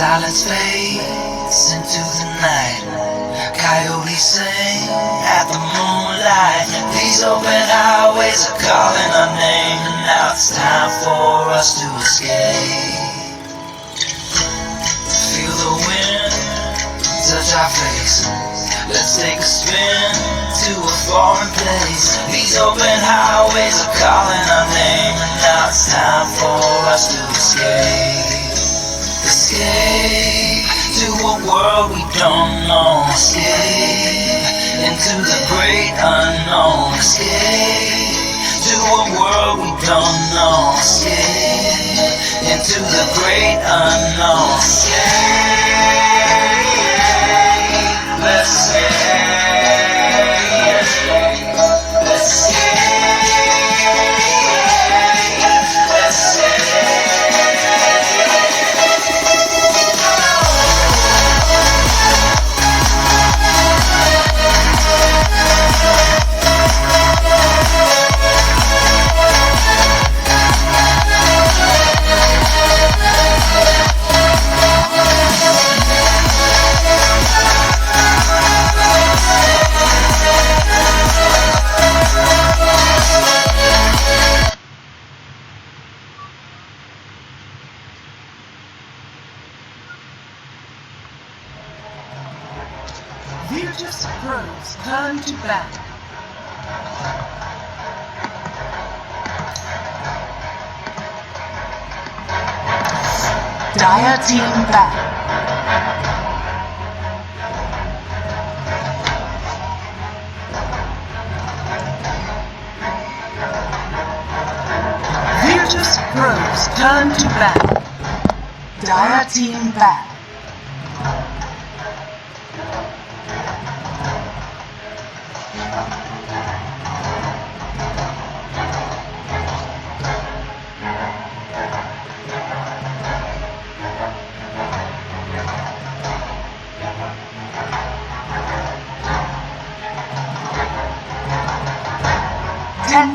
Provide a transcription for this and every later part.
Silence fades into the night. Coyotes sing at the moonlight. These open highways are calling our name, and now it's time for us to escape. Feel the wind touch our face. Let's take a spin to a foreign place. These open highways are calling our name, and now it's time for us to escape. Escape to a world we don't know. Escape into the great unknown. Escape to a world we don't know. Escape into the great unknown. Escape. Let's escape. Let's escape. Let's escape. Virtus.pro's turn to bat. Dire team back. Virtus.pro's turn to bat. Dire team back.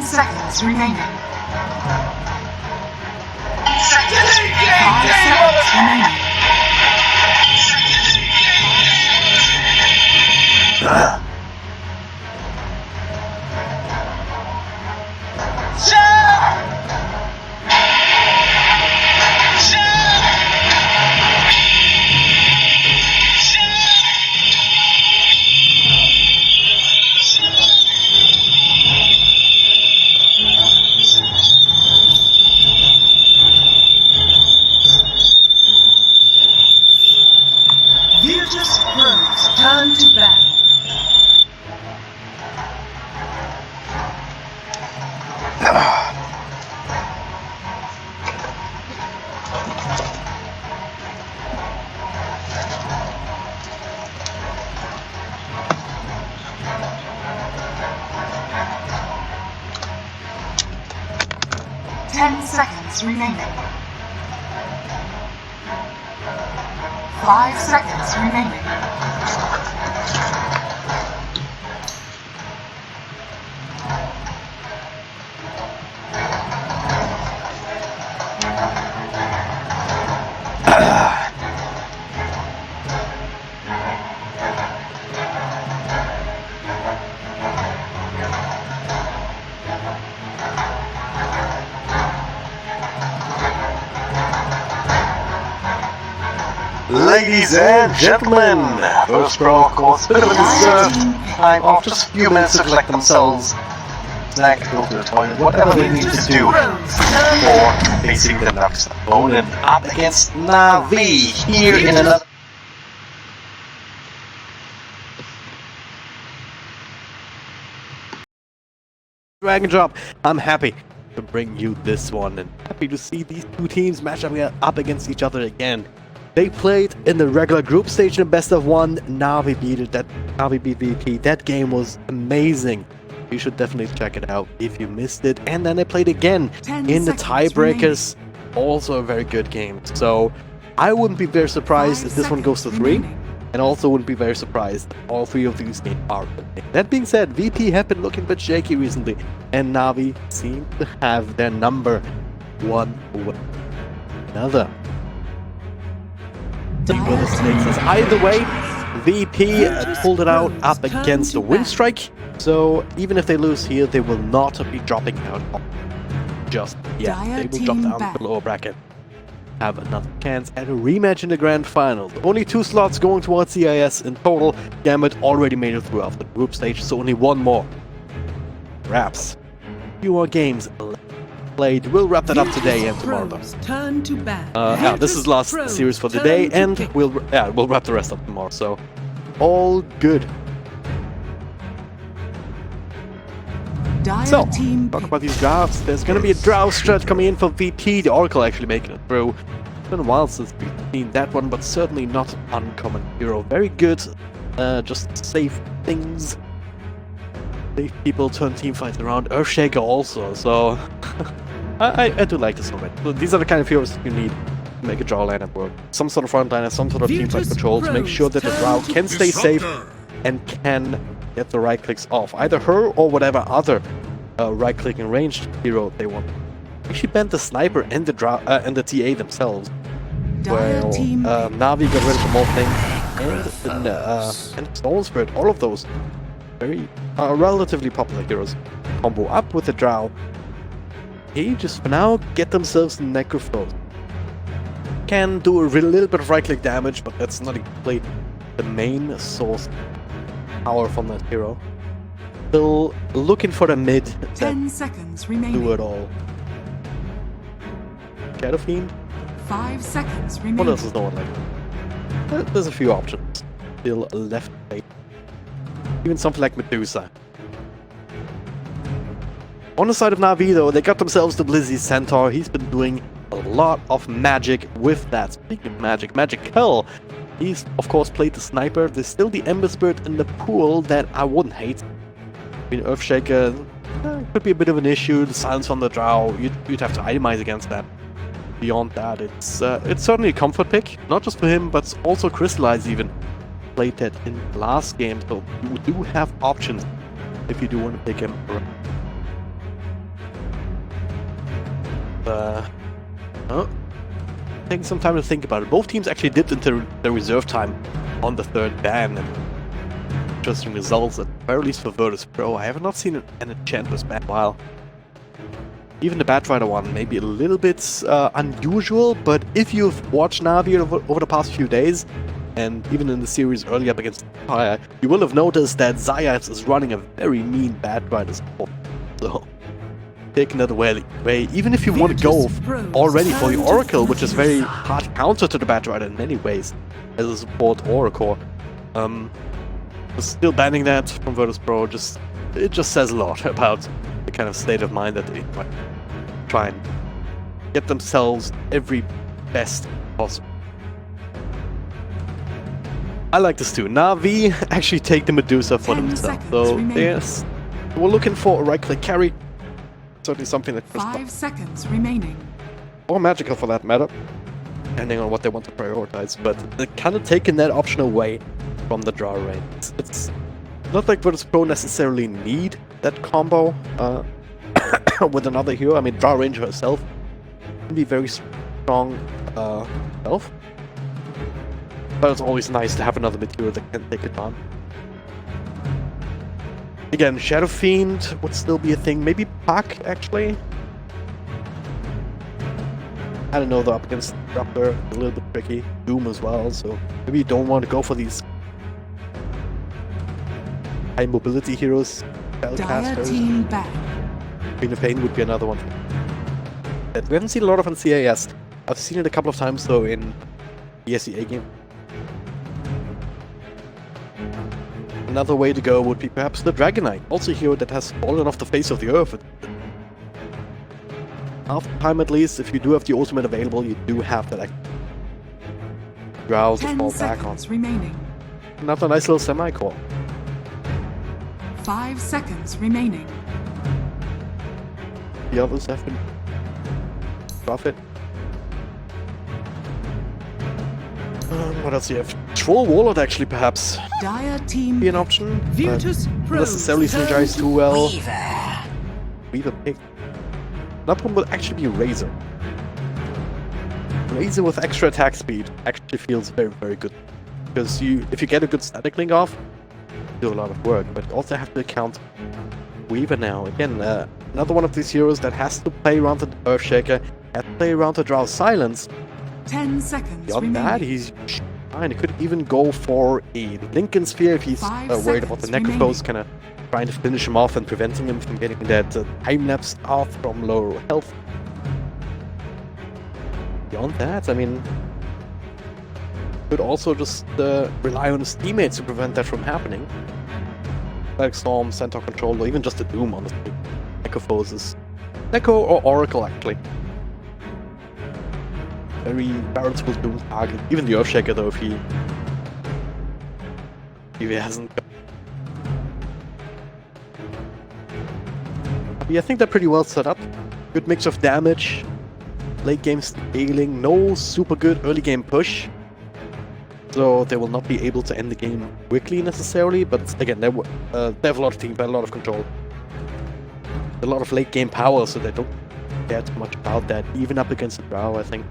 Seconds remaining. 5 seconds remaining. Virtus.pro's turn to bat. Ten seconds remaining. 5 seconds remaining. Ladies and gentlemen, vp.pro of course, bit of a deserved time off, just a few minutes to collect themselves, snack, go to the toilet, whatever they need to do for facing the next opponent up against NAVI here in another drag and drop. I'm happy to bring you this one and happy to see these two teams match up against each other again. They played in the regular group stage in best of one. NAVI beat it. NAVI beat VP. That game was amazing. You should definitely check it out if you missed it. And then they played again in the tiebreakers. Also a very good game. So I wouldn't be very surprised if this one goes to 3. And also wouldn't be very surprised if all 3 of these teams are winning. That being said, VP have been looking a bit shaky recently. And NAVI seem to have their number one over another. where this takes us. Either way, VP pulled it out up against the win streak. So even if they lose here, they will not be dropping out just yet. They will drop down to the lower bracket. Have another chance at a rematch in the grand final. Only 2 slots going towards CIS in total. Gambit already made it through after the group stage, so only 1 more. Perhaps few more games played. We'll wrap that up today and tomorrow. Turn to bat. Yeah, this is last series for the day, and we'll wrap the rest up tomorrow. So all good. So, talk about these drafts. There's going to be a draft strat coming in for VP, the Oracle actually making it through. It's been a while since we've seen that one, but certainly not an uncommon hero. Very good, just safe things. Safe people turn team fights around. Earthshaker also, so I do like this already. So these are the kind of heroes you need to make a draw lineup work. Some sort of frontliner, some sort of team fight control to make sure that the draw can stay safe and can get the right clicks off. Either her or whatever other right-clicking ranged hero they want. Actually banned the sniper and the TA themselves. Well, Navi got rid of the Mold thing and Stolen Spirit. All of those very relatively popular heroes. Combo up with the Drow. They just for now get themselves Necrophos. Can do a little bit of right-click damage, but that's not exactly the main source power from that hero. Still looking for the mid. 10 seconds remaining. Do it all. Shadow Fiend. 5 seconds remaining. What else is no one like? There's a few options still left. Even something like Medusa. On the side of Navi though, they got themselves the Blizzy Centaur. He's been doing a lot of magic with that. Speaking of magic, Magical. He's of course played the sniper. There's still the Ember Spirit in the pool that I wouldn't hate. I mean, Earthshaker could be a bit of an issue. The silence on the Drow, you'd have to itemize against that. Beyond that, it's certainly a comfort pick, not just for him, but also Crystallize even played that in the last game. So you do have options if you do want to pick him. Taking some time to think about it. Both teams actually dipped into the reserve time on the 3rd ban. And interesting results, at the very least for virtus.pro. I have not seen an Enchantress ban in a while. Even the Batrider one, maybe a little bit unusual, but if you've watched Navi over the past few days, and even in the series early up against Empire, you will have noticed that Zayas is running a very mean Batrider support. So, taking that away, even if you want to go already for the Oracle, which is very hard counter to the Batrider in many ways, as a support or a core, still banning that from virtus.pro, it just says a lot about the kind of state of mind that they try and get themselves every best possible. I like this too. Navi actually take the Medusa for themselves. So yes, we're looking for a right-click carry. Certainly something that 5 seconds remaining. Or Magical for that matter, depending on what they want to prioritize. But they're kind of taking that option away from the draw range. It's not like virtus.pro necessarily need that combo with another hero. I mean, Draw Ranger herself can be very strong herself, but it's always nice to have another material that can take it on. Again, Shadow Fiend would still be a thing. Maybe Puck, actually. I don't know, though, up against Raptor, a little bit tricky. Doom as well, so maybe you don't want to go for these high mobility heroes. Team back. Queen of Pain would be another one. That we haven't seen a lot of on CAS. I've seen it a couple of times though in the SEA game. Another way to go would be perhaps the Dragonite, also a hero that has fallen off the face of the earth. Half the time at least, if you do have the ultimate available, you do have that Drow to fall back on. Remaining. Another nice little semi-core. 5 seconds remaining. The others have been profit. What else do you have? Troll Warlord actually perhaps be an option. Not necessarily synergize too well. Weaver pick. Another one will actually be Razor. Razor with extra attack speed actually feels very, very good. Because if you get a good static link off, you do a lot of work. But you also have to account Weaver now. Again, another one of these heroes that has to play around the Earthshaker, has to play around the Drow Silence. 10 seconds Beyond that, he's fine. He could even go for a Lincoln Sphere if he's worried about the Necrophos, kind of trying to finish him off and preventing him from getting that time-lapse off from low health. Beyond that, I mean, could also just rely on his teammates to prevent that from happening. Like Storm, Centaur Control, or even just a Doom, honestly. Necrophos is... Necro or Oracle, actually. Very veritable Doom target. Even the Earthshaker, though, if he hasn't got... Yeah, I think they're pretty well set up. Good mix of damage. Late game scaling. No super good early game push. So they will not be able to end the game quickly necessarily, but again, they have a lot of team, a lot of control. A lot of late game power, so they don't care too much about that, even up against the Drow, I think.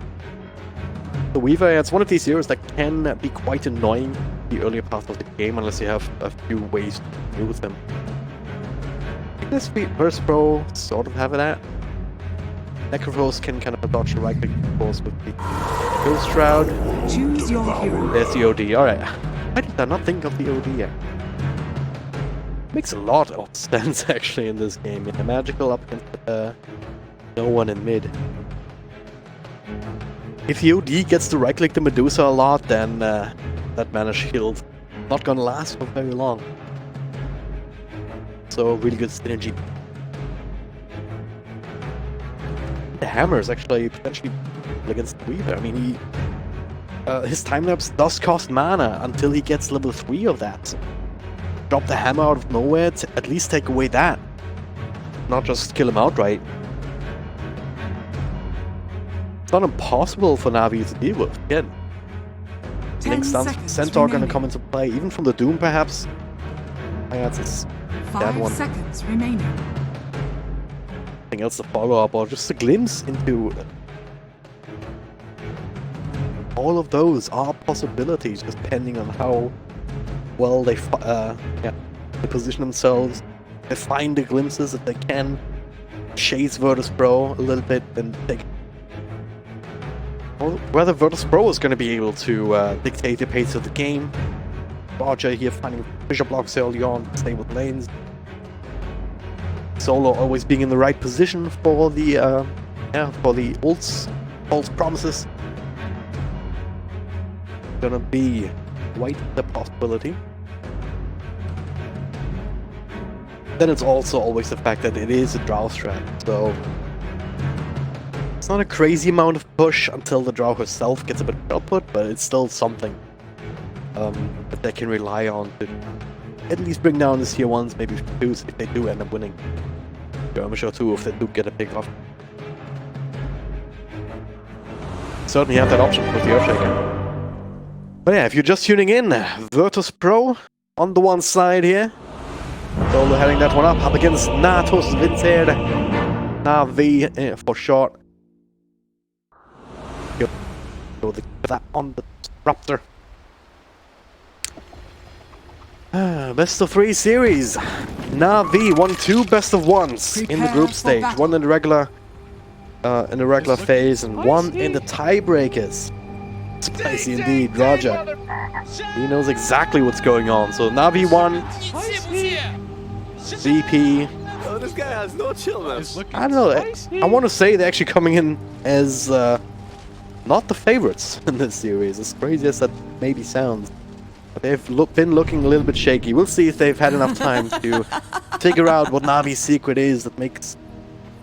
The Weaver, it's one of these heroes that can be quite annoying the earlier part of the game, unless you have a few ways to deal with them. I think this vp.pro sort of have that. Necrophos can kind of dodge the right click, of course, with the Ghost Shroud. Choose your hero. There's the OD, alright. Why did I not think of the OD yet? Makes a lot of sense actually in this game. Yeah, magical up against no one in mid. If the OD gets to right click the Medusa a lot, then that mana shield not gonna last for very long. So really good synergy. The hammer is actually potentially against the Weaver. I mean, his time-lapse does cost mana until he gets level 3 of that. Drop the hammer out of nowhere to at least take away that. Not just kill him outright. It's not impossible for Navi to deal with. Again, Link stance, Centaur gonna come into play, even from the Doom perhaps. Yeah, that's that 5 one. seconds remaining. Nothing else to follow up, or just a glimpse into all of those are possibilities, just depending on how well they position themselves. They find the glimpses if they can chase virtus.pro a little bit, and they whether virtus.pro is going to be able to dictate the pace of the game. Roger here finding fissure blocks early on, stay with lanes. Solo always being in the right position for the ults, false promises. Gonna be quite the possibility. Then it's also always the fact that it is a Drow strat, so it's not a crazy amount of push until the Drow herself gets a bit of output, but it's still something that they can rely on to at least bring down the tier 1s, maybe 2s if they do end up winning. Skirmisher 2 if they do get a pick off. Certainly have that option with the Earthshaker. But yeah, if you're just tuning in, virtus.pro on the one side here. Solo heading that one up against Natus Vinter. NAVI for short. Go that on the Raptor. Best of 3 series. NAVI won 2 best of 1s in the group stage. One in the regular phase and one in the tiebreakers. Spicy indeed, Roger. He knows exactly what's going on. So NAVI won. VP. Oh, this guy has no chill, man. I don't know. I want to say they're actually coming in as not the favorites in this series. As crazy as that maybe sounds. But they've been looking a little bit shaky. We'll see if they've had enough time to figure out what Navi's secret is that makes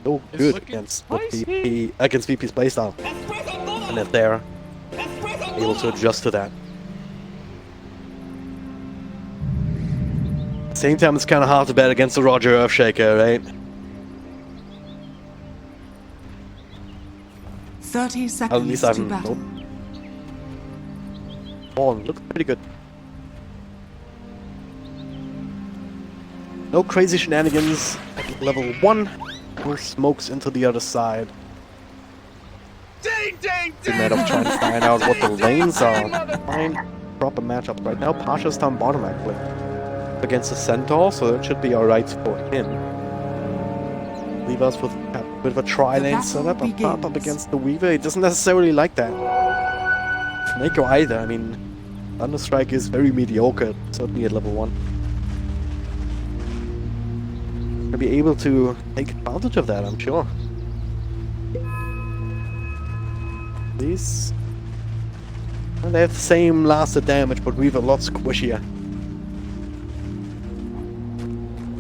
so good against VP's playstyle. And if they're able to adjust to that. At the same time, it's kind of hard to bet against the Roger Earthshaker, right? 30 seconds At least I've to battle. Looks pretty good. No crazy shenanigans at level 1. No smokes into the other side. Ding, ding, It's a matter of trying to find out what the lanes are. Find proper matchup right now. Pasha's down bottom actually against the Centaur, so that should be alright for him. Leave us with a bit of a tri-lane setup up against the Weaver. He doesn't necessarily like that. Mako either. I mean, Thunderstrike is very mediocre, certainly at level 1. Gonna be able to take advantage of that, I'm sure. These... well, they have the same lasted damage, but Weaver a lot squishier.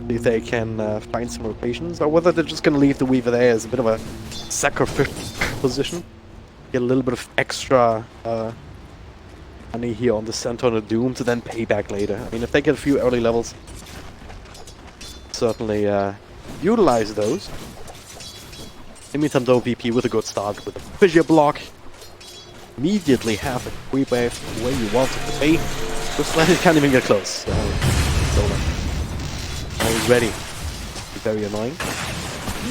See if they can find some rotations, or whether they're just gonna leave the Weaver there as a bit of a sacrificial position. Get a little bit of extra money here on the Centaur and the Doom to then pay back later. I mean, if they get a few early levels, certainly utilize those. In the meantime though, VP with a good start with a fissure block. Immediately have a creep wave where you want it to be. Just like it can't even get close. So over. Now he's ready. Very annoying.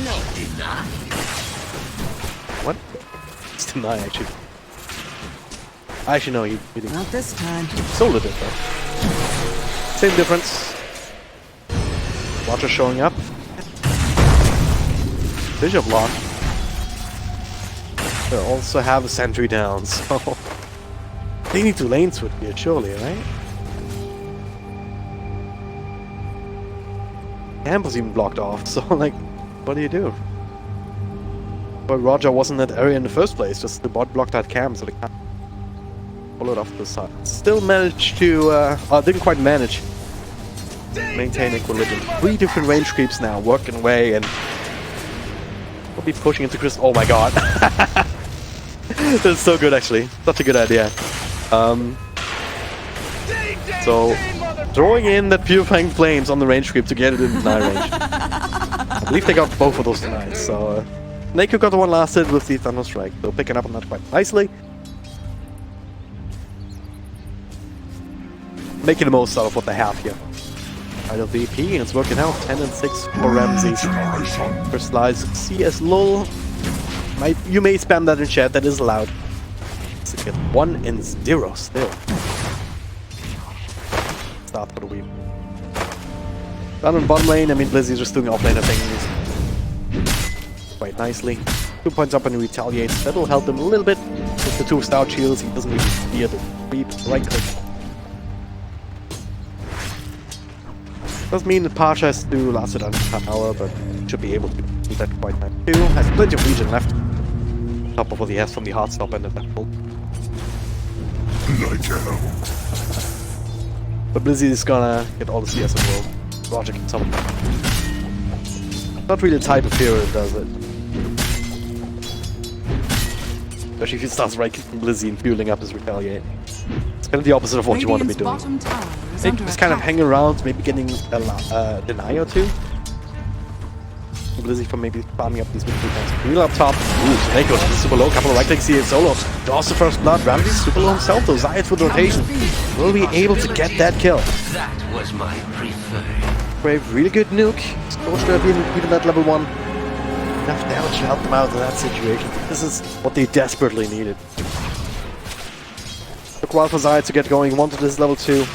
No deny. What? It's deny actually. Actually no, he didn't. Not this time. Solo did though. Same difference. Watcher showing up. Fissure block. They also have a sentry down, so they need to lane switch here, surely, right? Camp was even blocked off, so like, what do you do? But Roger wasn't in that area in the first place, just the bot blocked that camp, so they can't follow it off to the side. Still managed to, didn't quite manage to maintain equilibrium. 3 different range creeps now, working away, and we'll be pushing into Chris. Oh my god. That's so good actually. Such a good idea. So throwing in that purifying flames on the range creep to get it in deny range. I believe they got both of those denied. So Naku got the one last hit with the Thunderstrike. So picking up on that quite nicely. Making the most out of what they have here. Idle VP, and it's working out. 10 and 6 for Ramsey. First slice CS LOL. You may spam that in chat, that is allowed. So get 1 and 0 still. Start for the week. Down in bottom lane, I mean Blizzy's just doing offlaner things quite nicely. 2 points up and he retaliates. That'll help him a little bit with the 2 stout shields. He doesn't really fear the creep. Right click. Does mean that Pasha has to do last it on power, but should be able to do that quite nice too. Has plenty of regen left. Top of what he has from the hard stop and the battle. But Blizzy is gonna get all the CS in the world. Roger can summon. Not really the type of hero that does it. Especially if he starts right-kicking Blizzy and fueling up his retaliate. It's kind of the opposite of what you want to be doing. Maybe just kind of hang around, maybe getting a deny or 2. Blizzy from maybe farming up these victory points. Wheel up top. Ooh, Snake goes super low. Couple of right clicks here solo. Draws the first blood. Ramsey's super low himself though. Zayat with rotation. Will be able to get that kill. That was my preferred. Brave, really good nuke. Scorched Earth even at level 1. Enough damage to help them out in that situation. This is what they desperately needed. Took a while for Zayat to get going. He wanted this level 2.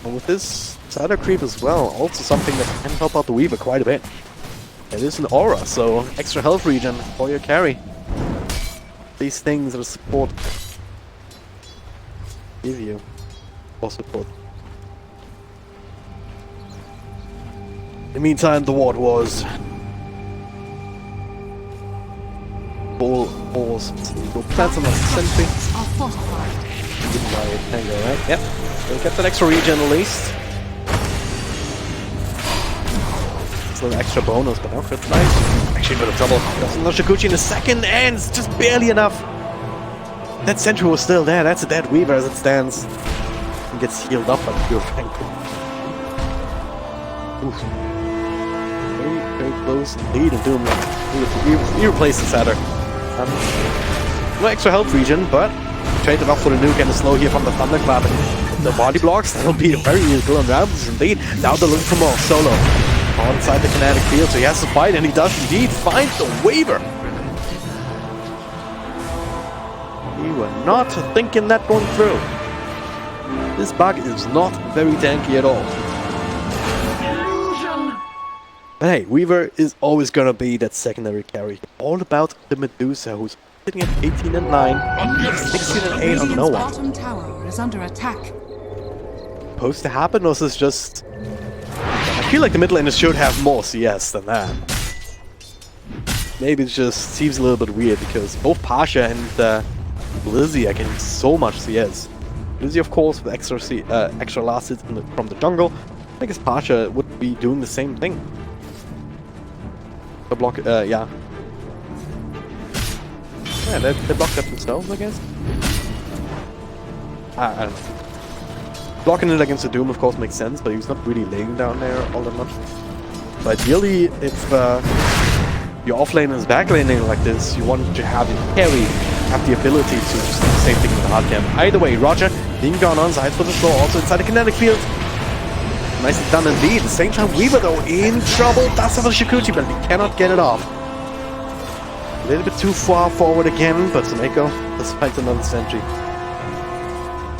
And with this Cider creep as well, also something that can help out the Weaver quite a bit. It is an aura, so extra health regen for your carry. These things are support. Give you for support. In the meantime, the ward was balls. We'll plant some sentry. Didn't buy it. Tango, right? Yep. We'll get that extra regen at least. A little extra bonus, but now it's nice. Actually, a bit of trouble. Does another Shikuchi in a second, and it's just barely enough. That sentry was still there. That's a dead Weaver as it stands. And gets healed up by pure Franklin. Oof. Very, very close indeed of Doom. He replaced the Satyr. No extra health regen, but traded off for the nuke and the slow here from the Thunderclap. And the body blocks, that'll be very useful on rounds indeed. Now they're looking for more solo. On inside the kinetic field, so he has to fight, and he does indeed find the Weaver. We were not thinking that one through. This bug is not very tanky at all. But hey, Weaver is always gonna be that secondary carry. All about the Medusa, who's sitting at 18 and 9, 16 and 8 on no one. Bottom tower is under attack. Supposed to happen, or is this just... I feel like the mid laners should have more CS than that. Maybe it just seems a little bit weird, because both Pasha and Lizzie are getting so much CS. Lizzie, of course, with extra last hits from the jungle. I guess Pasha would be doing the same thing. The block, yeah. Yeah, they blocked that themselves, I guess. I don't know. Blocking it against the Doom, of course, makes sense, but he's not really laying down there all that much. But ideally, if your offlane is backlaning like this, you want to have your carry have the ability to just do the same thing with the hard camp. Either way, Roger being gone on side for the floor, also inside the kinetic field. Nicely done indeed. At the same time, Weaver though in trouble. Does have a Shikuchi, but he cannot get it off. A little bit too far forward again, but Soneko does fight another sentry.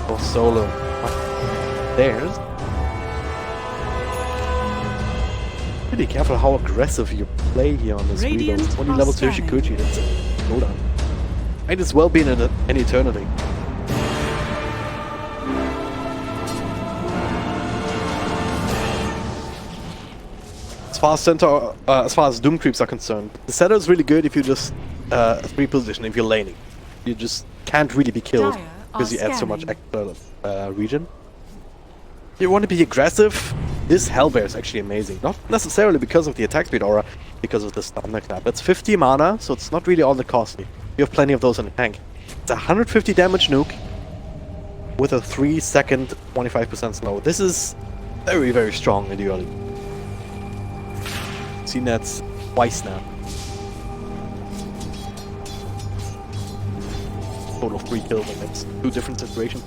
Or solo. There's. Pretty careful how aggressive you play here on this Weaver. Only level 2 Shikuchi, that's a cooldown. Might as well be in an eternity. As far as Doom creeps are concerned, the setup is really good if you just free position, if you're laning. You just can't really be killed because you add so much extra regen. If you want to be aggressive, this Hellbear is actually amazing. Not necessarily because of the attack speed aura, because of the stamina clap. That's 50 mana, so it's not really all that costly. You have plenty of those in the tank. It's a 150 damage nuke with a 3-second 25% slow. This is very, very strong in the early. Seen that twice now. Total of 3 kills in that's 2 different situations.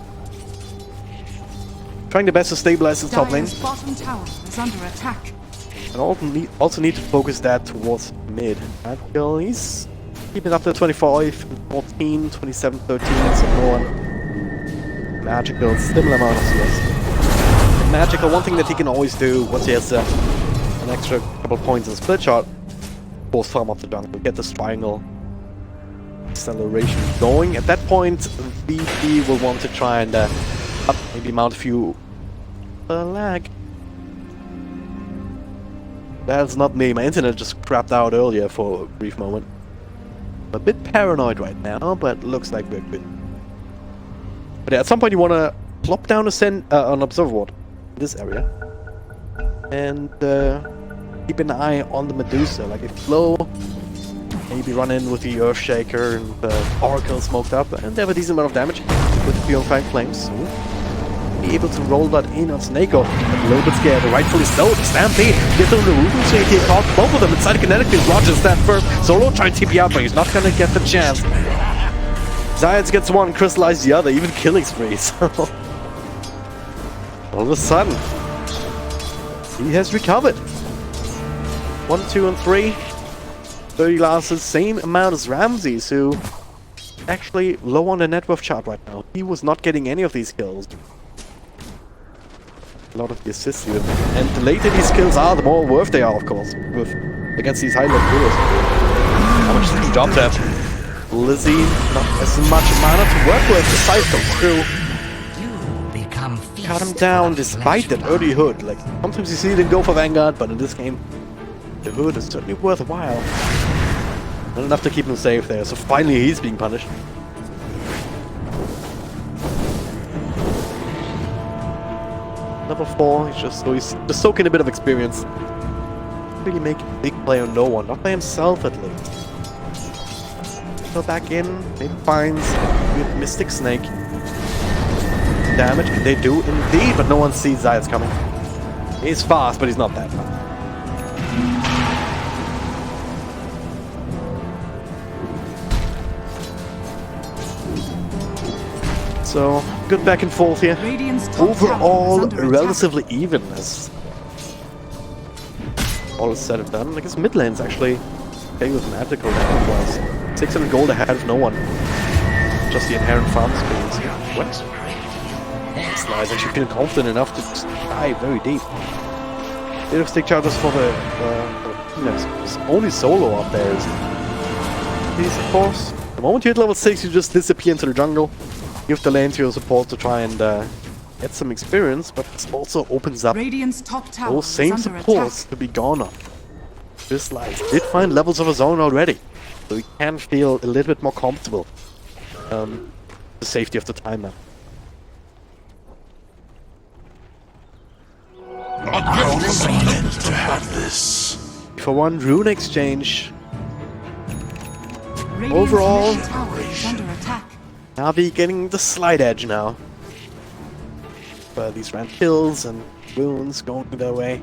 Trying the best to stabilize the top lane. Bottom tower is under attack. And also need to focus that towards mid. Magical, he's keeping up to 25, 14, 27, 13, and some more. Magical, similar amount of CS. And Magical, one thing that he can always do once he has an extra couple points in split shot, force farm up the jungle, get this triangle acceleration going. At that point, VP will want to try and maybe mount a few lag. That's not me. My internet just crapped out earlier for a brief moment. I'm a bit paranoid right now, but looks like we're good. But yeah, at some point you want to plop down an observer ward in this area. And keep an eye on the Medusa. Like if Flow, maybe run in with the Earthshaker and the Oracle smoked up, and they have a decent amount of damage with the Purifying Flames. So be able to roll that in on Snako. A little bit scared, rightfully so. The Stampede gets on the roof and so he caught both of them inside the kinetic field. Rogers that first. Solo trying to TP out, but he's not gonna get the chance. Zayats gets one, Crystallize the other, even killing spree. So all of a sudden, he has recovered. 1, 2, and 3. 30 lances, same amount as Ramses, who actually low on the net worth chart right now. He was not getting any of these kills. A lot of the assists even. And the later these kills are, the more worth they are, of course, with against these high-level heroes. How much did he drop that? Lizzie, not as much mana to work with. The scythe comes through. Cut him down despite that early hood. Like, sometimes you see them go for Vanguard, but in this game, the hood is certainly worthwhile. Not enough to keep him safe there, so finally he's being punished. Level 4, he's just soaking a bit of experience. Really make a big play on no one, not by himself at least. Go back in, maybe finds good Mystic Snake. Damage, they do indeed, but no one sees Zayats coming. He's fast, but he's not that fast. So, good back and forth here. Overall, relatively even as all is said and done. I guess mid lane's actually okay with magical damage-wise. 600 gold ahead of no one. just the inherent farm speed. What? Slice actually feeling confident enough to just dive very deep. Bit of stick charges for the it's only solo up there is these, of course. The moment you hit level 6, you just disappear into the jungle. Give the lane to your support to try and get some experience, but this also opens up Radiant's top tower those same is under supports attack. to be gone on. This Slice did find levels of his own already, so he can feel a little bit more comfortable. The safety of the time now. To have this. For one rune exchange, Radiant's overall, middle tower is under attack. Navi getting the slight edge now. But these random kills and runes going their way.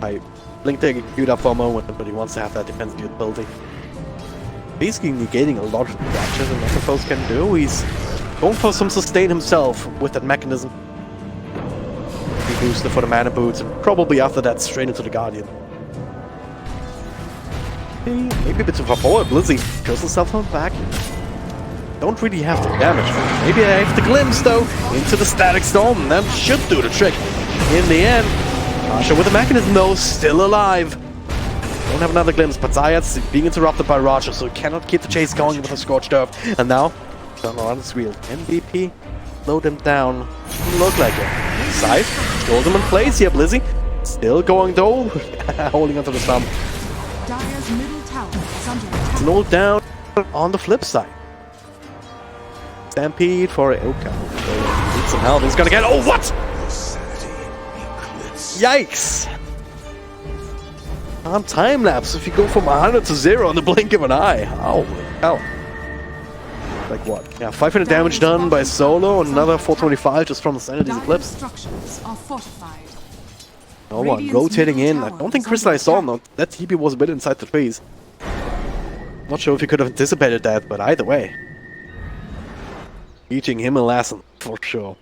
I blinked the queued up for a moment, but he wants to have that defensive ability. Basically negating a lot of the dashes that Necrophos can do. He's going for some sustain himself with that mechanism. He boosted for the mana boots, and probably after that straight into the Guardian. Maybe a bit of a forward. Blizzy kills himself on back. Don't really have the damage. Maybe I have the glimpse though into the static storm. That should do the trick. In the end, Asha with the mechanism though, still alive. Don't have another glimpse, but Zayat's being interrupted by Roger, so he cannot keep the chase going with a Scorched Earth. And now, turn around his wheel. MVP, slow them down. Look like it. Scythe, hold him in place here, Blizzy. Still going though, holding onto the stump. Dire's middle tower is under attack. Slowed down on the flip side. Stampede for Oka. Need some help. He's gonna get. Oh, what? Yikes! On time lapse, if you go from 100 to 0 in the blink of an eye. Oh, hell. Like what? Yeah, 500 damage done by solo, and another 425 just from the Sanity's Dire's Eclipse. structures are fortified. No one rotating in. I don't think Crystallize saw him though. That TP was a bit inside the trees. Not sure if he could have anticipated that, but either way. Teaching him a lesson, for sure.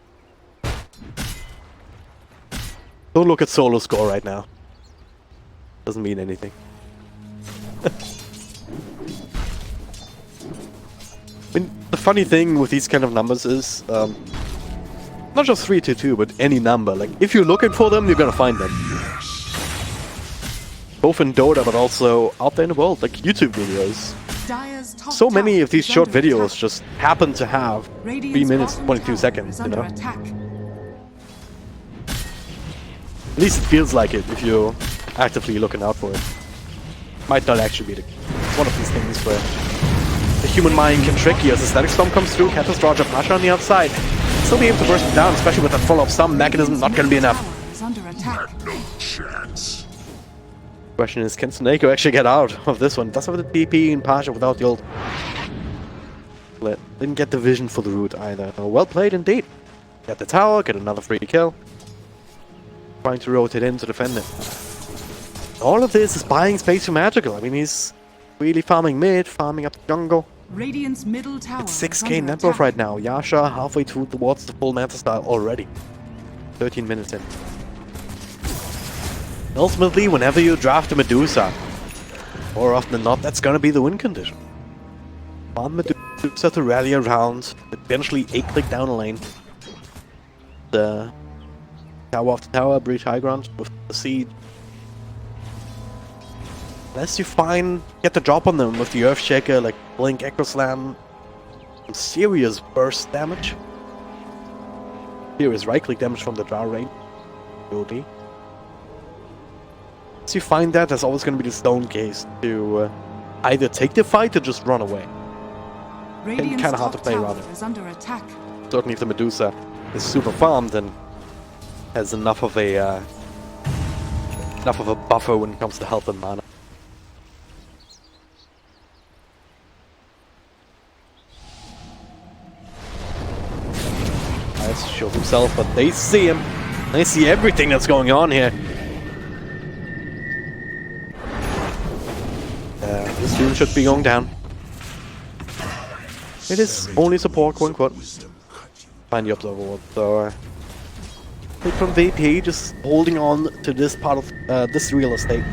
Don't look at solo score right now. Doesn't mean anything. I mean, the funny thing with these kind of numbers is, not just 3-2-2, but any number. Like, if you're looking for them, you're gonna find them. Both in Dota, but also out there in the world, like YouTube videos. Dire's top So many tower of these is short under videos attack. just happen to have 3 Radiant's minutes, bottom 22 tower seconds, is you under know? attack. At least it feels like it if you're actively looking out for it. Might not actually be the case. It's one of these things where the human mind can trick you as the static storm comes through, catches Roger Pasha on the outside. Still be able to burst it down, especially with that follow-up some mechanism, not gonna be enough. Tower is under attack. Question is, can Snako actually get out of this one? Does have the TP in Pasha without the ult. Didn't get the vision for the root either. Well played indeed. Get the tower, get another free kill. Trying to rotate in to defend it. All of this is buying space for Magical. I mean, he's really farming mid, farming up the jungle. Radiant's middle tower It's is 6k under net worth attack. right now. Yasha halfway towards the full Manta style already. 13 minutes in. Ultimately, whenever you draft a Medusa, more often than not, that's gonna be the win condition. Farm Medusa to rally around, eventually 8-click down a lane. The tower after tower, breach high ground with the siege. Unless you get the drop on them with the Earthshaker, like Blink, Echo Slam, some serious burst damage. Serious right-click damage from the draw range. OD. Once you find that, there's always going to be the stone case to either take the fight or just run away. Radiant's kinda hard to top play, tower rather. is under attack. Certainly if the Medusa is super farmed and has enough of a buffer when it comes to health and mana. Let's show himself, but they see him. They see everything that's going on here. This dude should be going down. It is only support, quote unquote. Find the observer ward, so take from VP, just holding on to this part of this real estate.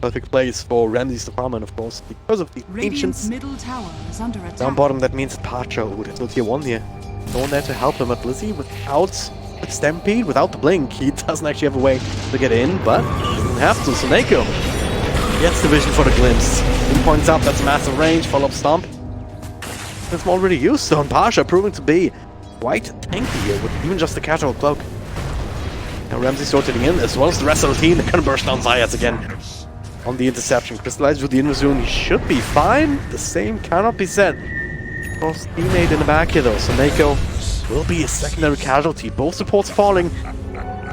Perfect place for Ramsey's department, of course, because of the Radiant's ancients. middle tower is under attack. Down bottom, that means Pacho. There's no tier 1 here. No one there to help him. But Blizzy, without Stampede, without the Blink, he doesn't actually have a way to get in, but he doesn't have to. So Nako gets the vision for the glimpse. He points out that's massive range, follow-up stomp. It's already used, so Pasha proving to be quite tanky here with even just the casual cloak. Now Ramsey's rotating in, as well as the rest of the team. They're gonna burst down Zayats again on the interception. Crystallized with the invasion, he should be fine. The same cannot be said. Cross teammate in the back here though, so Nako will be a secondary casualty. Both supports falling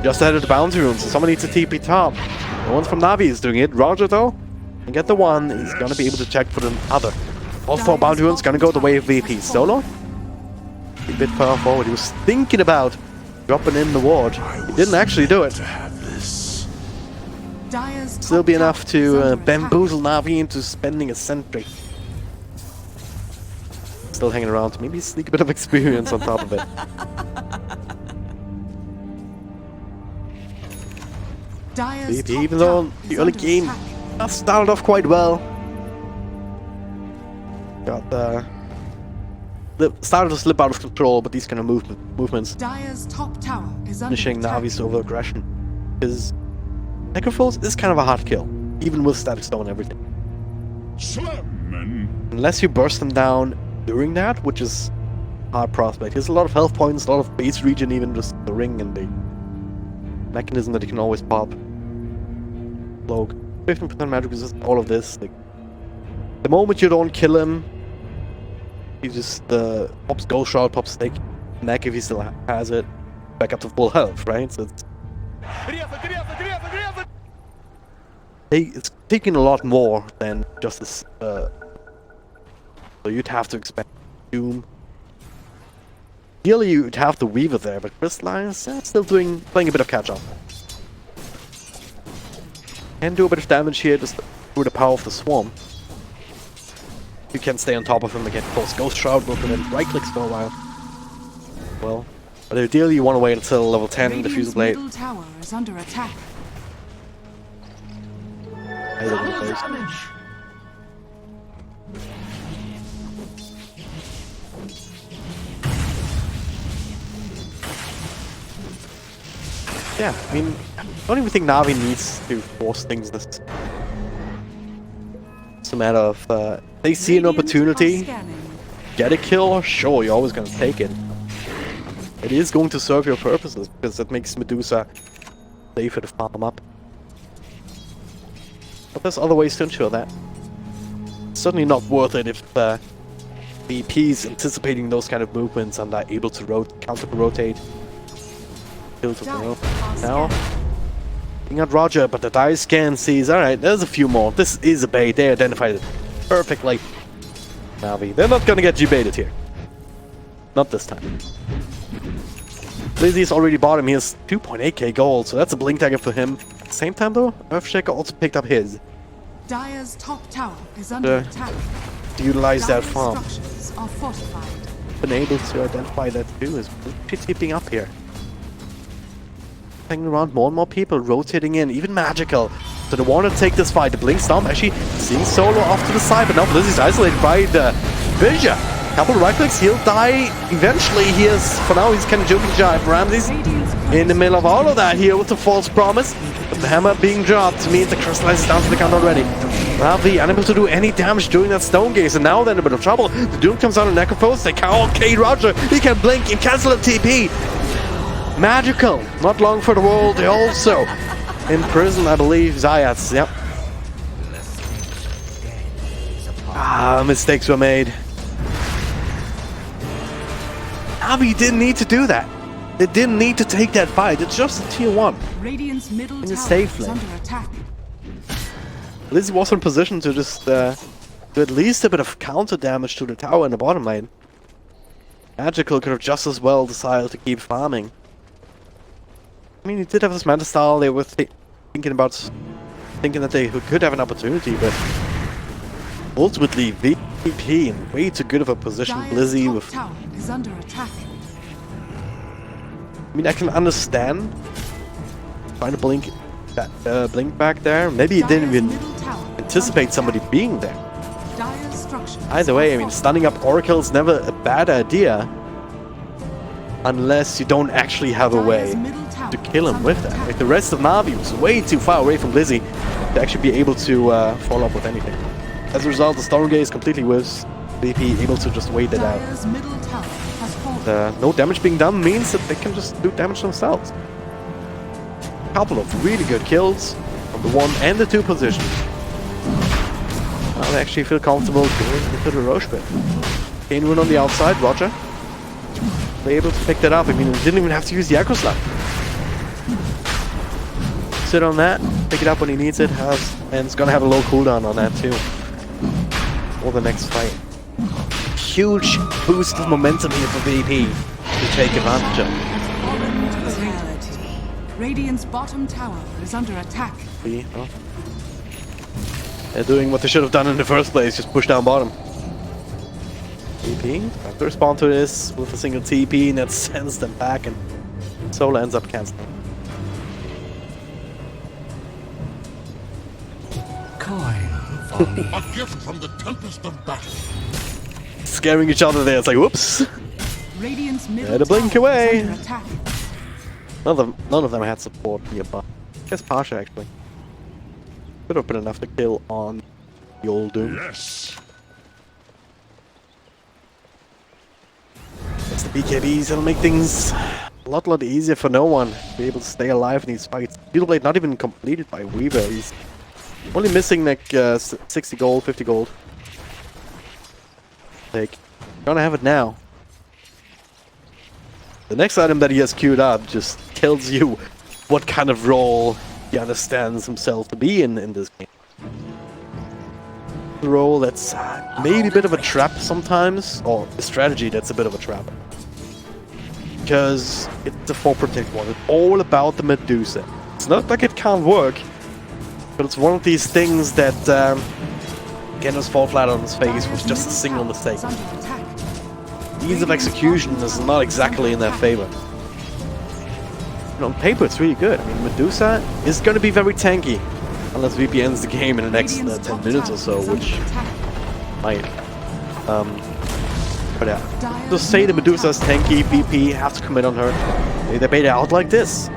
just ahead of the bounty room, so someone needs a TP top. No one from NAVI is doing it. Roger though, and get the one. He's gonna be able to check for the other. All 4 bounty runes gonna go the way of VP. Solo? A bit far forward. He was thinking about dropping in the ward. He didn't actually do it. Still be enough to bamboozle NAVI into spending a sentry. Still hanging around. Maybe sneak a bit of experience on top of it. VP, even though the early game started off quite well. Got started to slip out of control, but these kind of movements Dire's top tower is under finishing attack. Navi's over aggression. Because Necrophos is kind of a hard kill, even with static stone and everything. Unless you burst them down during that, which is a hard prospect. He has a lot of health points, a lot of base regen, even just the ring and the mechanism that you can always pop. Cloak, 15% magic resist, all of this. Like, the moment you don't kill him, he just pops Ghost Shroud, pops Snake Neck if he still has it, back up to full health, right? So it's taking a lot more than just this. So you'd have to expect Doom. Ideally, you'd have the Weaver there, but Crystalline still playing a bit of catch up. Can do a bit of damage here just through the power of the Swarm. You can stay on top of him again. Of course, Ghost Shroud will then right clicks for a while. Well, but ideally you want to wait until level 10 in the Fusion Blade. Middle tower is under attack. Yeah, I mean, I don't even think Navi needs to force things this. It's a matter of they see an opportunity, get a kill, sure, you're always gonna take it. It is going to serve your purposes because it makes Medusa safer to farm up. But there's other ways to ensure that. It's certainly not worth it if VP's anticipating those kind of movements and are able to counter-rotate. Now, looking at Roger, but the dice scan sees, alright, there's a few more. This is a bait. They identified it perfectly. Navi, they're not gonna get G-baited here. Not this time. Blizzy's already bought him. He has 2.8k gold, so that's a blink dagger for him. At the same time, though, Earthshaker also picked up his. Dire's top tower is under attack. To utilize that Dire's farm. structures are fortified. Been able to identify that too. Is keeping up here. Hanging around more and more people rotating in, even magical. So they want to take this fight. The blink stomp actually seeing Solo off to the side, but now Blizzy's isolated by the Vision. Couple of right clicks, he'll die eventually. He is, for now, he's kind of joking jive. Ramsey's in the middle of all of that here with the false promise. The hammer being dropped means the crystallizes down to the count already. NAVI unable to do any damage during that stone gaze, and now they're in a bit of trouble. The Doom comes out of Necrophos. They can't okay Roger. He can blink and cancel a TP. Magical. Not long for the world. They also imprison, I believe, Zayats. Yep. Mistakes were made. NAVI didn't need to do that. They didn't need to take that fight. It's just a tier 1. Radiant's middle In a tower safe is lane. under attack. Blizzy was in position to just do at least a bit of counter damage to the tower in the bottom lane. Magical could have just as well decided to keep farming. I mean, he did have this Manta style. They were thinking that they could have an opportunity, but ultimately VP in way too good of a position. Dire's Blizzy top with. tower is under attack. I mean, I can understand trying to blink back there. Maybe he didn't Dire's even middle tower anticipate somebody being there. Dire's structures Either way, I are mean, fortified. stunning up Oracle is never a bad idea. Unless you don't actually have a way Dire's middle tower to kill is him with under that. attack. Like the rest of Navi was way too far away from Lizzie to actually be able to follow up with anything. As a result, the Stormgaze completely whiffs. VP able to just wait it out. Dire's middle tower has fallen. No damage being done means that they can just do damage themselves. A couple of really good kills on the 1 and the 2 position. Now they actually feel comfortable going into the Roche pit. Kane win on the outside, Roger. They're able to pick that up. I mean, we didn't even have to use the Echo Slap. Sit on that, pick it up when he needs it, and it's gonna have a low cooldown on that too. For the next fight. Huge boost of momentum here for VP to take advantage of. Fallen to the reality. Radiant's bottom tower is under attack. See, oh. They're doing what they should have done in the first place, just push down bottom. TP, have to respond to this with a single TP, and that sends them back, and Solar ends up canceling. A gift from the tempest of battle. Scaring each other there, it's like, whoops! Radiant's middle Had to blink tower away. is under attack. None of them had support nearby. I guess Pasha actually. Could have been enough to kill on the old Doom. Yes. It's the BKBs that'll make things a lot easier for no one to be able to stay alive in these fights. Field Blade not even completed by Weaver. He's only missing like 60 gold, 50 gold. Like, gonna have it now. The next item that he has queued up just tells you what kind of role he understands himself to be in this game. A role that's maybe a bit of a trap sometimes, or a strategy that's a bit of a trap. Because it's a 4 protect one. It's all about the Medusa. It's not like it can't work, but it's one of these things that can just fall flat on his face with just a single mistake. Is under attack. Ease of execution is not exactly in their favor. And on paper, it's really good. I mean, Medusa is going to be very tanky, unless VP ends the game in the next Radiant's 10 top minutes or tower so, is under which attack. might. But yeah, just say the Medusa is tanky, VP have to commit on her. They bait her out like this.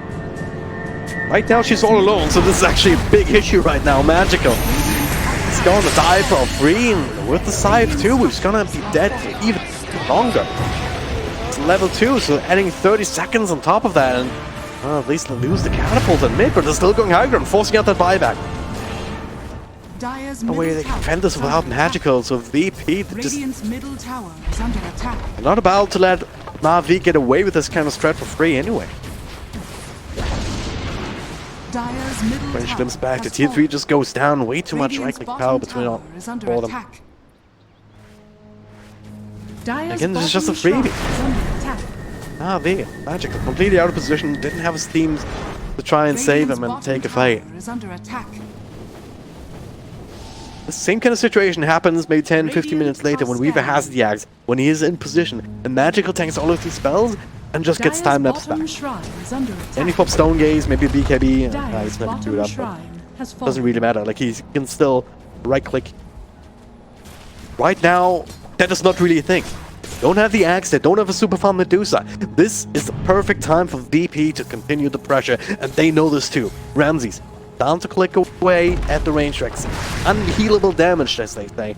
Right now, she's all alone, so this is actually a big issue right now. Magical. He's gonna die for free, and with the scythe too, he's gonna be dead for even longer. It's level 2, so adding 30 seconds on top of that, and at least they lose the catapult and mid, but they're still going high ground, forcing out that buyback. Dire's No way middle they can tower defend this is without under attack. magical, so VP just Radiant's middle tower is under attack. not about to let NAVI get away with this kind of strat for free anyway. Dire's middle When she tower comes back, the has tier 3 fallen. just goes down. Way too much Radiant's right-click bottom power between all tower is under of them. attack. Dire's Again, this is just a bottom freebie. shrine is under attack. NAVI, magical, completely out of position, didn't have his teams to try and save him and Radiant's take a bottom fight. tower is under attack. The same kind of situation happens maybe 10, 15 minutes Radiant later when are Weaver has scared. the axe, when he is in position, and magical tanks all of these spells and just gets Dire's time lapse bottom back. shrine is under attack. Then he pops Stone Gaze, maybe a BKB, and Dire's he's never do bottom that, but shrine has fallen. doesn't really matter. Like, he can still right-click. Right now, that is not really a thing. They don't have the axe, they don't have a super farm Medusa. This is the perfect time for VP to continue the pressure, and they know this too. Ramses, down to click away at the range tracks. Unhealable damage, as they say.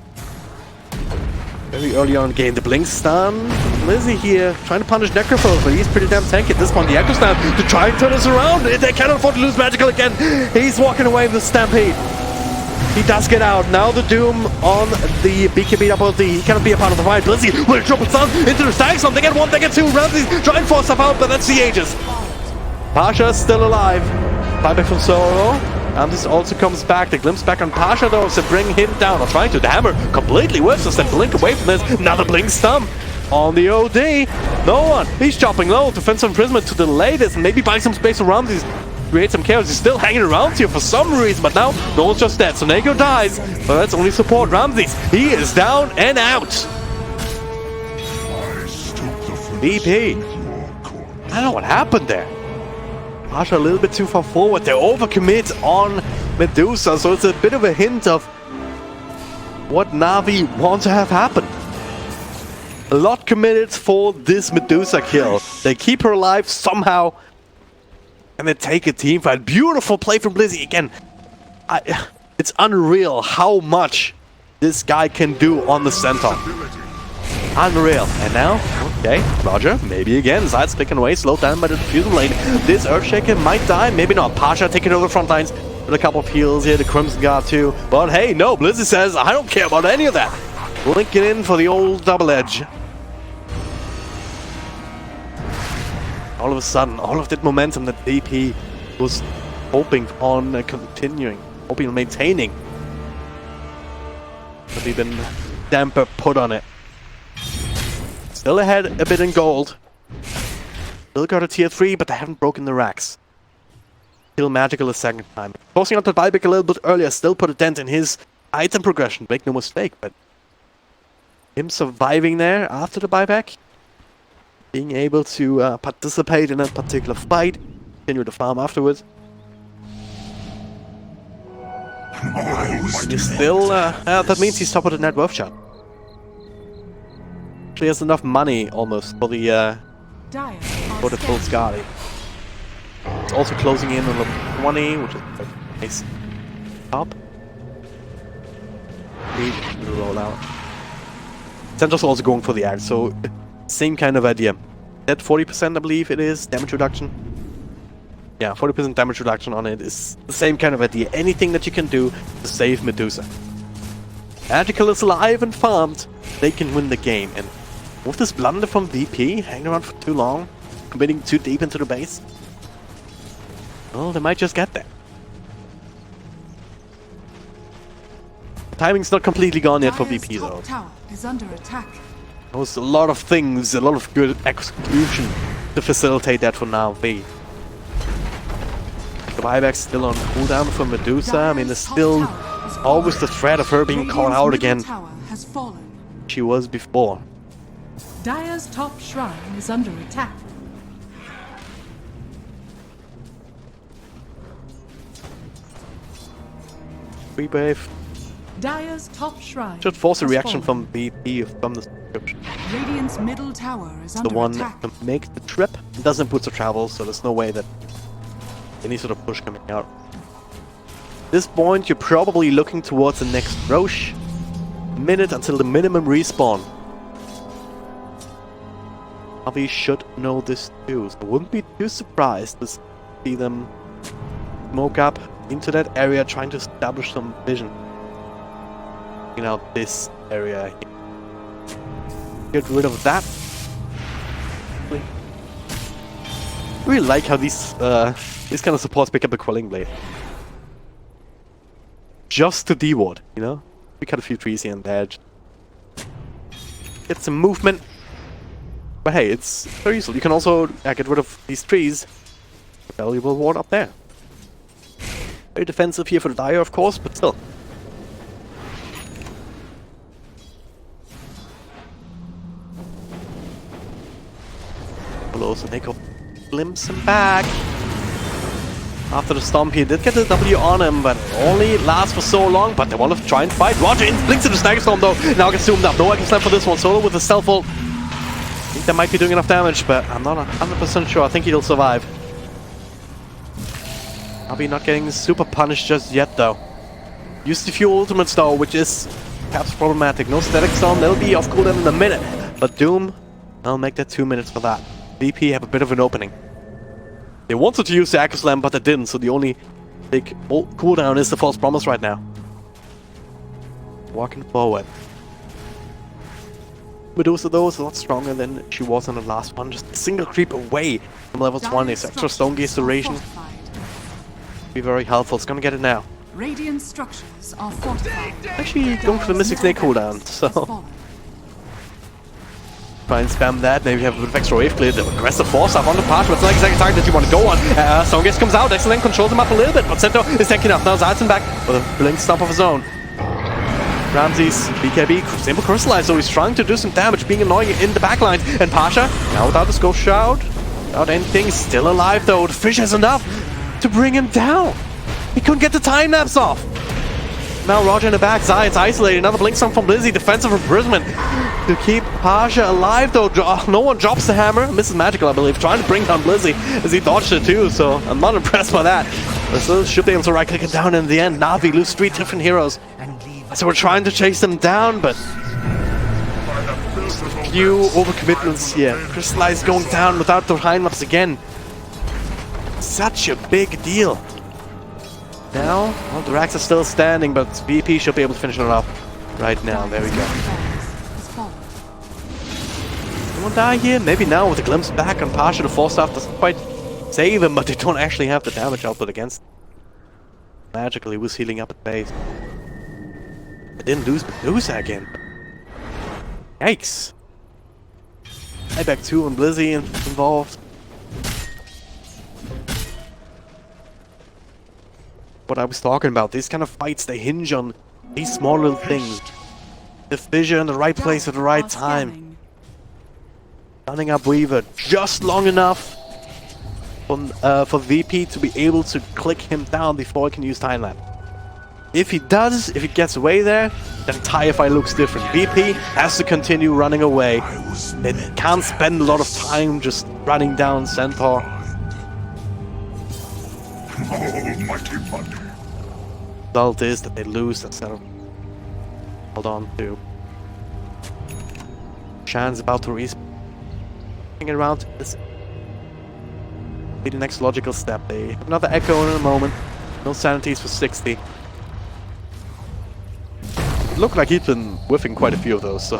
Very early on in the game, the blink stun. Lizzie here, trying to punish Necrophil, but he's pretty damn tanky at this point. The Echo Stamp to try and turn us around. They cannot afford to lose magical again. He's walking away with the Stampede. He does get out. Now the Doom on the BKB double D. He cannot be a part of the fight. Lizzie will triple stun into the stag zone. They get 1, they get 2. Ramses trying to force stuff out, but that's the Aegis. Pasha's still alive. Buyback from Sorrow. And this also comes back. The glimpse back on Pasha though to bring him down. Or trying to. The hammer completely whiffs us. Then blink away from this. Another blink stun on the OD. No one. He's chopping low. Defensive imprisonment to delay this and maybe buy some space around these. Create some chaos. He's still hanging around here for some reason, but now no one's just dead. So Nego dies, but that's only support. Ramses, he is down and out. VP. I don't know what happened there. Pasha a little bit too far forward. They overcommit on Medusa, so it's a bit of a hint of what Navi want to have happen. A lot committed for this Medusa kill. They keep her alive somehow. And they take a team fight. Beautiful play from Blizzy again. It's unreal how much this guy can do on the center. Unreal. And now, okay, Roger, maybe again. Side's clicking away, slowed down by the diffusion lane. This Earthshaker might die, maybe not. Pasha taking over the front lines with a couple of heals here, the Crimson Guard too. But hey, no, Blizzy says, I don't care about any of that. Linking in for the old double edge. All of a sudden, all of that momentum that VP was hoping on continuing, hoping on maintaining. But even damper put on it. Still ahead a bit in gold. Still got a tier 3, but they haven't broken the racks. Still magical a second time. Forcing out the buyback a little bit earlier, still put a dent in his item progression, make no mistake, but him surviving there after the buyback, being able to participate in a particular fight, continue the farm afterwards. He's still, that means he's top of the net worth chart. He has enough money almost for the full Scarly. It's also closing in on level 20, which is a nice top. The rollout. Center's also going for the axe, so same kind of idea. That 40%, I believe it is, damage reduction. Yeah, 40% damage reduction on it is the same kind of idea. Anything that you can do to save Medusa. Magical is alive and farmed, they can win the game. And with this blunder from VP, hanging around for too long, committing too deep into the base, well, they might just get there. The timing's not completely gone yet for VP though. Tower is under attack. There was a lot of things, a lot of good execution to facilitate that for NAVI. The buyback's still on cooldown for Medusa. I mean, there's still always the threat of her being called out again. She was before. Dire's top shrine is under attack. Rebrave. Dire's top shrine Should force a reaction from VP from the description. Radiant's middle tower is The under one attack. to make the trip. It doesn't put to travel, so there's no way that any sort of push coming out. At this point, you're probably looking towards the next Roche. Minute until the minimum respawn. NAVI should know this too, so I wouldn't be too surprised to see them smoke up into that area, trying to establish some vision. Taking out this area here. Get rid of that. I really like how these kind of supports pick up a Quelling Blade. Just to D-ward, you know? We cut a few trees here and there. Get some movement. But hey, it's very useful. You can also get rid of these trees. Valuable ward up there. Very defensive here for the Dire, of course, but still. Below, so Nico glimpse him back. After the stomp, he did get the W on him, but only lasts for so long. But they want to try and fight. Roger blinks into the Snag Storm though. Now gets zoomed up. No one can snap for this one. Solo with the stealth ult. I think that might be doing enough damage, but I'm not 100% sure. I think he'll survive. NAVI not getting super punished just yet though. Use the few ultimates though, which is perhaps problematic. No static storm, they'll be off cooldown in a minute. But Doom, I'll make that 2 minutes for that. VP have a bit of an opening. They wanted to use the Aqua Slam, but they didn't, so the only big cooldown is the False Promise right now. Walking forward. Medusa though is a lot stronger than she was in the last one. Just a single creep away from level 20, so extra Stone Gaze duration. Be very helpful. It's gonna get it now. Radiant structures are fortified. Actually, going for the Mystic Snake cooldown, so try and spam that. Maybe have a bit of extra wave clear. The aggressive force up on the path, but it's not exactly target that you want to go on. Stonegate comes out. Excellent, controls him up a little bit, but Cento is tanking up. Now Zaytsen back with a blink stomp of his own. Ramses, BKB, simple crystallize, so he's trying to do some damage, being annoying in the backlines. And Pasha, now without the Scope Shroud, without anything, still alive though. The fish has enough to bring him down. He couldn't get the time lapse off. Now Roger in the back, Zayat's isolated. Another blink song from Blizzy, defensive imprisonment to keep Pasha alive though. No one drops the hammer. Misses Magical, I believe, trying to bring down Blizzy as he dodged it too, so I'm not impressed by that. But still should be able to right click it down in the end. Navi lose 3 different heroes. So we're trying to chase them down, but few overcommitments here. Crystallize going down without the time-lapse again. Such a big deal. Now, well, the racks are still standing, but VP should be able to finish it off right now. There we go. Someone die here? Maybe now with a glimpse back on Pasha. The force staff doesn't quite save him, but they don't actually have the damage output against him. Magically, he was healing up at base. I didn't lose Medusa again. Yikes. Back 2 and Blizzy involved. What I was talking about, these kind of fights, they hinge on these small little things. The fissure in the right place at the right time. Running up Weaver just long enough for VP to be able to click him down before he can use time lapse. If he does, if he gets away there, then entire fight looks different. VP has to continue running away. They can't spend a lot of time just running down Centaur. Almighty blood. Result is that they lose instead of hold on to. Shan's about to respawn. Around to this. Be the next logical step. They have another echo in a moment. No sanities for 60. It looked like he'd been whiffing quite a few of those, so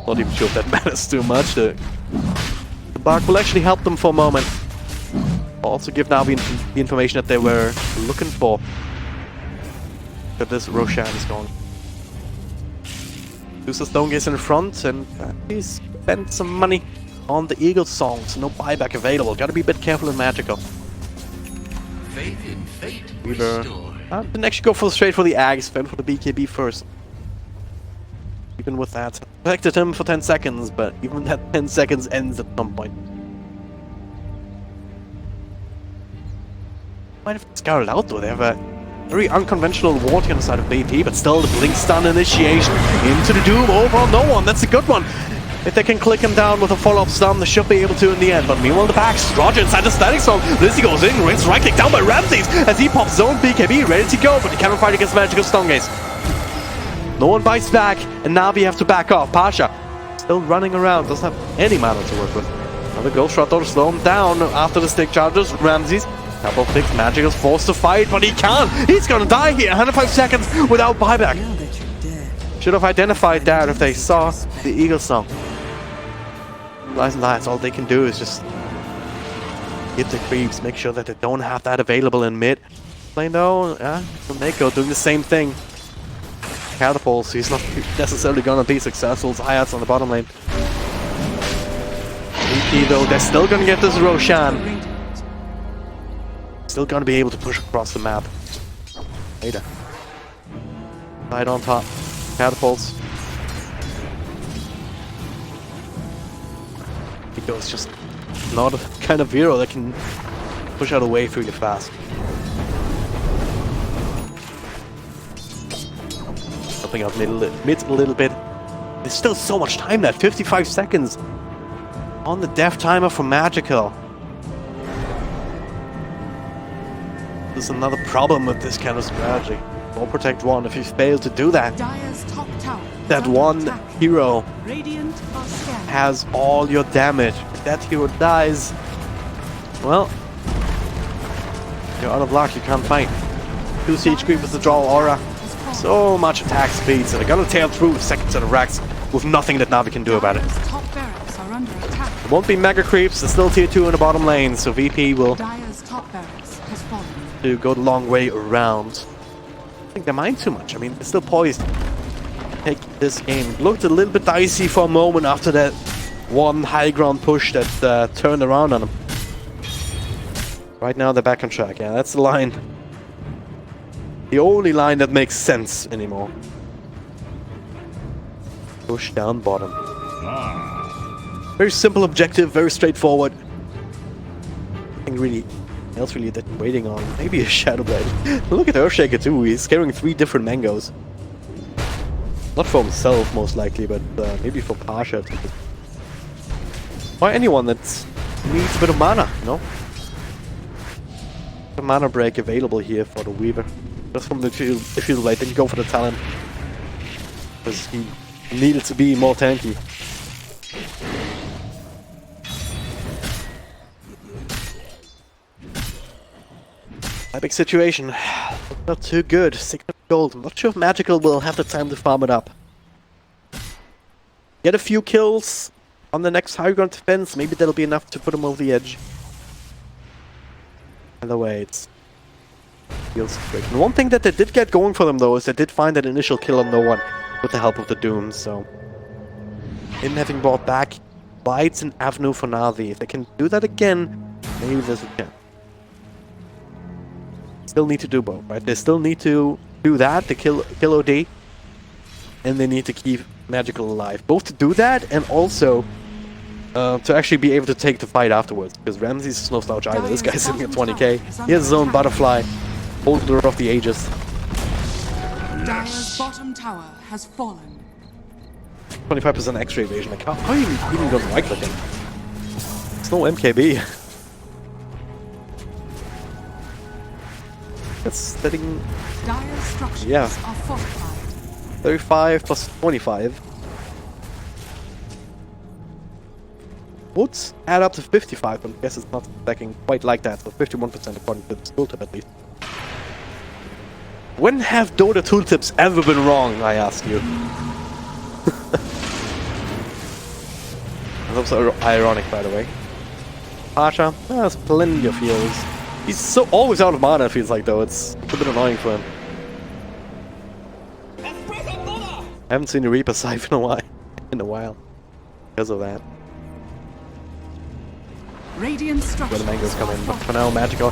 not even sure if that matters too much. The bark will actually help them for a moment. Also give Navi the information that they were looking for. But this Roshan is gone. Uses Stone Gaze in front, and he's spent some money on the Eagle song, so no buyback available. Gotta be a bit careful and magical. Faith in fate Weaver restored. didn't actually go straight for the Ags, went for the BKB first. Even with that, protected him for 10 seconds, but even that 10 seconds ends at some point. Might have scouted out though, they have a very unconventional ward on the side of BP, but still the blink stun initiation into the Doom over no one. That's a good one. If they can click him down with a follow-up stun, they should be able to in the end. But meanwhile, the back, Roger inside the static zone. Lizzie goes in, rings right click down by Ramses as he pops zone BKB, ready to go, but he cannot fight against Magical Stone Gaze. No one bites back, and Navi have to back off. Pasha still running around, doesn't have any mana to work with. Another Ghost Shot though to slow him down after the stick charges. Ramses, couple of picks, Magical's forced to fight, but he can't. He's gonna die here, 105 seconds without buyback. Should have identified that if they saw the Eagle song. Lies and lies, all they can do is just hit the creeps, make sure that they don't have that available in mid. Lane though, Mako doing the same thing. Catapults, he's not necessarily gonna be successful. Zayat's on the bottom lane. EP though, they're still gonna get this Roshan. Still gonna be able to push across the map. Later. Right on top. Catapults. It's just not a kind of hero that can push out a wave really fast. Helping out mid a little bit. There's still so much time left. 55 seconds on the death timer for Magical. There's another problem with this kind of strategy. Or protect one. If you fail to do that, that one hero has all your damage. If that hero dies, well, you're out of luck, you can't fight. 2 siege creep with the draw aura. So much attack speed, so they're gonna tear through the second set of racks with nothing that Navi can do about it. There won't be mega creeps, there's still tier 2 in the bottom lane, so VP will go the long way around. I think they mind too much, I mean, they're still poised. Take this game. Looked a little bit dicey for a moment after that one high ground push that turned around on them. Right now they're back on track. Yeah, that's the line. The only line that makes sense anymore. Push down bottom. Very simple objective, very straightforward. Nothing really else really that you're waiting on. Maybe a Shadow Blade. Look at Earthshaker too, he's carrying 3 different mangoes. Not for himself, most likely, but maybe for Pasha. Or anyone that needs a bit of mana, you know? A mana break available here for the Weaver. Just from the field late, then go for the talent. Because he needed to be more tanky. Epic situation. Not too good. 600 gold. I'm not sure if Magical will have the time to farm it up. Get a few kills on the next high ground defense. Maybe that'll be enough to put him over the edge. Either way, it's real situation. One thing that they did get going for them though is they did find an initial kill on no one with the help of the Dooms. So, in having brought back Bites and Avenue for Navi, if they can do that again, maybe there's a chance. Still need to do both, right? They still need to do that to kill OD, and they need to keep Magical alive. Both to do that and also to actually be able to take the fight afterwards. Because Ramsey's is no slouch either. This guy's sitting at 20k. He has his own butterfly, holder of the ages. Dire's bottom tower has fallen. 25% extra evasion. Like, how you even got right clicking? It's no MKB. That's setting. Dire's structures Yeah. are fortified. 35 plus 25 would add up to 55, but I guess it's not stacking quite like that, so 51% according to the tooltip at least. When have Dota tooltips ever been wrong, I ask you? That's also ironic, by the way. Pasha has plenty of heals. He's so always out of mana, it feels like, though. It's a bit annoying for him. I haven't seen a Reaper Scythe in a while. Because of that. Radiant Where structures the mangoes come in, but are for now, Magical.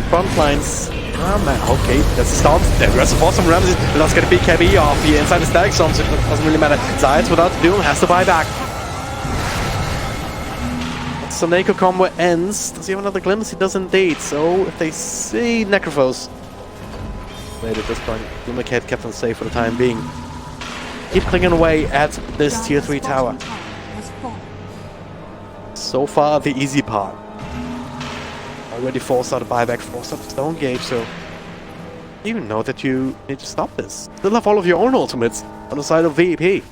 Front lines. Oh man, okay, that's a start. The aggressive force from Ramsey. Let's get a BKB off here inside the static storm, so it doesn't really matter. Zayas without Doom has to buy back. So Nako combo ends. Does he have another glimpse? He does indeed. So if they see Necrophos, late at this point, Lumicat kept them safe for the time being. Keep clinging away at this tier 3 tower. has fallen. So far, the easy part. Already forced out a buyback, forced out a stone gauge, so you know that you need to stop this. Still have all of your own ultimates on the side of VP.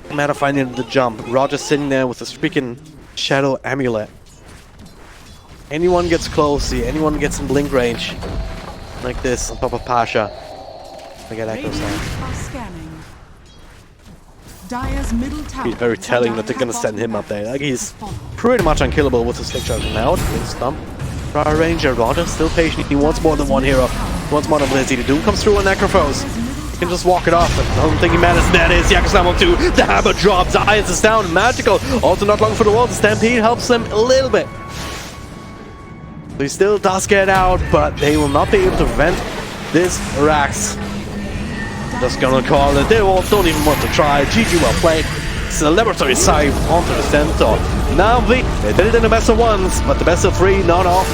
No matter finding the jump, Roger's sitting there with his freaking Shadow Amulet. Anyone gets close here, anyone gets in blink range, like this on top of Pasha. I get Echo Sound. Radiant are scanning. Dire's middle tower. It's very telling that they're gonna send him up there. Like, he's pretty much unkillable with his stick charge now. Stump. Power Ranger, Roger still patient. He wants more than one hero. He wants more than Blizzy. The Doom comes through on Necrophos. He can just walk it off. But the only thing he matters that is Yakusamo 2. The hammer drops. Zayas is down. Magical. Also not long for the wall. The Stampede helps him a little bit. So he still does get out, but they will not be able to prevent this Rax. Just gonna call it. They don't even want to try. GG well played. Celebratory side onto the center. NAVI, they did it in the best of ones, but the best of 3 not off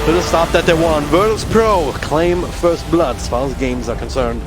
to the start that they won. virtus.pro claim first blood as far as games are concerned.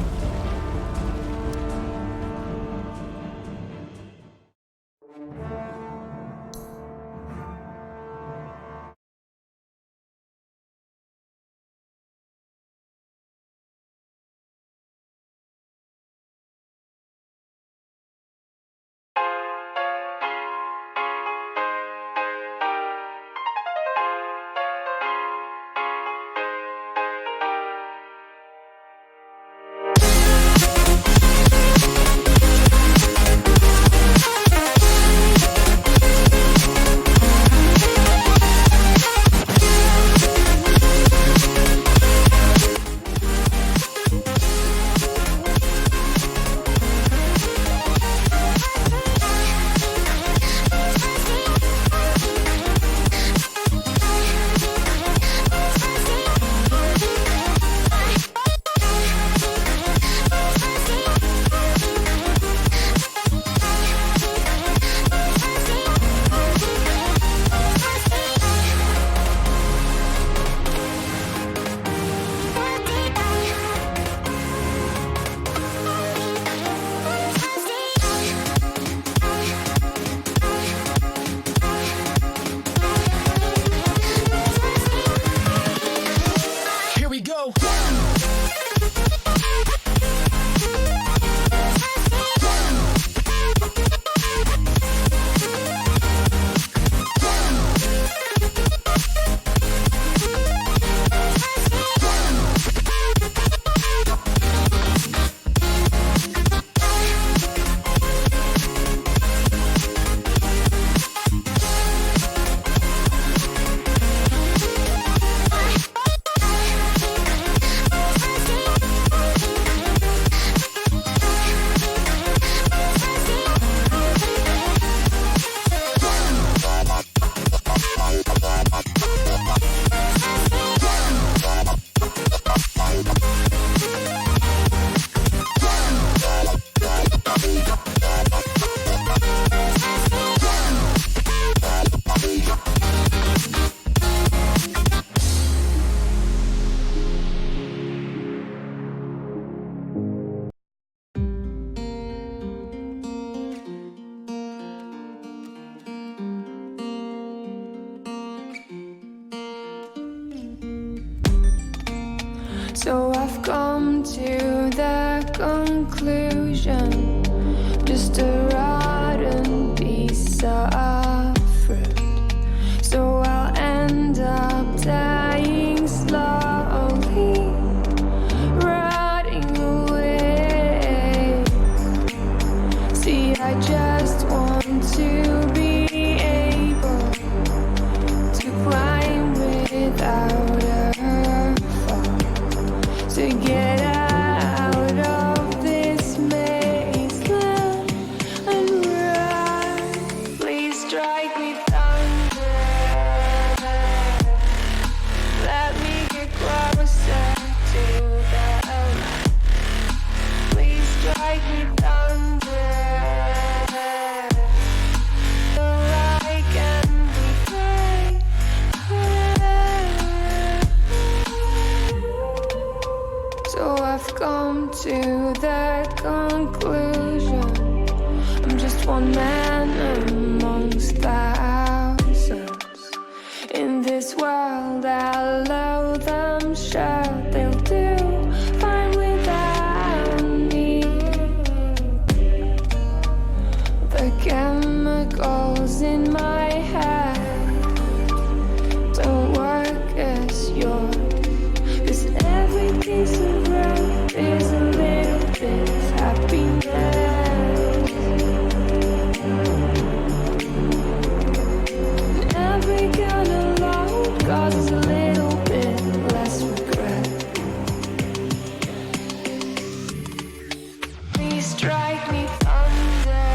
So I've come to the conclusion, just a rotten piece of fruit. So I'll end up dying slowly, rotting away. See, I just want to be able to climb without a fall, to get out of this maze and run. Please strike me thunder, let me get closer to the light. Please strike me thunder, so I can be free. So I've come to the conclusion, I'm just one man amongst thousands. In this world I'll allow them, sure they'll do fine without me. The chemicals in my head don't work as yours, 'cause every piece of road is a little bit of happiness. And every kind of load causes a little bit less regret. Please strike me thunder,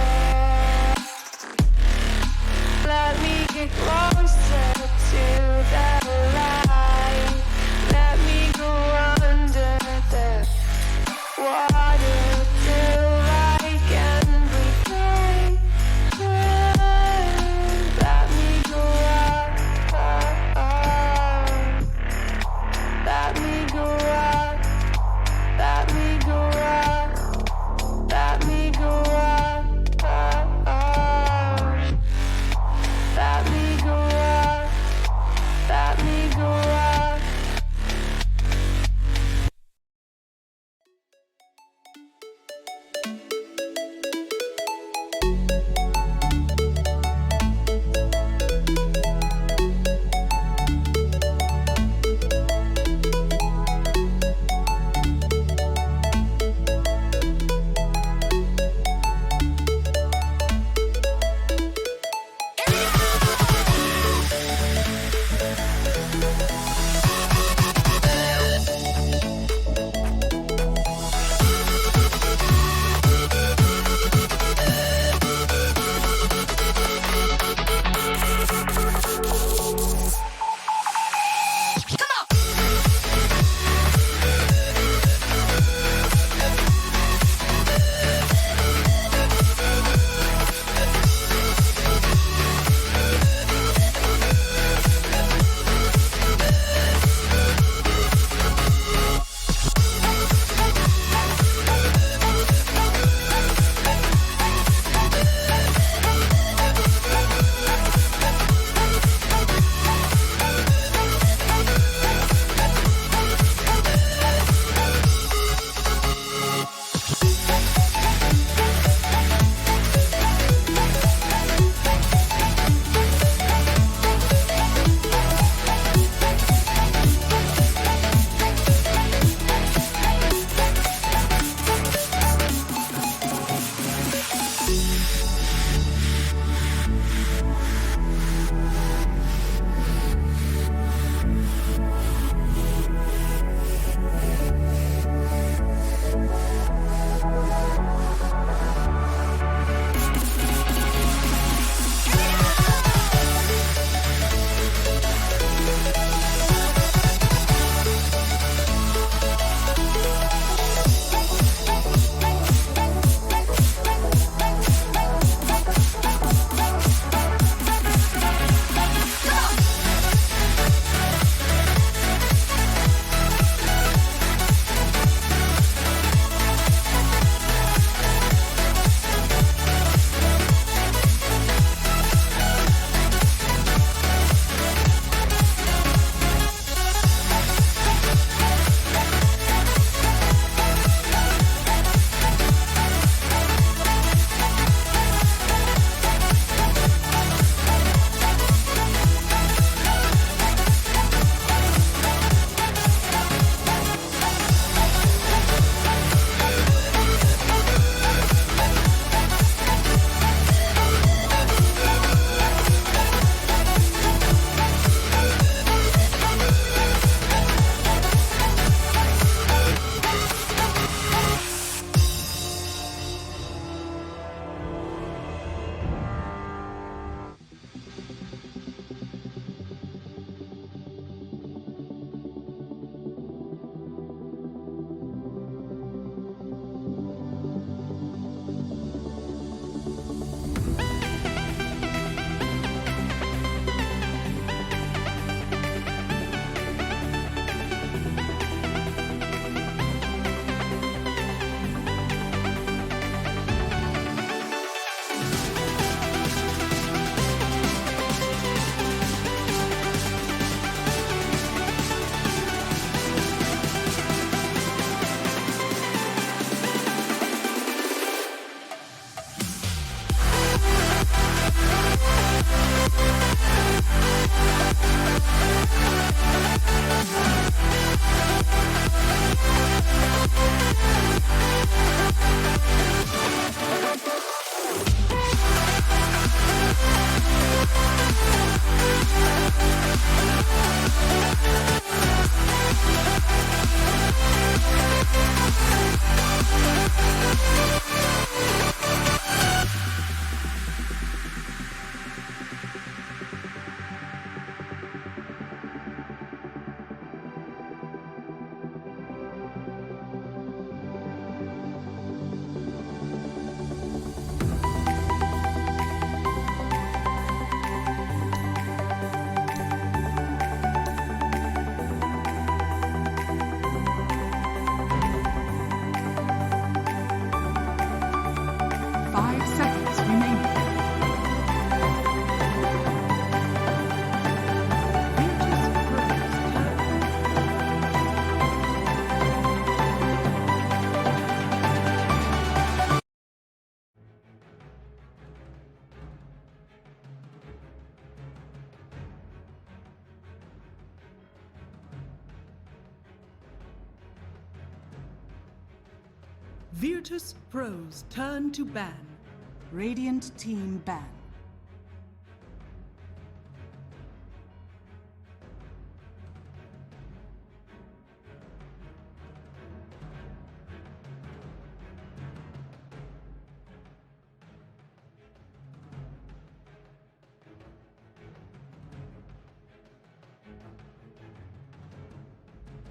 Virtus.pro's turn to ban. Radiant team ban.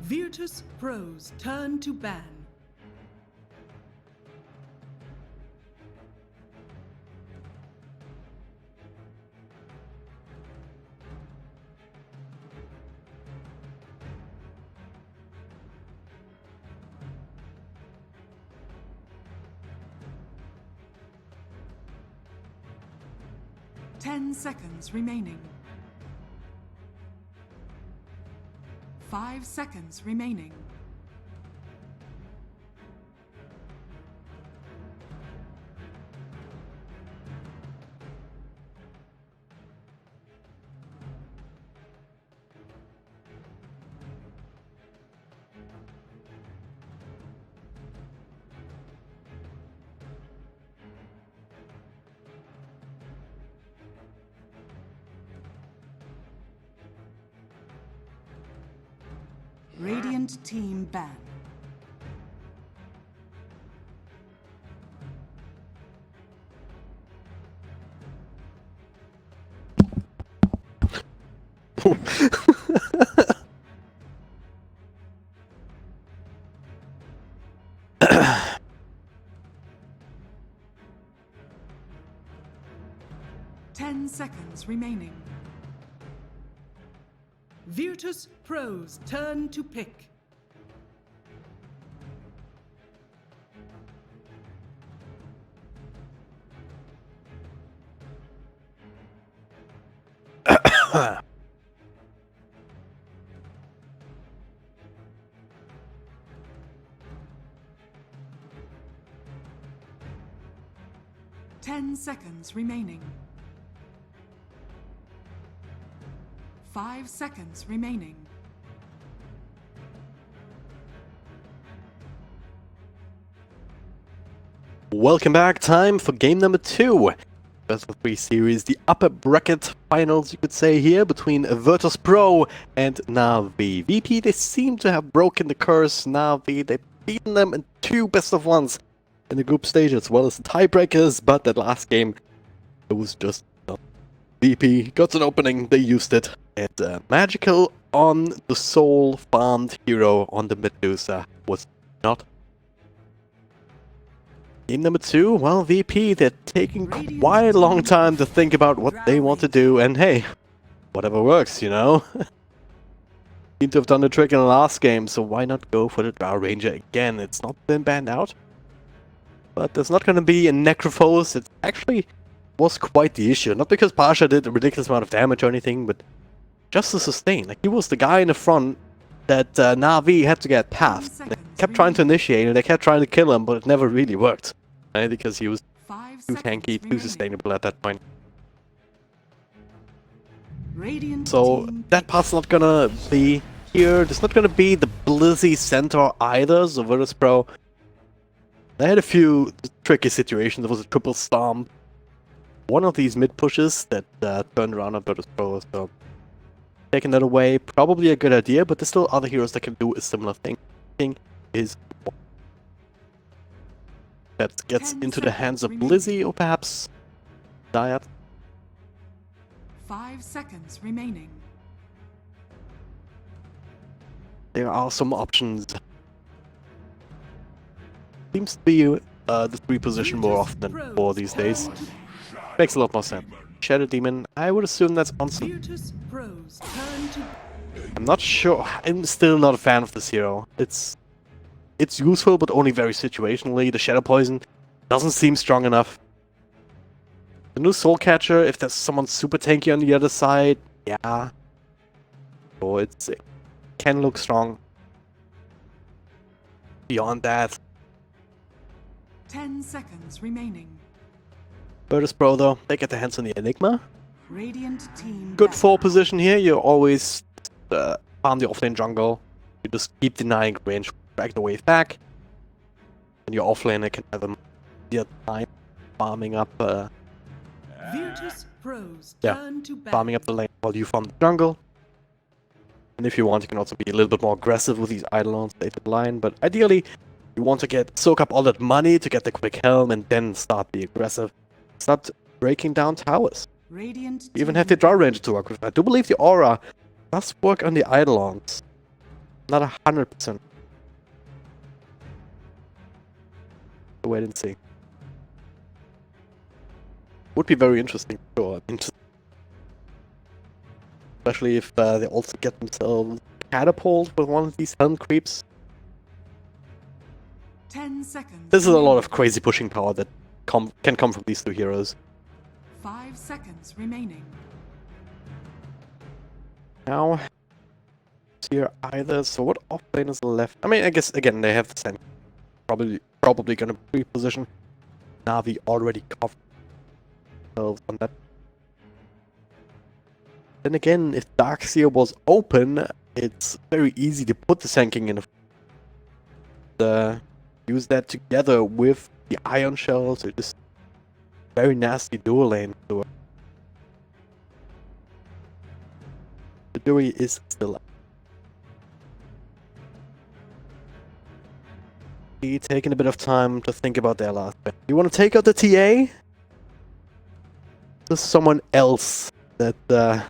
Virtus.pro's turn to ban. Ten seconds remaining. 5 seconds remaining. Radiant team ban. Ten seconds remaining. Virtus.pro's turn to pick. Ten seconds remaining. 5 seconds remaining. Welcome back, time for game number 2. Best of 3 series, the upper bracket finals you could say here between virtus.pro and NAVI. VP, they seem to have broken the curse. NAVI, they've beaten them in 2 best of 1s in the group stage as well as the tiebreakers, but that last game, it was just VP got an opening, they used it. And magical on the soul farmed hero on the Medusa was not. Game number 2, well, VP, they're taking quite a long time to think about what they want to do, and hey, whatever works, you know? Seem to have done the trick in the last game, so why not go for the Drow Ranger again? It's not been banned out, but there's not going to be a Necrophos. It actually was quite the issue, not because Pasha did a ridiculous amount of damage or anything, but just to sustain. Like, he was the guy in the front that NAVI had to get past. They kept trying to initiate and they kept trying to kill him, but it never really worked. Right? Because he was too tanky, too sustainable at that point. So that part's not gonna be here. There's not gonna be the Blizzy Centaur either, so virtus.pro. They had a few tricky situations. There was a triple stomp. One of these mid pushes that turned around on virtus.pro, so taking that away, probably a good idea, but there's still other heroes that can do a similar thing. Is that gets into the hands of Blizzy or perhaps Diet. 5 seconds remaining. There are some options. Seems to be the 3 position more often than 4 these days. Makes a lot more sense. Shadow Demon, I would assume that's on some. I'm not sure. I'm still not a fan of this hero. It's useful, but only very situationally. The Shadow Poison doesn't seem strong enough. The new Soul Catcher, if there's someone super tanky on the other side, yeah. Oh, it can look strong. Beyond that, 10 seconds remaining. virtus.pro though, they get their hands on the Enigma. Radiant team Good back. 4 position here. You always farm the offlane jungle. You just keep denying range, drag the wave back. when you're offlaner can have a easier time farming up Virtus.pro's yeah, turn to farming up battle. the lane while you farm the jungle. And if you want, you can also be a little bit more aggressive with these Eidolons later in the line, but ideally, you want to soak up all that money to get the quick helm and then start the aggressive. Start breaking down towers. Radiant You even team have the draw range to work with. I do believe the aura does work on the Eidolons. Not 100%. Wait and see. Would be very interesting, sure. I mean, especially if they also get themselves catapult with one of these helm creeps. 10 seconds. This is a lot remaining. of crazy pushing power that can come from these two heroes. 5 seconds remaining. Now, here either. So what offlane is left? I mean, I guess again they have the same. Probably gonna reposition. NAVI already covered themselves on that. Then again, if Darkseer was open, it's very easy to put the Sanking in. Use that together with the Ion Shells. It is very nasty dual lane. So the jury is still up. Taking a bit of time to think about their last bet. You want to take out the TA? There's someone else that I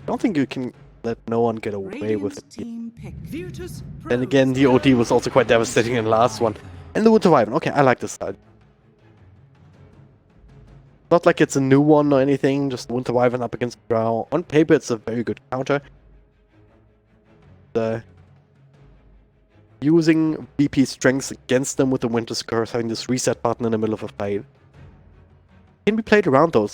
don't think you can let no one get away with it. Radiant team pick. Virtus.pro. Then again, the OD was also quite devastating in the last one. And the Winter Wyvern. Okay, I like this side. Not like it's a new one or anything, just Winter Wyvern up against Drow. On paper, it's a very good counter. Using VP strengths against them with the Winter's Curse, having this reset button in the middle of a fight. Can be played around though.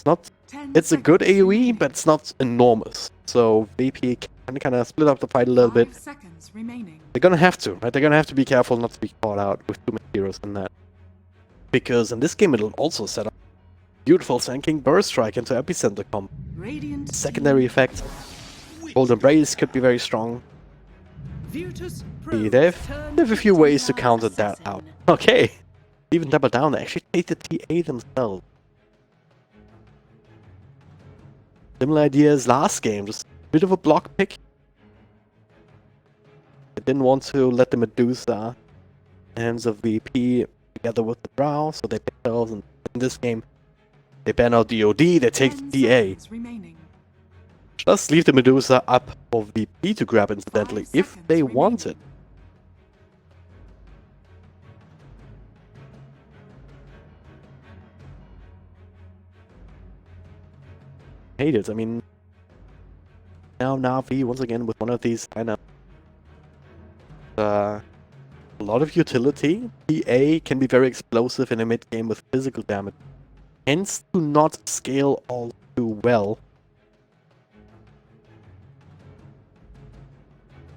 It's a good AoE, but it's not enormous. So VP can kind of split up the fight a little bit. 5 seconds remaining. They're gonna have to, right? They're gonna have to be careful not to be caught out with too many heroes in that. Because in this game it'll also set up beautiful Sanking Burst Strike into Epicenter comp. Radiant Secondary effect. Golden Brace could be very strong. Virtus.pro. They have a few ways to counter that out. Okay. Even double down, they actually take the TA themselves. Similar idea as last game, just a bit of a block pick. I didn't want to let the Medusa hands of VP together with the Drow, so they pick themselves, and in this game, they ban out the OD, they take the TA. Remaining. Just leave the Medusa up for VP to grab incidentally, 5 if seconds they want it. remaining. Hate it, I mean... Now NAVI, once again, with one of these lineups. A lot of utility. PA can be very explosive in a mid-game with physical damage. Tends to not scale all too well.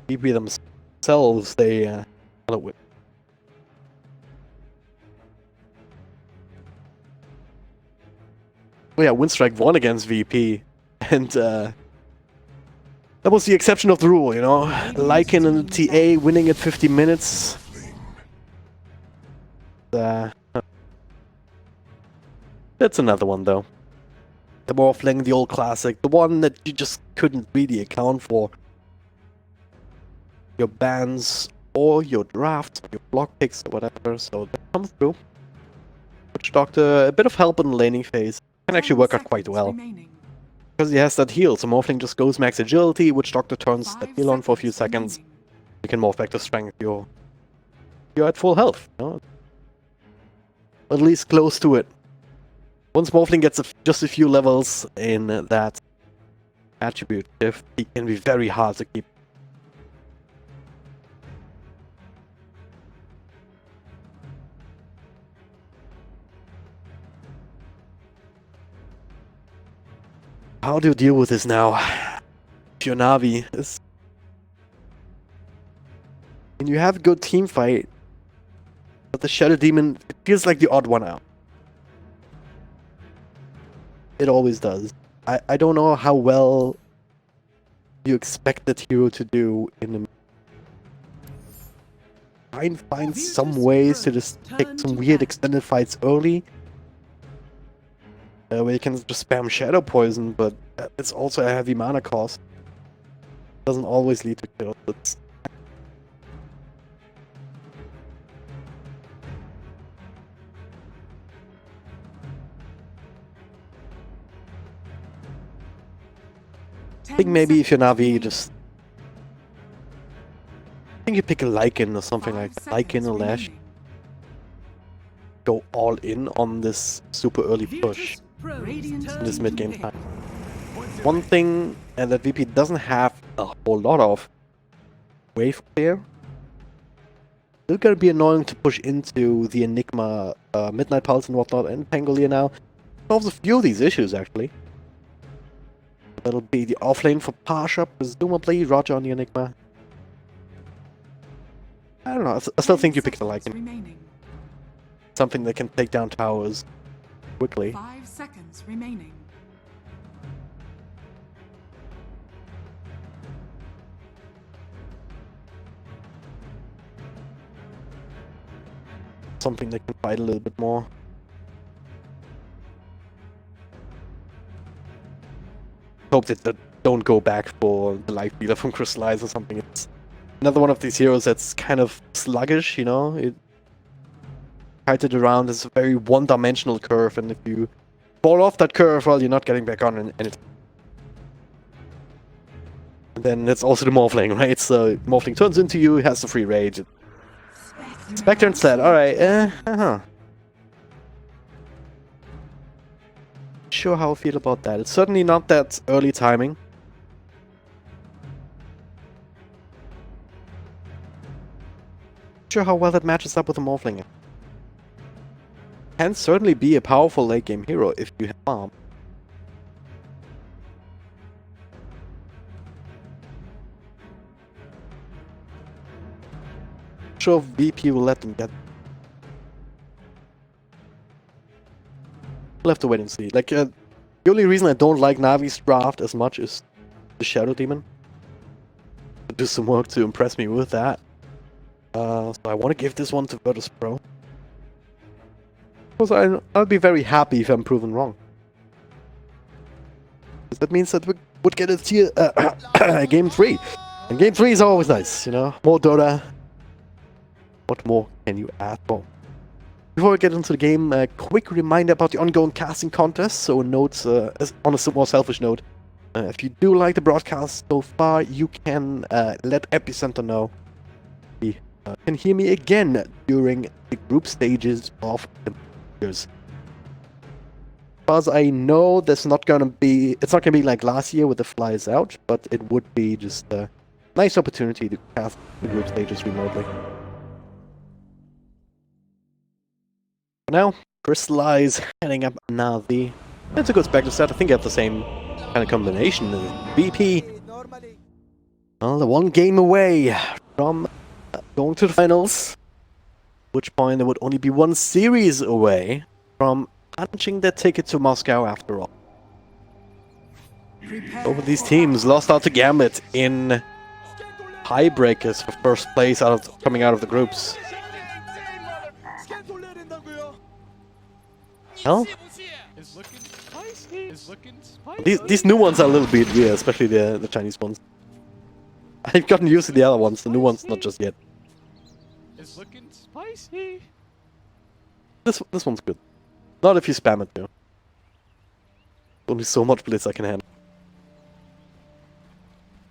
VP themselves, they... Oh yeah, Windstrike won against VP. And that was the exception of the rule, you know? Lycan and the TA winning at 50 minutes. That's another one, though. The Morphling, the old classic. The one that you just couldn't really account for. Your bans or your drafts, your block picks or whatever, so that comes through. Witch Doctor, a bit of help in the laning phase. Can actually work out quite well. Because he has that heal, so Morphling just goes max agility, Witch Doctor turns that heal on for a few seconds. You can morph back to strength, you're at full health, you know? At least close to it. Once Morphling gets just a few levels in that attribute shift, he can be very hard to keep. How do you deal with this now? If you're NAVI, and you have a good team fight, but the Shadow Demon feels like the odd one out. It always does. I don't know how well you expect that hero to do in the... try and find some ways to just take some weird extended fights early. Where you can just spam Shadow Poison, but it's also a heavy mana cost. Doesn't always lead to kills. It's... I think maybe if you're Navi, just... I think you pick a Lycan or something like that. Lycan or Lash. Go all in on this super early push in this mid-game time. One thing that VP doesn't have a whole lot of, wave clear. Still gonna be annoying to push into the Enigma, Midnight Pulse and whatnot, and Pangolier now. Solves a few of these issues actually. That'll be the offlane for Pasha, presumably Roger on the Enigma. I don't know, I still think you pick the Lycan. Something that can take down towers quickly. 5 seconds remaining. Something that can fight a little bit more. Hope that they don't go back for the life dealer from Crystallize or something. It's another one of these heroes that's kind of sluggish, you know? It kited around is a very one-dimensional curve, and if you fall off that curve, well, you're not getting back on anything. And then it's also the Morphling, right? So Morphling turns into you, has the free rage. Spectre instead, alright, Sure how I feel about that. It's certainly not that early timing. Sure how well that matches up with the Morphling. Can certainly be a powerful late game hero if you have farm. Sure, VP will let them get. We'll have to wait and see. Like, the only reason I don't like Navi's draft as much is the Shadow Demon. Do some work to impress me with that. So I want to give this one to virtus.pro. Because I'll be very happy if I'm proven wrong. That means that we would get a tier game 3. And game 3 is always nice, you know? More Dota. What more can you ask for? Before we get into the game, a quick reminder about the ongoing casting contest. So notes, on a more selfish note, if you do like the broadcast so far, you can let Epicenter know. You can hear me again during the group stages of the years. As far as I know, it's not gonna be like last year with the flyers out, but it would be just a nice opportunity to cast the group stages remotely. For now, Crystallize heading up NAVI. It's a good spectre set. I think I have the same kind of combination as VP. Well, the one game away from going to the finals. At which point there would only be one series away from punching their ticket to Moscow after all. Both of these teams lost out to Gambit in tiebreakers for first place coming out of the groups. Well, these new ones are a little bit weird, especially the Chinese ones. I've gotten used to the other ones, the new ones not just yet. It's looking spicy. This one's good. Not if you spam it too. Only so much blitz I can handle.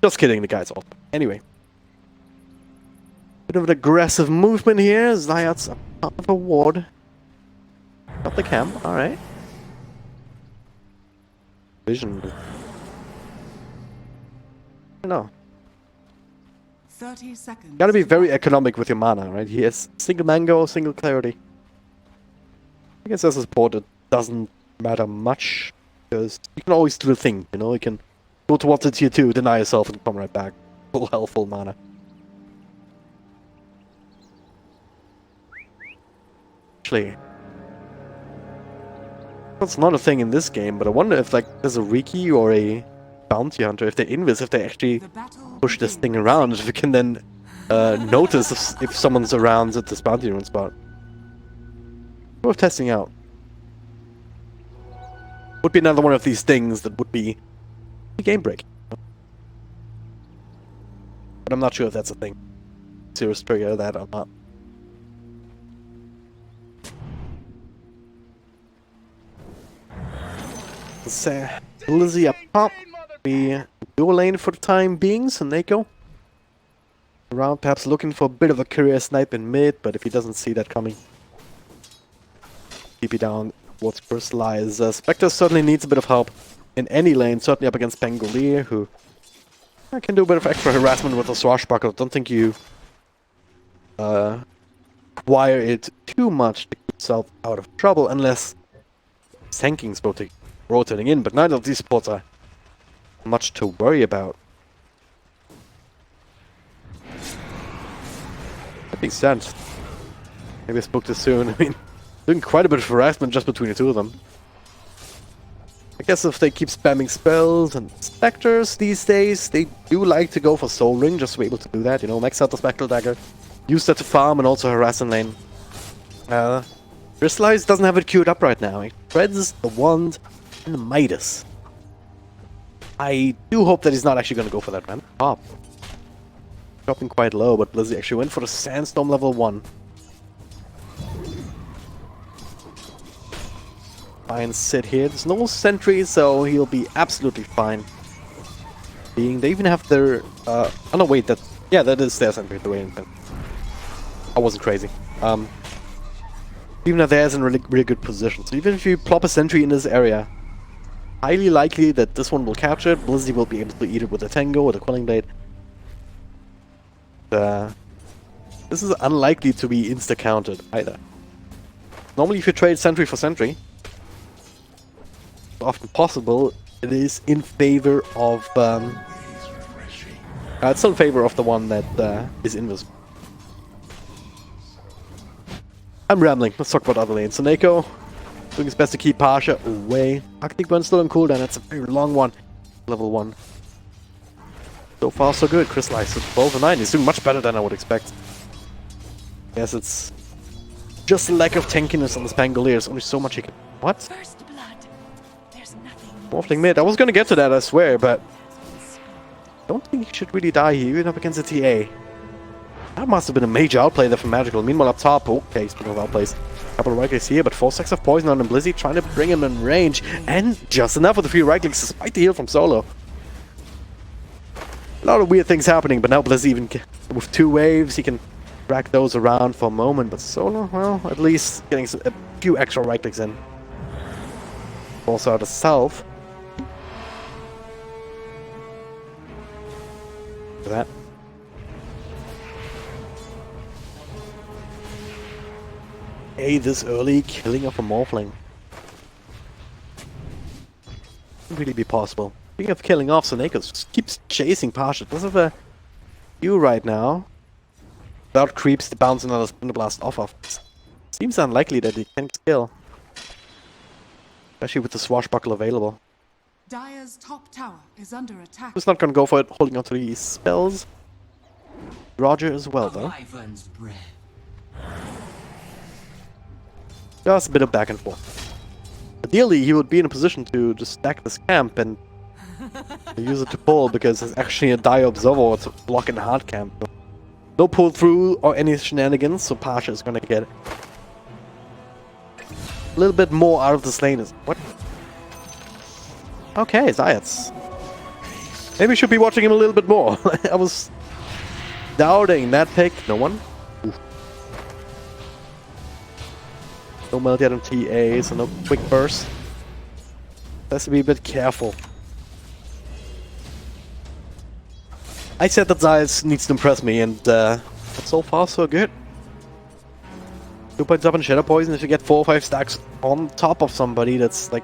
Just kidding, the guy's off. Anyway. Bit of an aggressive movement here. Zayat's out of a ward. Got the camp, alright. Vision. No. 30 seconds. Gotta be very economic with your mana, right? He has single mango, single clarity. I guess as a support it doesn't matter much, because you can always do the thing, you know? You can go towards the tier 2, deny yourself, and come right back. Full health, full mana. Actually, that's not a thing in this game, but I wonder if like there's a Riki or a Bounty Hunter, if they're invis, if they actually push this thing around, if we can then notice if someone's around at this bounty rune spot. Worth testing out. Would be another one of these things that would be a game break. But I'm not sure if that's a thing. Serious trigger that or not. So, Lizzie up top. We dual lane for the time being, so Neko around, perhaps looking for a bit of a career snipe in mid, but if he doesn't see that coming, keep it down towards Crystallize. Spectre certainly needs a bit of help in any lane, certainly up against Pangolier, who can do a bit of extra harassment with the Swashbuckle. Don't think you require it too much to keep yourself out of trouble, unless Sanking's rotating in, but neither of these spots are much to worry about. That makes sense. Maybe I spoke too soon. I mean, doing quite a bit of harassment just between the two of them. I guess if they keep spamming spells and specters these days, they do like to go for Soul Ring just to be able to do that. You know, max out the Spectral Dagger, use that to farm and also harass in lane. Crystallize doesn't have it queued up right now. It spreads the Wand and the Midas. I do hope that he's not actually going to go for that, man. Top. Dropping quite low, but Blizzy actually went for the Sandstorm level 1. Fine sit here. There's no sentry, so he'll be absolutely fine. They even have their... oh no, wait, that... Yeah, that is their sentry, the way I wasn't crazy. Even if theirs in really good position. So even if you plop a sentry in this area, highly likely that this one will capture it. Blizzy will be able to eat it with a Tango or the Quelling Blade. This is unlikely to be insta-countered either. Normally if you trade sentry for sentry, often possible, it is in favor of... it's still in favor of the one that is invisible. I'm rambling, let's talk about other lanes. So Neko doing his best to keep Pasha away. Arctic Burn still on cooldown, that's a very long one. Level 1. So far so good. Crystallize 12 and 9. He's doing much better than I would expect. Yes, it's just a lack of tankiness on this Pangolier. There's only so much he can... What? First blood. There's nothing. Morphling mid. I was gonna get to that, I swear, but... don't think he should really die here, even up against a TA. That must have been a major outplay there from Magical. Meanwhile up top, okay, speaking of outplays, a couple of right clicks here, but 4 stacks of poison on him. Blizzy trying to bring him in range, and just enough with the 3 right clicks despite the heal from Solo. A lot of weird things happening, but now Blizzy even with 2 waves, he can drag those around for a moment, but Solo, well, at least getting a few extra right clicks in. Also out of south. For that. This early killing of a Morphling. Could really be possible. Speaking of killing off, Neko just keeps chasing Pasha. Does have a view right now. Without creeps to bounce another Splinter Blast off of. Seems unlikely that he can kill. Especially with the Swashbuckle available. Dire's top tower is under attack. Who's not gonna go for it, holding onto these spells. Roger as well, though. Just a bit of back and forth. Ideally, he would be in a position to just stack this camp and use it to pull, because there's actually a Dire Observer to block in the hard camp. So no pull through or any shenanigans, so Pasha is gonna get a little bit more out of this lane. What? Okay, Zayats. Maybe we should be watching him a little bit more. I was doubting that pick. No one? Oof. No melt yet on TA, so no quick burst. Has to be a bit careful. I said that Zayas needs to impress me, and so far so good. 2 points up on Shadow Poison if you get 4 or 5 stacks on top of somebody that's like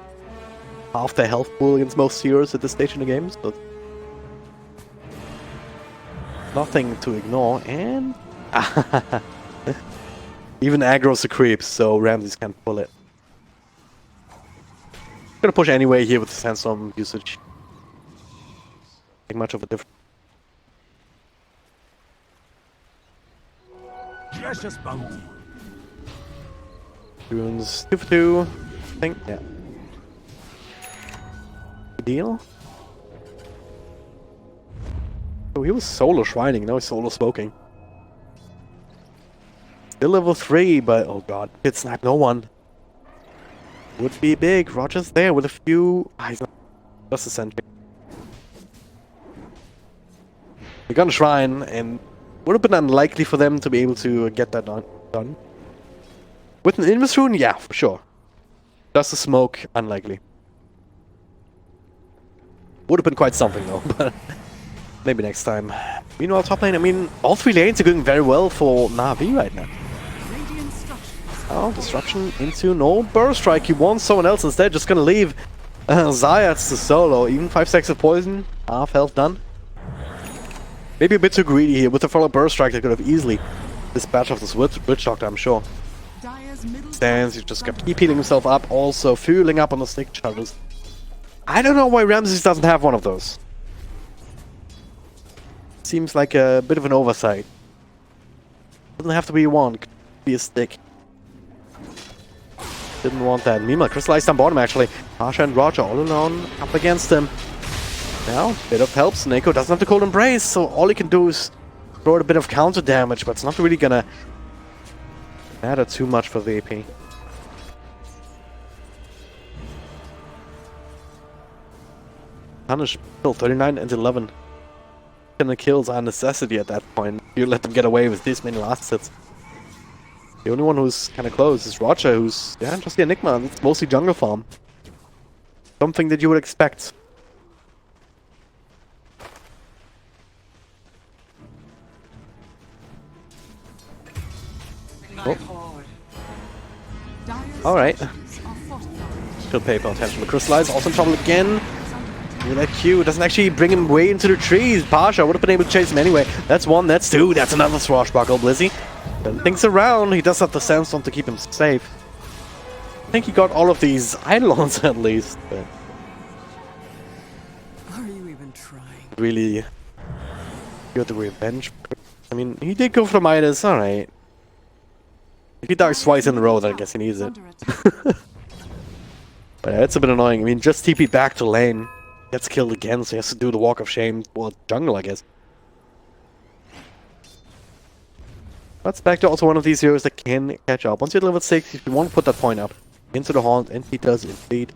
half their health pool against most heroes at this stage in the game, so nothing to ignore, and even aggro's a creep, so Ramses can't pull it. Gonna push anyway here with the Sandstorm usage. Not much of a difference. precious bounty. Runes 2 for 2. I think, yeah. Deal? Oh, he was solo shrining, now he's solo smoking. Still level 3, but oh god, hit snipe no one. Would be big. Roger's there with a few. He's not just a sentry. They're gonna shrine, and would have been unlikely for them to be able to get that done. With an Invis rune, yeah, for sure. Just a smoke, unlikely. Would have been quite something though, but maybe next time. Meanwhile, top lane, I mean, all 3 lanes are going very well for NAVI right now. Oh, disruption into no burst strike. He wants someone else instead, just gonna leave Zayats to solo. Even 5 stacks of poison, half health done. Maybe a bit too greedy here. With the follow burst strike, they could have easily dispatched off this witch doctor, I'm sure. Stands, he just kept healing himself up, also fueling up on the stick charges. I don't know why Ramses doesn't have one of those. Seems like a bit of an oversight. Doesn't have to be one, could be a stick. Didn't want that. Meanwhile, crystallized on bottom actually. Pasha and Roger all alone up against him. Now, bit of help. Snako doesn't have the cold embrace, so all he can do is throw a bit of counter damage, but it's not really gonna matter too much for VP. Punish kill 39 and 11. The kills are a necessity at that point. You let them get away with this many last hits. The only one who's kind of close is Roger, who's, yeah, just the Enigma. It's mostly jungle farm. Something that you would expect. Oh. Alright. Should pay attention to Crystallize. Also in trouble again. With that Q, doesn't actually bring him way into the trees. Pasha would have been able to chase him anyway. That's one, that's two, that's another swashbuckle, Blizzy. Turn things around, he does have the sandstorm to keep him safe. I think he got all of these Eidolons at least. But Are you even trying? really got the revenge. I mean, he did go for the Midas, alright. If he dies twice in a row, then I guess he needs it. But yeah, it's a bit annoying. I mean, just TP back to lane. Gets killed again, so he has to do the walk of shame. Well, jungle, I guess. But Spectre also one of these heroes that can catch up. Once you're level 6, if you want to put that point up into the haunt, and he does indeed.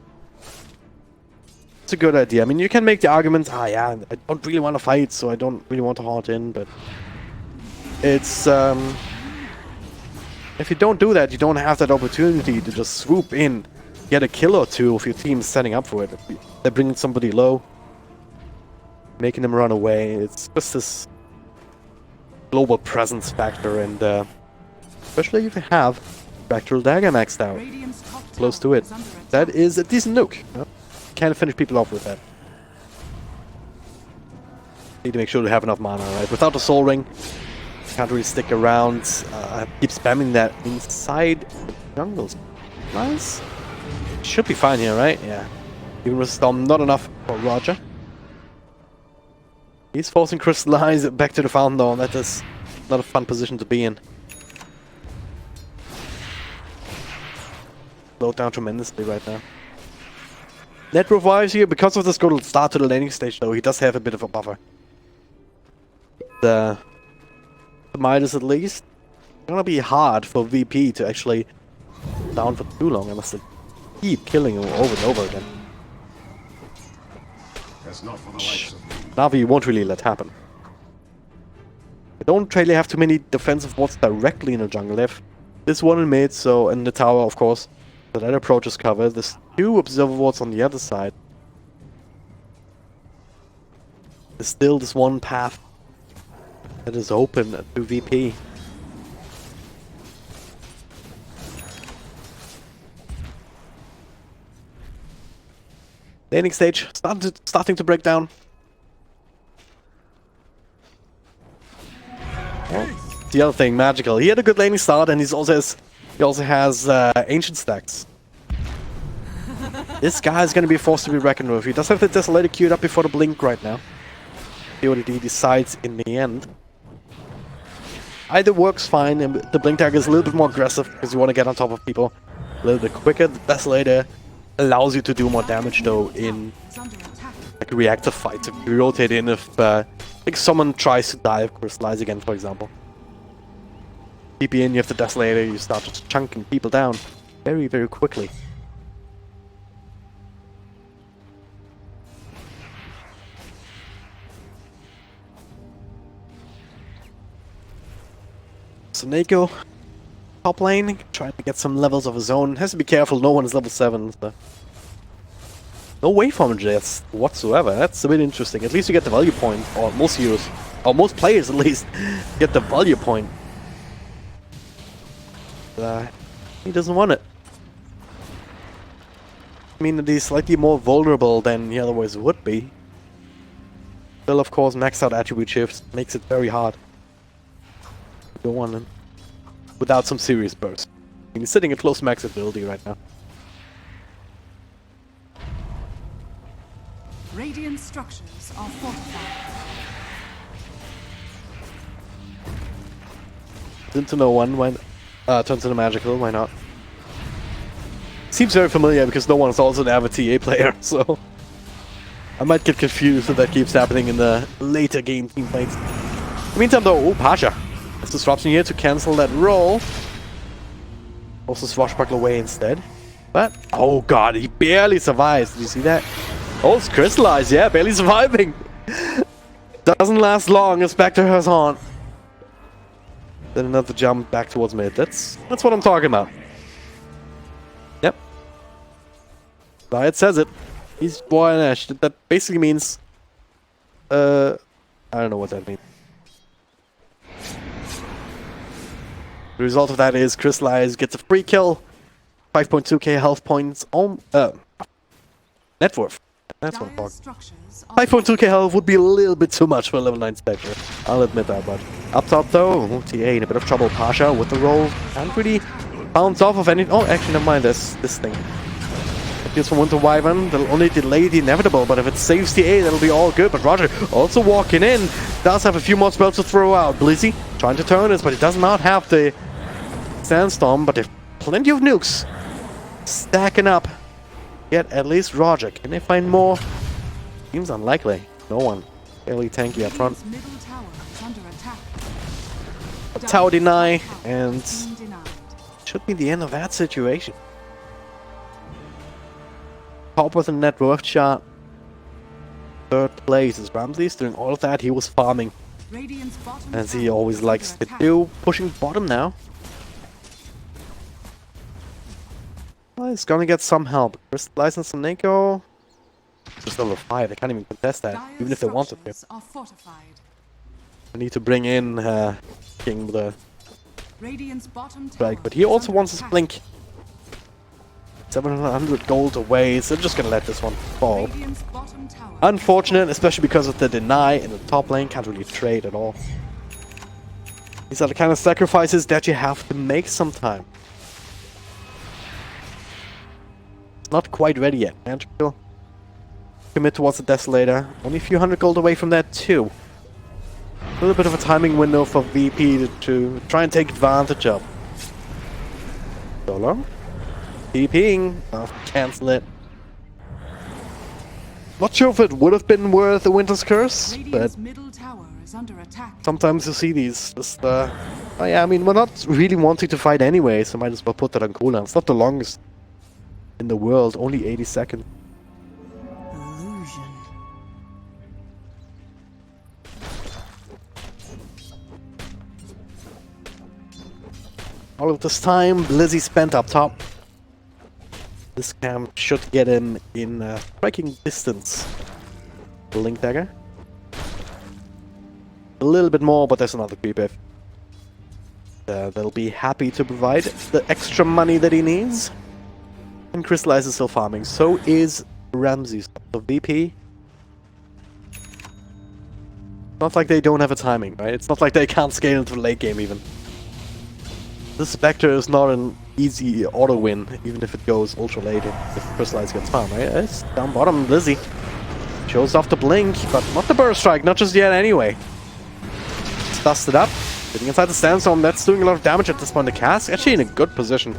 It's a good idea. I mean, you can make the argument, yeah, I don't really want to fight, so I don't really want to haunt in, but it's, if you don't do that, you don't have that opportunity to just swoop in, get a kill or two if your team's setting up for it. They're bringing somebody low, making them run away. It's just this global presence factor, and especially if you have Spectral Dagger maxed out, close to it. That is a decent nuke. Can't finish people off with that. Need to make sure to have enough mana, right? Without the Soul Ring, can't really stick around. Keep spamming that inside the jungles. Nice. Should be fine here, right? Yeah. Even with Storm, not enough for Roger. He's forcing Crystallize back to the fountain though, and that is not a fun position to be in. Slowed down tremendously right now. Net revives here, because of this good start to the laning stage though, he does have a bit of a buffer. The Midas at least. It's gonna be hard for VP to actually down for too long unless they keep killing him over and over again. That's not for the likes of me. Navi won't really let happen. They don't really have too many defensive wards directly in the jungle. They have this one in mid, so in the tower of course. So that approach is covered. There's two observer wards on the other side. There's still this one path that is open to VP. Laning stage starting to break down. Well, the other thing, magical. He had a good laning start, and he also has ancient stacks. This guy is going to be forced to be reckoned with. He does have the Desolator queued up before the blink right now. See what he decides in the end. Either works fine, and the blink dagger is a little bit more aggressive because you want to get on top of people a little bit quicker. The Desolator allows you to do more damage though in like reactive fights. If you rotate in, if like someone tries to dive crystallize again, for example. TP in, you have the Desolator, you start just chunking people down very, very quickly. So Neko, top lane, trying to get some levels of his own. Has to be careful, no one is level 7. So. No waveform jets whatsoever. That's a bit interesting. At least you get the value point, or most heroes, or most players at least, get the value point. He doesn't want it. I mean, he's slightly more vulnerable than he otherwise would be. Still, of course, maxed out attribute shifts makes it very hard to go on him without some serious burst. I mean, he's sitting at close max ability right now. Radiant structures are fortified. Into no one when turns into magical, why not? Seems very familiar because no one is also an avid TA player, so I might get confused if that keeps happening in the later game team fights. In the meantime though, oh, Pasha. There's disruption here to cancel that roll. Also swashbuckle away instead. But, oh god, he barely survives. Did you see that? Oh, it's crystallized, yeah, barely surviving. Doesn't last long, it's back to her haunt. Then another jump back towards mid. That's what I'm talking about. Yep. Riot says it. He's boy and Ash. That basically means I don't know what that means. The result of that is Crystallize gets a free kill. 5.2k health points on net worth. That's what I'm talking. 5.2k health would be a little bit too much for a level 9 Spectre. I'll admit that much. Up top though, TA in a bit of trouble. Pasha with the roll. Can't really bounce off of any... Oh, actually, never mind this thing. Here's from Winter Wyvern. That'll only delay the inevitable, but if it saves TA, that'll be all good. But Roger also walking in. Does have a few more spells to throw out. Blizzy trying to turn this, but he does not have the Sandstorm. But they have plenty of nukes stacking up. Yet at least Roger. Can they find more? Seems unlikely. No one. Fairly tanky up front. Tower deny, and should be the end of that situation. Top with a net worth shot. Third place is Ramses doing all of that. He was farming, as he always likes to do. Pushing bottom now. Well, he's gonna get some help. Crystallize and Soneko. Just level 5. They can't even contest that, even if they wanted to. I need to bring in King the strike, but he also wants his blink. 700 gold away, so I'm just gonna let this one fall. Unfortunate, especially because of the deny in the top lane. Can't really trade at all. These are the kind of sacrifices that you have to make sometime. Not quite ready yet. Magical. Commit towards the Desolator. Only a few hundred gold away from that too. A little bit of a timing window for VP to try and take advantage of. Solo. TPing. Cancel it. Not sure if it would have been worth the Winter's Curse, but sometimes you see these. Just, oh yeah, I mean, we're not really wanting to fight anyway, so might as well put that on cooldown. It's not the longest in the world, only 80 seconds. All of this time, Blizzy spent up top. This camp should get him in striking distance. The Link Dagger. A little bit more, but there's another creep if. They'll be happy to provide the extra money that he needs. And Crystallize is still farming. So is Ramses. So VP. Not like they don't have a timing, right? It's not like they can't scale into the late game even. This Spectre is not an easy auto win, even if it goes ultra late if Crystallize gets farmed, right? It's down bottom, Lizzie. Shows off the blink, but not the burst strike, not just yet anyway. It's dusted up. Sitting inside the sandstorm, that's doing a lot of damage at this point. The cast actually in a good position.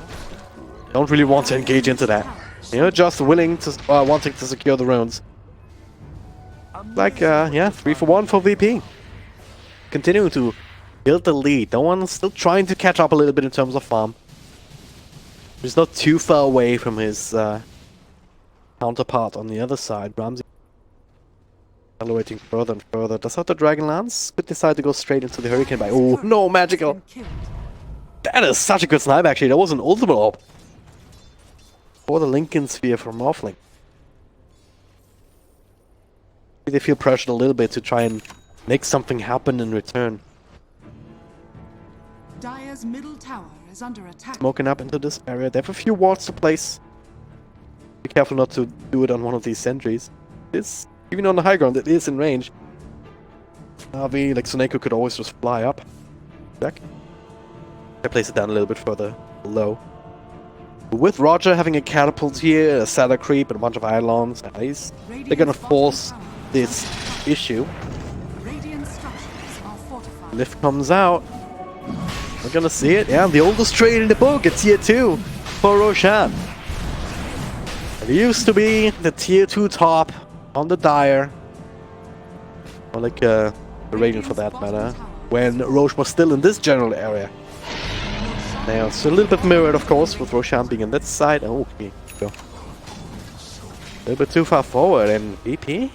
Don't really want to engage into that. You know, just willing to, wanting to secure the runes. Like, yeah, 3 for 1 for VP. Continuing to build the lead. No one's still trying to catch up a little bit in terms of farm. He's not too far away from his counterpart on the other side. Ramsey accelerating further and further. Does have the Dragon Lance? Could decide to go straight into the Hurricane by. Oh, no, magical! That is such a good snipe, actually. That was an ultimate orb. For the Lincoln Sphere from Morphling. They feel pressured a little bit to try and make something happen in return. Dire's middle tower is under attack. Smoking up into this area. They have a few wards to place. Be careful not to do it on one of these sentries. It's even on the high ground, it is in range. NAVI, like Soneko, could always just fly up. Back. I place it down a little bit further below. With Roger having a catapult here, a Saddle Creep, and a bunch of Eidolons, they're gonna force this issue. Lift comes out. We're gonna see it. Yeah, the oldest trade in the book. It's tier 2 for Roshan. It used to be the tier 2 top on the Dire. Or like the Radiant for that matter. When Roche was still in this general area. Now it's a little bit mirrored, of course, with Roshan being on that side. Oh, okay. Go. A little bit too far forward, and EP?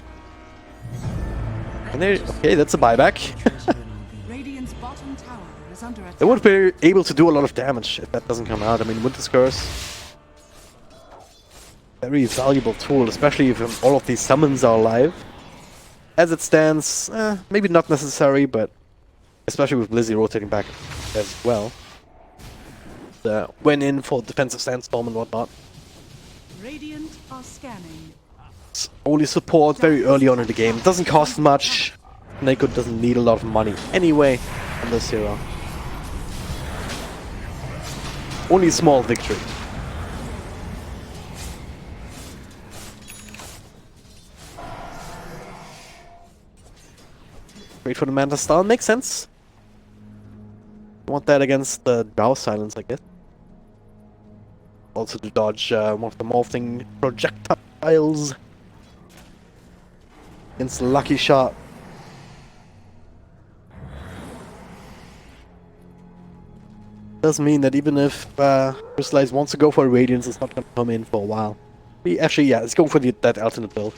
And there, okay, that's a buyback. They would be able to do a lot of damage if that doesn't come out. I mean, Winter's Curse, very valuable tool, especially if all of these summons are alive. As it stands, maybe not necessary, but especially with Blizzy rotating back as well. Went in for defensive sandstorm and whatnot. Radiant are scanning. It's only support very early on in the game. It doesn't cost much. Neko doesn't need a lot of money anyway on this hero. Only a small victory. Wait for the Manta Star, makes sense. Want that against the Drow Silence, I guess. Also to dodge one of the morphing projectiles. Against the Lucky Shot. Does mean that even if Crystallize wants to go for a Radiance, it's not going to come in for a while. Actually, yeah, let's go for that alternate build.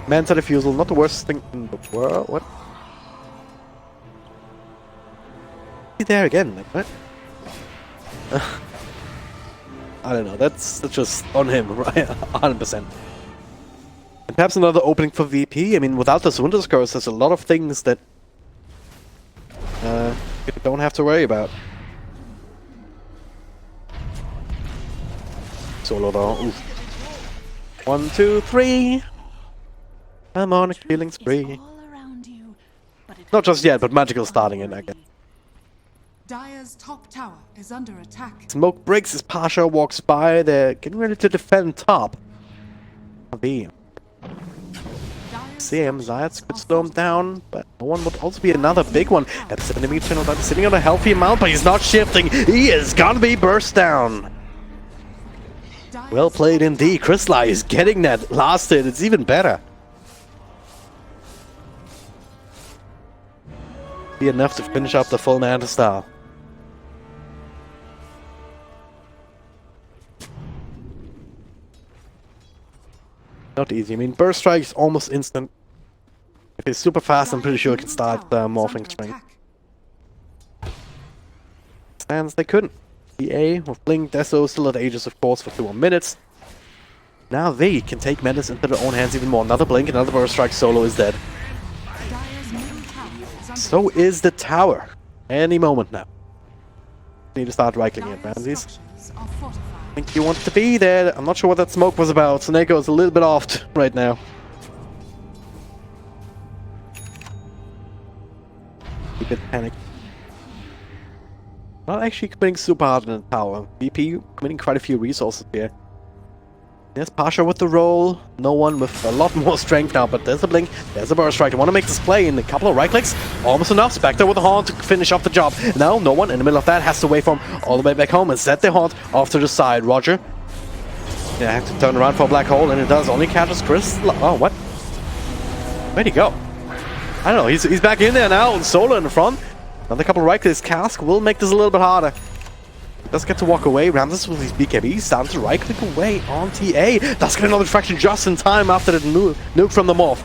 Manta Diffusal, not the worst thing in the world. What? There again, like what? I don't know, that's just on him, right? 100%. And perhaps another opening for VP. I mean, without this Winter's Curse, there's a lot of things that you don't have to worry about. Solo though. Oof. 1, 2, 3. I'm on a killing spree. Not just yet, but magical starting it, I guess. Dire's top tower is under attack. Smoke breaks as Pasha walks by. They're getting ready to defend top. NAVI. CM Zayats could slow him down, but no one would also be another big one. That's an enemy channel that's sitting on a healthy amount, but he's not shifting. He is gonna be burst down. Well played indeed. Crystallize is getting that last hit. It's even better. Be enough to finish up the full Manta Star. Not easy. I mean, Burst Strike is almost instant. If it's super fast, I'm pretty sure it can start morphing strength. Stands, they couldn't. EA with Blink, Deso still at Aegis, of course, for 2 more minutes. Now they can take Menace into their own hands even more. Another Blink, another Burst Strike, Solo is dead. So is the tower. Any moment now. Need to start right-clicking at Ramses. I think you want to be there. I'm not sure what that smoke was about. Soneko is a little bit off right now. Keep it panicked. Not actually committing super hard in the tower. VP committing quite a few resources here. There's Pasha with the roll. No one with a lot more strength now, but there's a blink. There's a burst strike. They want to make this play in a couple of right clicks. Almost enough. Spectre with the haunt to finish off the job. Now, no one in the middle of that has to wait for him all the way back home and set the haunt off to the side. Roger. Yeah, I have to turn around for a black hole, and it does. Only catches Chris. Oh, what? Where'd he go? I don't know. He's back in there now, and solo in the front. Another couple of right clicks. Cask will make this a little bit harder. Does get to walk away. Ramses with his BKB starts to right click away on TA. Does get another fraction just in time after the nuke from the morph.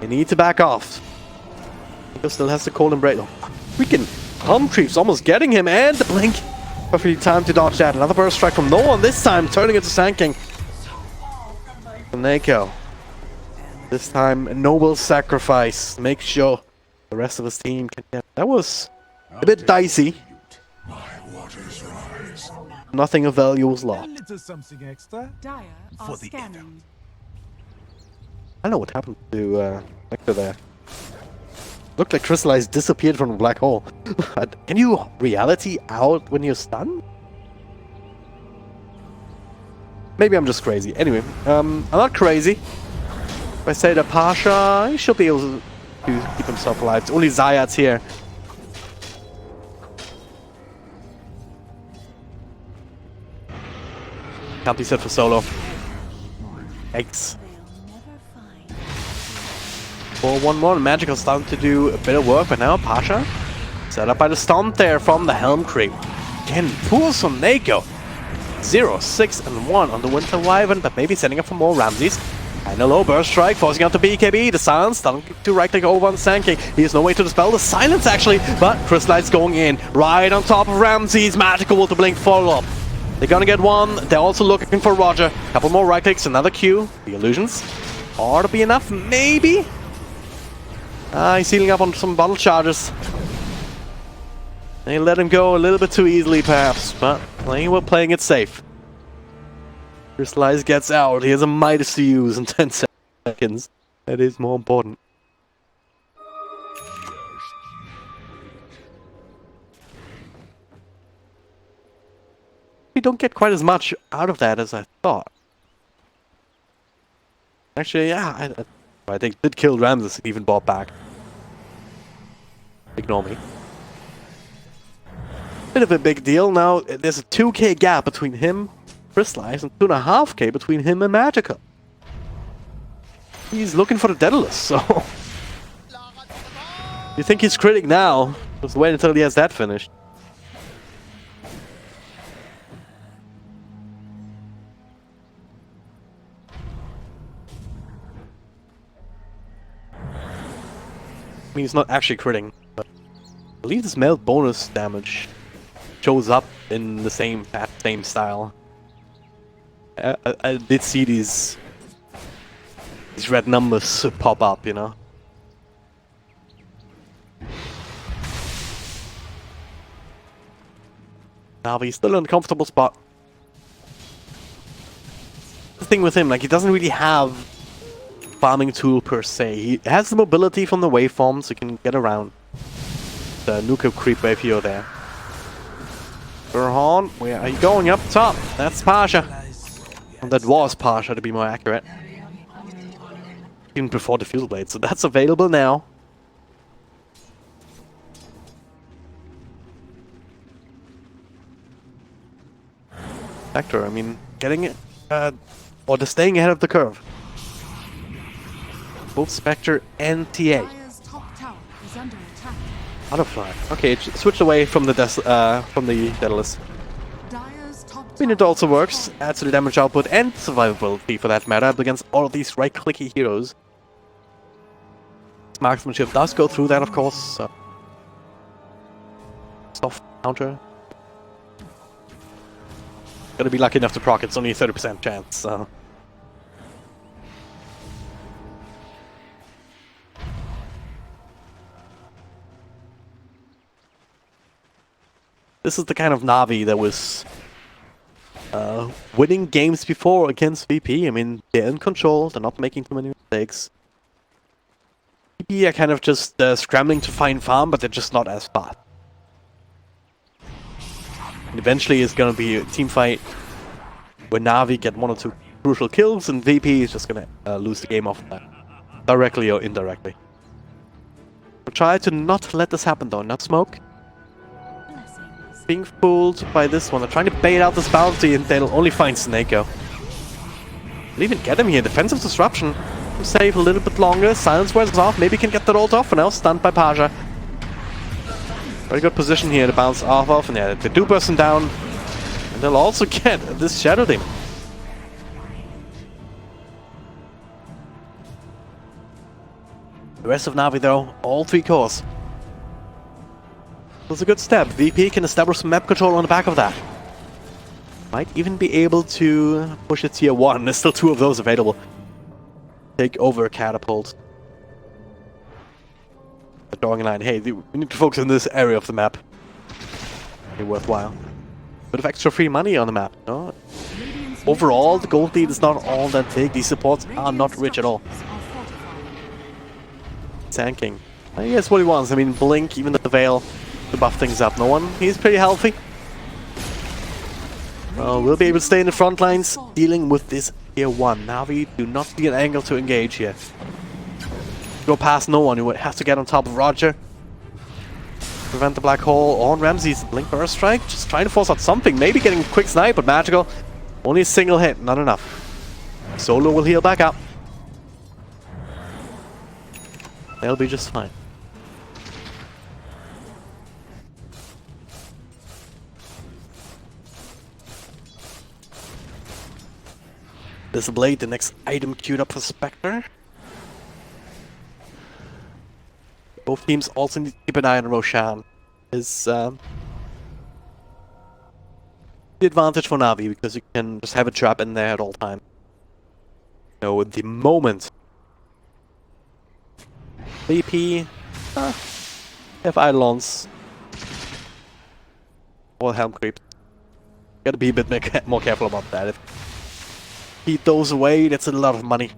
They need to back off. Nico still has to call and break. Oh, freaking hum creeps almost getting him, and the blink. Perfectly time to dodge that. Another burst strike from no one this time, turning into Sand from Nico. This time, noble sacrifice. Make sure the rest of his team can get. That was a bit dicey. Nothing of value was lost. Something extra. Dire are scanning. I don't know what happened to Vector there. Looked like Crystallize disappeared from the black hole. Can you reality out when you're stunned? Maybe I'm just crazy. Anyway, I'm not crazy. If I say that Pasha, he should be able to keep himself alive. It's only Zayat's here. Can't be set for solo. Eggs. 4-1-1. Magical starting to do a bit of work, but now Pasha set up by the stomp there from the Helm Creep. Again, pulls from Nako. 0, 6, and 1 on the Winter Wyvern, but maybe setting up for more Ramses. And a low burst strike, forcing out the BKB. The silence starting to right click over on Sankey. He has no way to dispel the silence actually, but Crystallite's going in right on top of Ramses. Magical with the blink follow up. They're gonna get one. They're also looking for Roger. Couple more right clicks, another Q. The illusions ought to be enough, maybe. He's healing up on some bottle charges. They let him go a little bit too easily, perhaps, but we're playing it safe. Crystallize gets out. He has a Midas to use in 10 seconds. That is more important. We don't get quite as much out of that as I thought. Actually, yeah, I think did kill Ramses, even bought back. Ignore me. Bit of a big deal. Now, there's a 2k gap between him, Crystallize, and 2.5k between him and Magical. He's looking for the Daedalus, so... You think he's critting now? Just wait until he has that finished. I mean, he's not actually critting, but I believe this melt bonus damage shows up in the same style. I did see these red numbers pop up, you know. NAVI still in a comfortable spot. The thing with him, like, he doesn't really have farming tool per se. He has the mobility from the waveform, so he can get around the nuke creep wave here or there. Burhan, where are you going? Up top. That's Pasha. And that was Pasha, to be more accurate. Even before the field blade, so that's available now. Vector, I mean, getting it, or the staying ahead of the curve. Both Spectre and TA. Dire's top tower is under attack. Butterfly. Okay, it switched away from the Daedalus. Dire's top I mean, it also works. Adds to the damage output and survivability for that matter against all of these right-clicky heroes. Marksmanship does go through that, of course. Soft counter. Gotta be lucky enough to proc. It's only a 30% chance, so... This is the kind of Navi that was winning games before against VP. I mean, they're in control, they're not making too many mistakes. VP are kind of just scrambling to find farm, but they're just not as fast. And eventually it's gonna be a team fight where NAVI get 1 or 2 crucial kills, and VP is just gonna lose the game off that, directly or indirectly. We'll try to not let this happen though, not smoke. Being fooled by this one, they're trying to bait out this bounty and they'll only find Snako. They'll even get him here, defensive disruption. We'll save a little bit longer, silence wears off, maybe can get that ult off for now, stunned by Pasha. Very good position here to bounce off of, and yeah, they do burst him down. And they'll also get this Shadow Demon. The rest of Navi though, all 3 cores. That's a good step. VP can establish some map control on the back of that. Might even be able to push a tier 1. There's still 2 of those available. Take over catapult. The drawing line. Hey, we need to focus on this area of the map. Be worthwhile. Bit of extra free money on the map. No? Overall, the gold lead is not all that big. These supports are not rich at all. Tanking. I guess what he wants. I mean, Blink, even the Veil, to buff things up. No one. He's pretty healthy. We'll be able to stay in the front lines, dealing with this tier 1. Navi do not see an angle to engage here. Go past no one. You would have to get on top of Roger. Prevent the black hole on Ramsey's Blink Burst Strike. Just trying to force out something. Maybe getting a quick snipe, but magical. Only a single hit, not enough. Solo will heal back up. They'll be just fine. This blade, the next item queued up for Spectre. Both teams also need to keep an eye on Roshan. Is the advantage for Navi because you can just have a trap in there at all times. So at the moment, VP have Eidolons or Helm Creeps. Gotta be a bit more careful about that. If he throws away, that's a lot of money.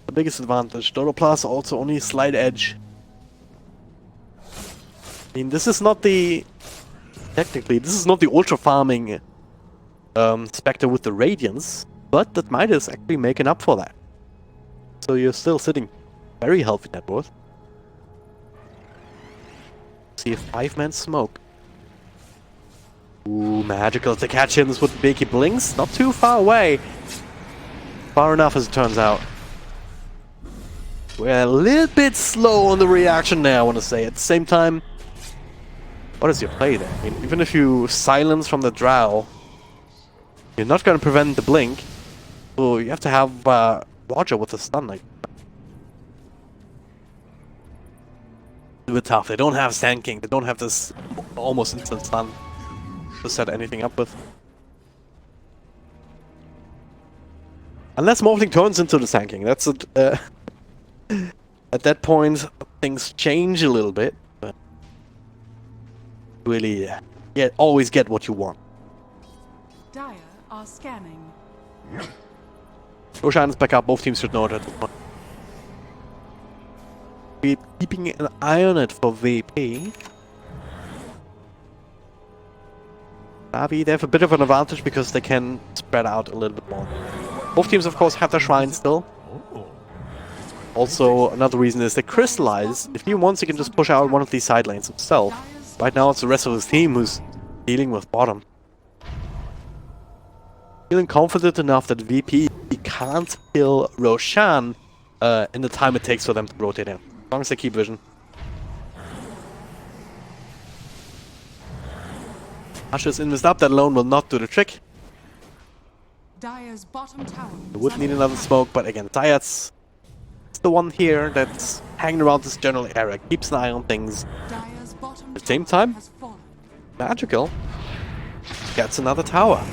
The biggest advantage. Dota Plus also only a slight edge. I mean, this is not the... Technically, this is not the ultra farming Spectre with the Radiance, but that might is actually making up for that. So you're still sitting very healthy net worth. See a 5-man smoke. Ooh, magical to catch him with Beaky Blinks. Not too far away. Far enough as it turns out. We're a little bit slow on the reaction there, I want to say. At the same time, what is your play there? I mean, even if you silence from the Drow, you're not going to prevent the Blink. So you have to have Roger with the stun. Like, a bit tough. They don't have Sand King. They don't have this almost instant stun to set anything up with. Unless Morphling turns into the Sand King. That's it. At that point, things change a little bit. But really, always get what you want. Dire are scanning. Roshan is back up. Both teams should know it at this point. We're keeping an eye on it for VP. Navi, they have a bit of an advantage because they can spread out a little bit more. Both teams, of course, have their shrines still. Also, another reason is they crystallize. If he wants, he can just push out one of these side lanes himself. Right now, it's the rest of his team who's dealing with bottom. Feeling confident enough that VP can't kill Roshan in the time it takes for them to rotate in. As long as they keep vision. Asher's invest up, that alone will not do the trick. Dire's bottom tower. They would need another smoke, but again, Zayat's the one here that's hanging around this general area, keeps an eye on things. Dire's bottom At the same time, has fallen. Magical gets another tower.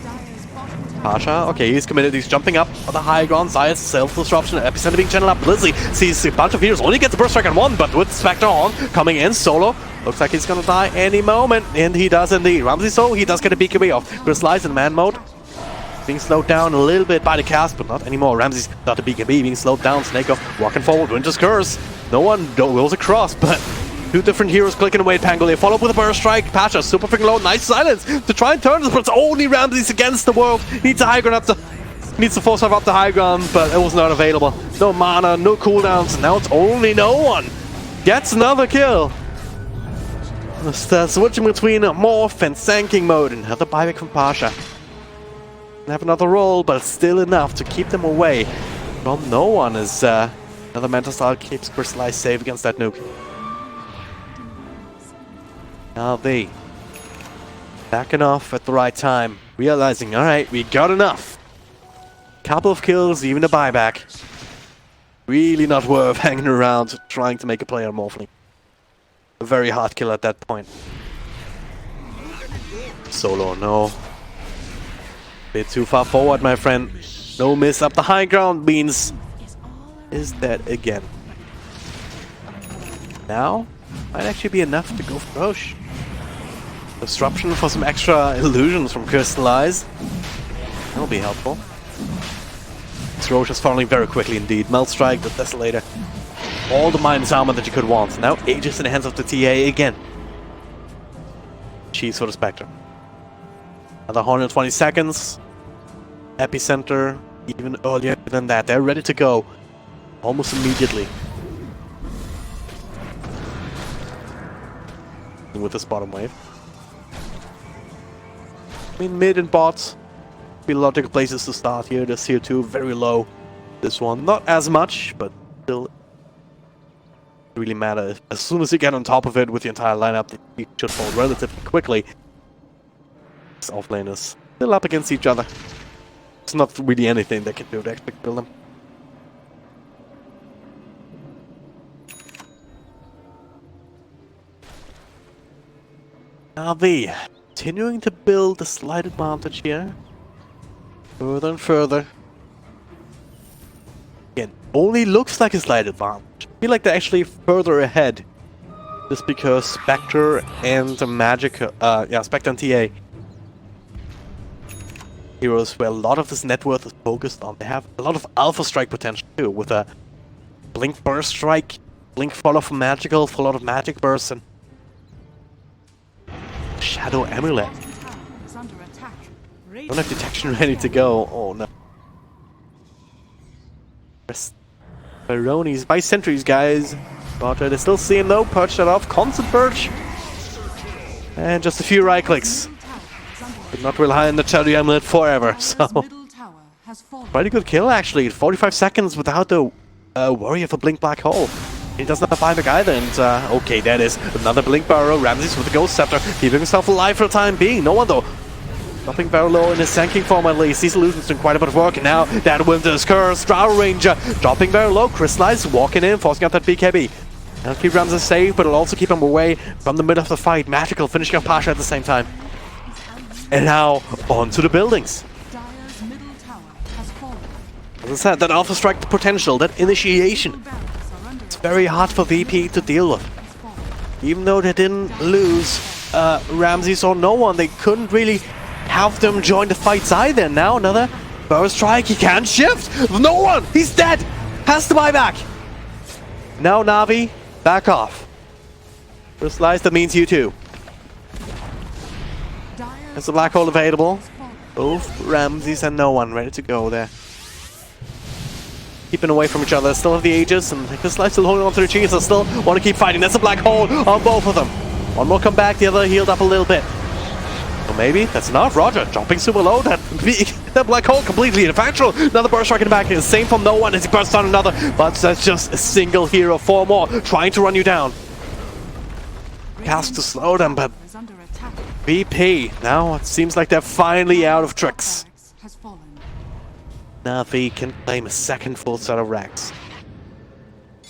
Dire's bottom tower. Pasha, okay, he's committed, he's jumping up on the high ground. Zayat's self-disruption, Epicenter being channeled up. Blizzy sees a bunch of heroes, only gets the burst strike on one, but with Spectre on, coming in solo. Looks like he's gonna die any moment, and he does indeed. Ramsey, so he does get a BKB off. Crystallize in man mode. being slowed down a little bit by the cast, but not anymore. Ramses got the BKB being slowed down. Snake walking forward. Winter's Curse. No one goes across, but two different heroes clicking away at Pangolier. Follow up with a burst strike. Pasha super freaking low. Nice silence to try and turn this, but it's only Ramses against the world. Needs a high ground up to. Needs to force up the high ground, but it was not available. No mana, no cooldowns. Now it's only no one. Gets another kill. Switching between Morph and Sanking mode. Another buyback from Pasha. Have another roll, but still enough to keep them away from no one as another Mental Style keeps Crystallized safe against that nuke. NAVI backing off at the right time, realizing, alright, we got enough. Couple of kills, even a buyback. Really not worth hanging around trying to make a play on Morphling. A very hard kill at that point. Solo, no. Bit too far forward, my friend. No miss up the high ground means is dead again. Now might actually be enough to go for Roche. Disruption for some extra illusions from Crystallize. That'll be helpful. Roche is falling very quickly indeed. Melt Strike, the Desolator. All the minus armor that you could want. Now Aegis in the hands of the TA again. Cheese for the Spectre. Another 120 seconds. Epicenter, even earlier than that. They're ready to go. Almost immediately. With this bottom wave. I mean, mid and bots be logical places to start here. This here too, very low. This one, not as much, but still really matter. As soon as you get on top of it with the entire lineup, you should fall relatively quickly. These offlaners still up against each other. It's not really anything they can do to actually kill them. NAVI continuing to build a slight advantage here. Further and further. Again, only looks like a slight advantage. I feel like they're actually further ahead. Just because Spectre and Spectre and TA heroes where a lot of this net worth is focused on. They have a lot of Alpha Strike potential too, with a Blink Burst Strike, Blink follow from Magical, for a lot of Magic Burst, and Shadow Amulet. Don't have detection ready to go. Oh no. Baronies by sentries, guys. But they still see him though. Perch that off. Constant perch. And just a few right clicks. But not rely on the Shadow Amulet forever. So pretty good kill actually. 45 seconds without the worry of a Blink Black Hole. He doesn't have a buyback either, and okay, that is another Blink Barrow. Ramses with the Ghost Scepter, keeping himself alive for the time being. No one though. Dropping Barrow low in his Sanking form at least. These illusions doing quite a bit of work, and now that Winter's Curse, Drow Ranger, dropping Barrow low. Crystallize, walking in, forcing out that BKB. That'll keep Ramses safe, but it'll also keep him away from the middle of the fight. Magical, finishing off Pasha at the same time. And now, onto the buildings. As I said, that Alpha Strike potential, that initiation. It's very hard for VP to deal with. Even though they didn't lose Ramses or no one, they couldn't really have them join the fights either. Now another Burst Strike, he can't shift! No one! He's dead! Has to buy back! Now NAVI, back off. First slice, that means you too. There's a Black Hole available. Both Ramses and no one ready to go there. Keeping away from each other, still have the Aegis, and this life still holding on to the cheese, and still want to keep fighting. There's a Black Hole on both of them. One more come back, the other healed up a little bit. So maybe that's enough. Roger, jumping super low. That Black Hole completely ineffectual. Another burst strike in the back. The same from no one as he bursts on another. But that's just a single hero. 4 more trying to run you down. Cast to slow them, but VP, now it seems like they're finally out of tricks. NAVI can claim a second full set of racks.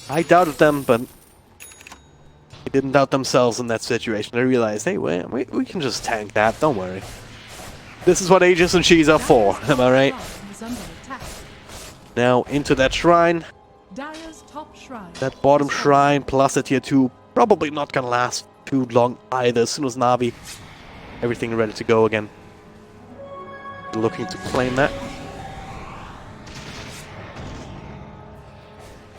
I doubted them, but they didn't doubt themselves in that situation. They realized, hey, we can just tank that, don't worry. This is what Aegis and Cheese are for, am I right? Now into that shrine. That bottom shrine plus a tier 2, probably not gonna last too long either. As soon as NAVI, everything ready to go again. looking to claim that.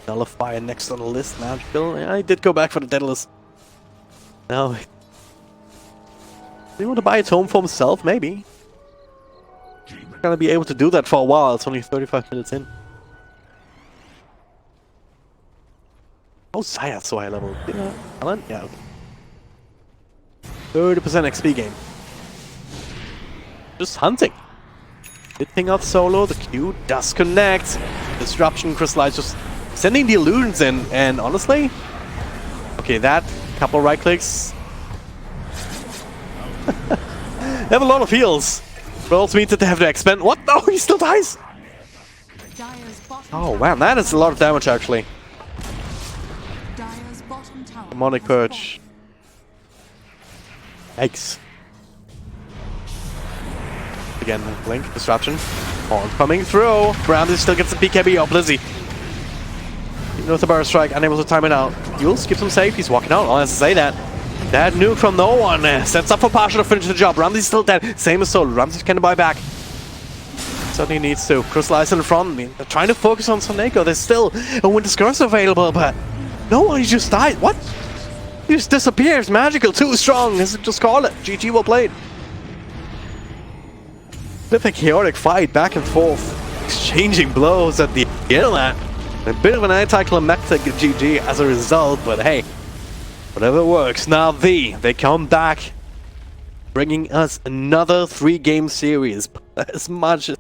Nullifier next on the list, Magical. Yeah, he did go back for the Daedalus. No. Do you want to buy a tome for himself? Maybe. Gonna be able to do that for a while. It's only 35 minutes in. Oh, Zaya's so high level. Yeah, Alan? Yeah, okay. 30% XP game. Just hunting. Did ping out solo. The Q does connect. Disruption, Crystallize just sending the illusions in. And honestly, okay, that couple right clicks. They have a lot of heals. But also means that they have to expend. What? No, he still dies. Dire's bottom Oh, tower wow, that is a lot of damage actually. Dire's bottom tower Demonic has Purge. Yikes. Again, Blink, Disruption. Horn coming through. Brandon still gets the BKB up, Lizzie. Even with the Burst Strike, unable to time it out. Yules keeps him safe, he's walking out. Oh, has to say that. That nuke from no one sets up for Pasha to finish the job. Ramsey's still dead. Same as Soul. Ramsey can buy back. Certainly needs to. Crystallize in front. I mean, they're trying to focus on Soneko. There's still a Winter's Curse available, but no one, he just died. What? He just disappears. Magical, too strong. Just call it. GG, well played. Bit of a chaotic fight, back and forth. Exchanging blows at the end of that. A bit of an anticlimactic GG as a result, but hey. Whatever works. NAVI, they come back, bringing us another 3-game series. As much as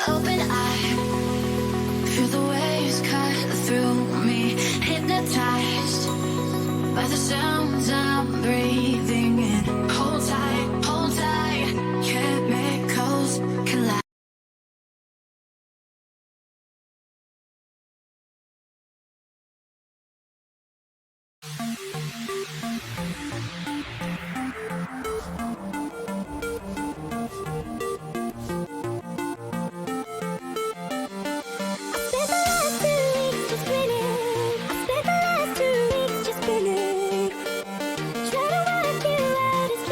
open eye. Feel the waves cut through me, hypnotized by the sounds I'm breathing in. Hold tight, chemicals collide. Spent the last 2 weeks just spinning. Trying to work you out, it's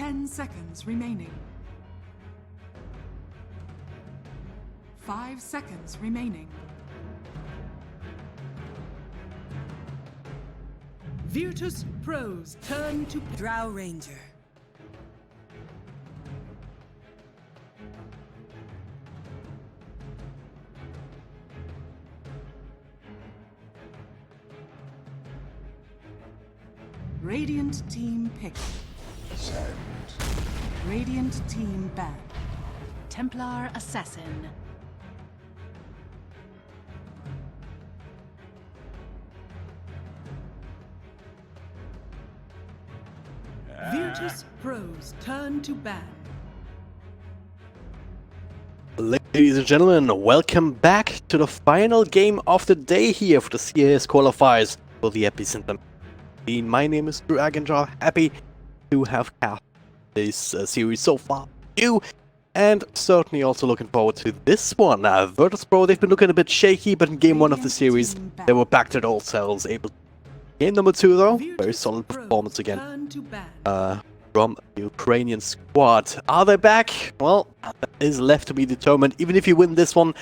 10 seconds remaining. 5 seconds remaining. Virtus.pro's turn to Drow Ranger. Radiant team pick. Send. Radiant team ban. Templar Assassin. Virtus.pro's turn to ban. Ladies and gentlemen, welcome back to the final game of the day here for the CIS qualifiers for the Epicenter. My name is Dragonjaw, happy to have capped this series so far for you, and certainly also looking forward to this one. Virtus.pro, they've been looking a bit shaky, but in game 1 of the series, they were back to their old selves. Game number 2 though, very solid performance again from the Ukrainian squad. Are they back? Well, that is left to be determined. Even if you win this one,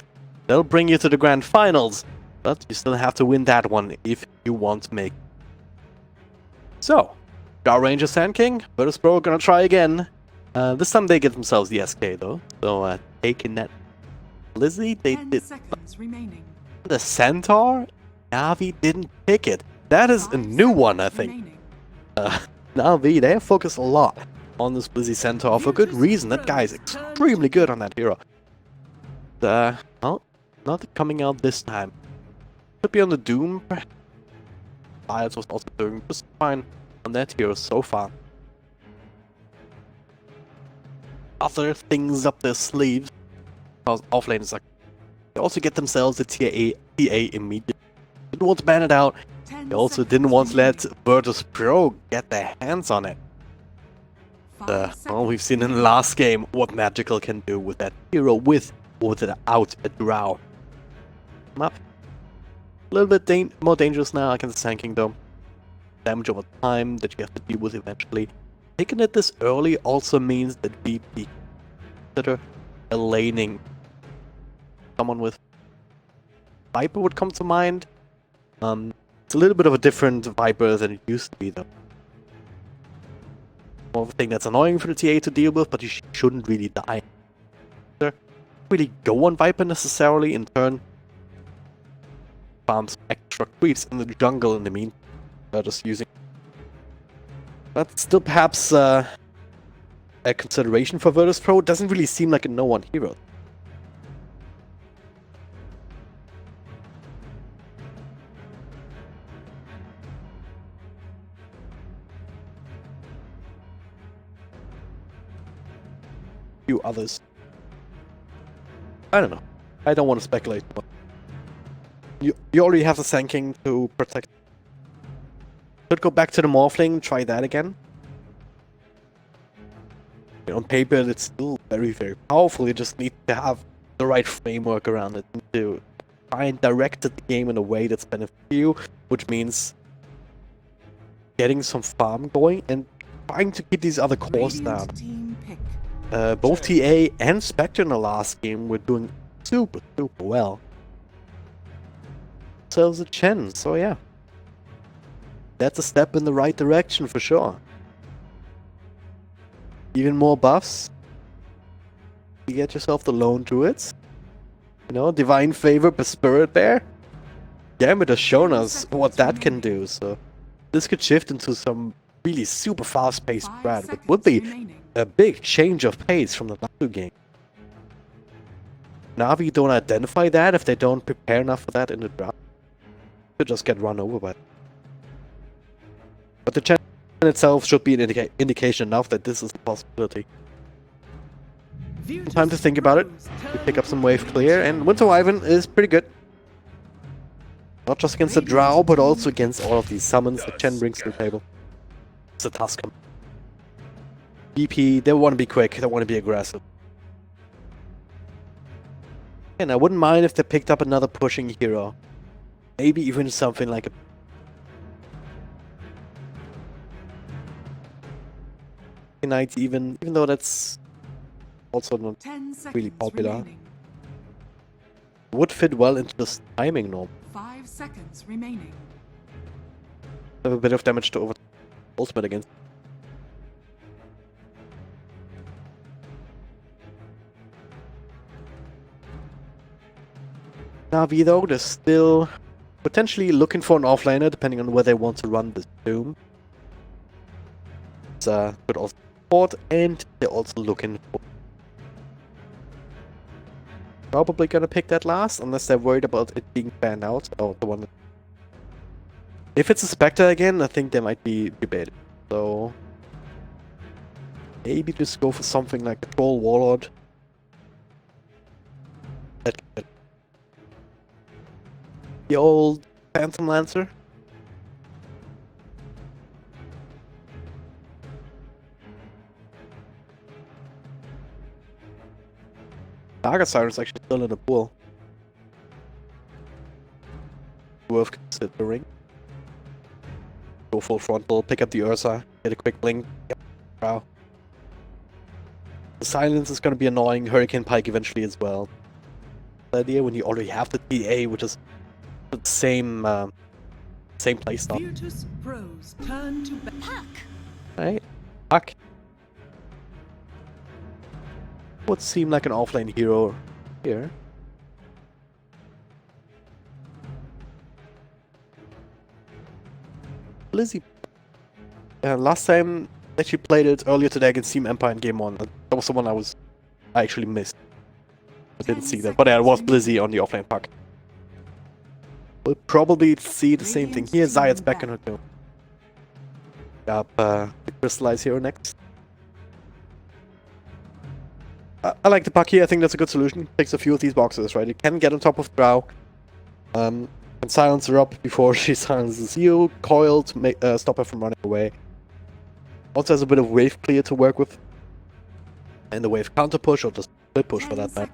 they'll bring you to the grand finals, but you still have to win that one if you want to make it. So, Drow Ranger Sand King, Virtus.pro gonna try again. This time they get themselves the SK though. So taking that Lizzie, they 10 did. seconds remaining. The Centaur, NAVI didn't pick it. That is a 5 new one, I seconds think. remaining. NAVI, they focus a lot on this Blizzy Centaur for good reason. That guy is extremely good on that hero. Well, not coming out this time. Could be on the Doom. Bias was also doing just fine on that hero so far. Other things up their sleeves, because offlane is like, they also get themselves a TA immediately. Didn't want to ban it out. 10 They also seconds didn't want to let remaining. virtus.pro get their hands on it. 5 Well, we've seconds seen in the remaining. last game what Magical can do with that hero, with or without a Drow. Map. A little bit more dangerous now against the Sand Kingdom. Damage over time that you have to deal with eventually. Taking it this early also means that VP consider a laning. Someone with Viper would come to mind. It's a little bit of a different Viper than it used to be though. More of a thing that's annoying for the TA to deal with, but you shouldn't really die. Really go on Viper necessarily, in turn farms extra creeps in the jungle in the meantime. Just using. That's still perhaps a consideration for Virtus.pro. Doesn't really seem like a no-one hero. Few others. I don't know. I don't want to speculate. But you already have the Sand King to protect. Could go back to the Morphling, try that again. On paper, it's still very, very powerful. You just need to have the right framework around it to try and direct the game in a way that's beneficial for you, which means getting some farm going and trying to keep these other cores down. Radiant team pick. Both TA and Spectre in the last game were doing super, super well. Themselves a Chen, so yeah. That's a step in the right direction for sure. Even more buffs. You get yourself the Lone Druids. You know, Divine Favor per Spirit Bear. Gambit has shown us what that can do, so this could shift into some really super fast-paced 5 strat, which seconds would be remaining. a big change of pace from the last two games. Navi don't identify that if they don't prepare enough for that in the draft. They'll just get run over by it. But the challenge in itself should be an indication enough that this is a possibility. Time to think about it. We pick up some wave clear, and Winter Wyvern is pretty good. Not just against the Drow, but also against all of these summons that Chen brings to the table. It's a Tuscan. BP, they want to be quick, they want to be aggressive. And I wouldn't mind if they picked up another pushing hero. Maybe even something like a Knight even though that's also not 10 seconds really popular. remaining. Would fit well into this timing norm. 5 seconds remaining. Have a bit of damage to over ultimate against. Navi though, they're still potentially looking for an offlaner depending on where they want to run this Doom. It's good also support, and they're also looking for. Probably gonna pick that last unless they're worried about it being banned out. Oh, the one. If it's a Spectre again, I think they might be debated. So maybe just go for something like a Troll Warlord. The old Phantom Lancer. Target Siren's actually still in the pool. Worth considering. Go full frontal, pick up the Ursa, get a quick blink. Yep. Wow. The silence is going to be annoying. Hurricane Pike eventually as well. The idea when you already have the TA, which is the same playstyle. Virtus.pro's turn to Puck. Right? Puck. Would seem like an offlane hero here. Blizzy. Last time I actually played it earlier today against Team Empire in Game 1. That was the one I actually missed. I didn't see that. But yeah, it was Blizzy on the offlane Puck. We'll probably see the same thing here. Zayat's back in her doom. Grab the Crystallize hero next. I like the Puck here. I think that's a good solution. Takes a few of these boxes, right? You can get on top of Drow. And silence her up before she silences you. Coil to stop her from running away. Also has a bit of wave clear to work with. And the wave counter push, or just split push for that matter.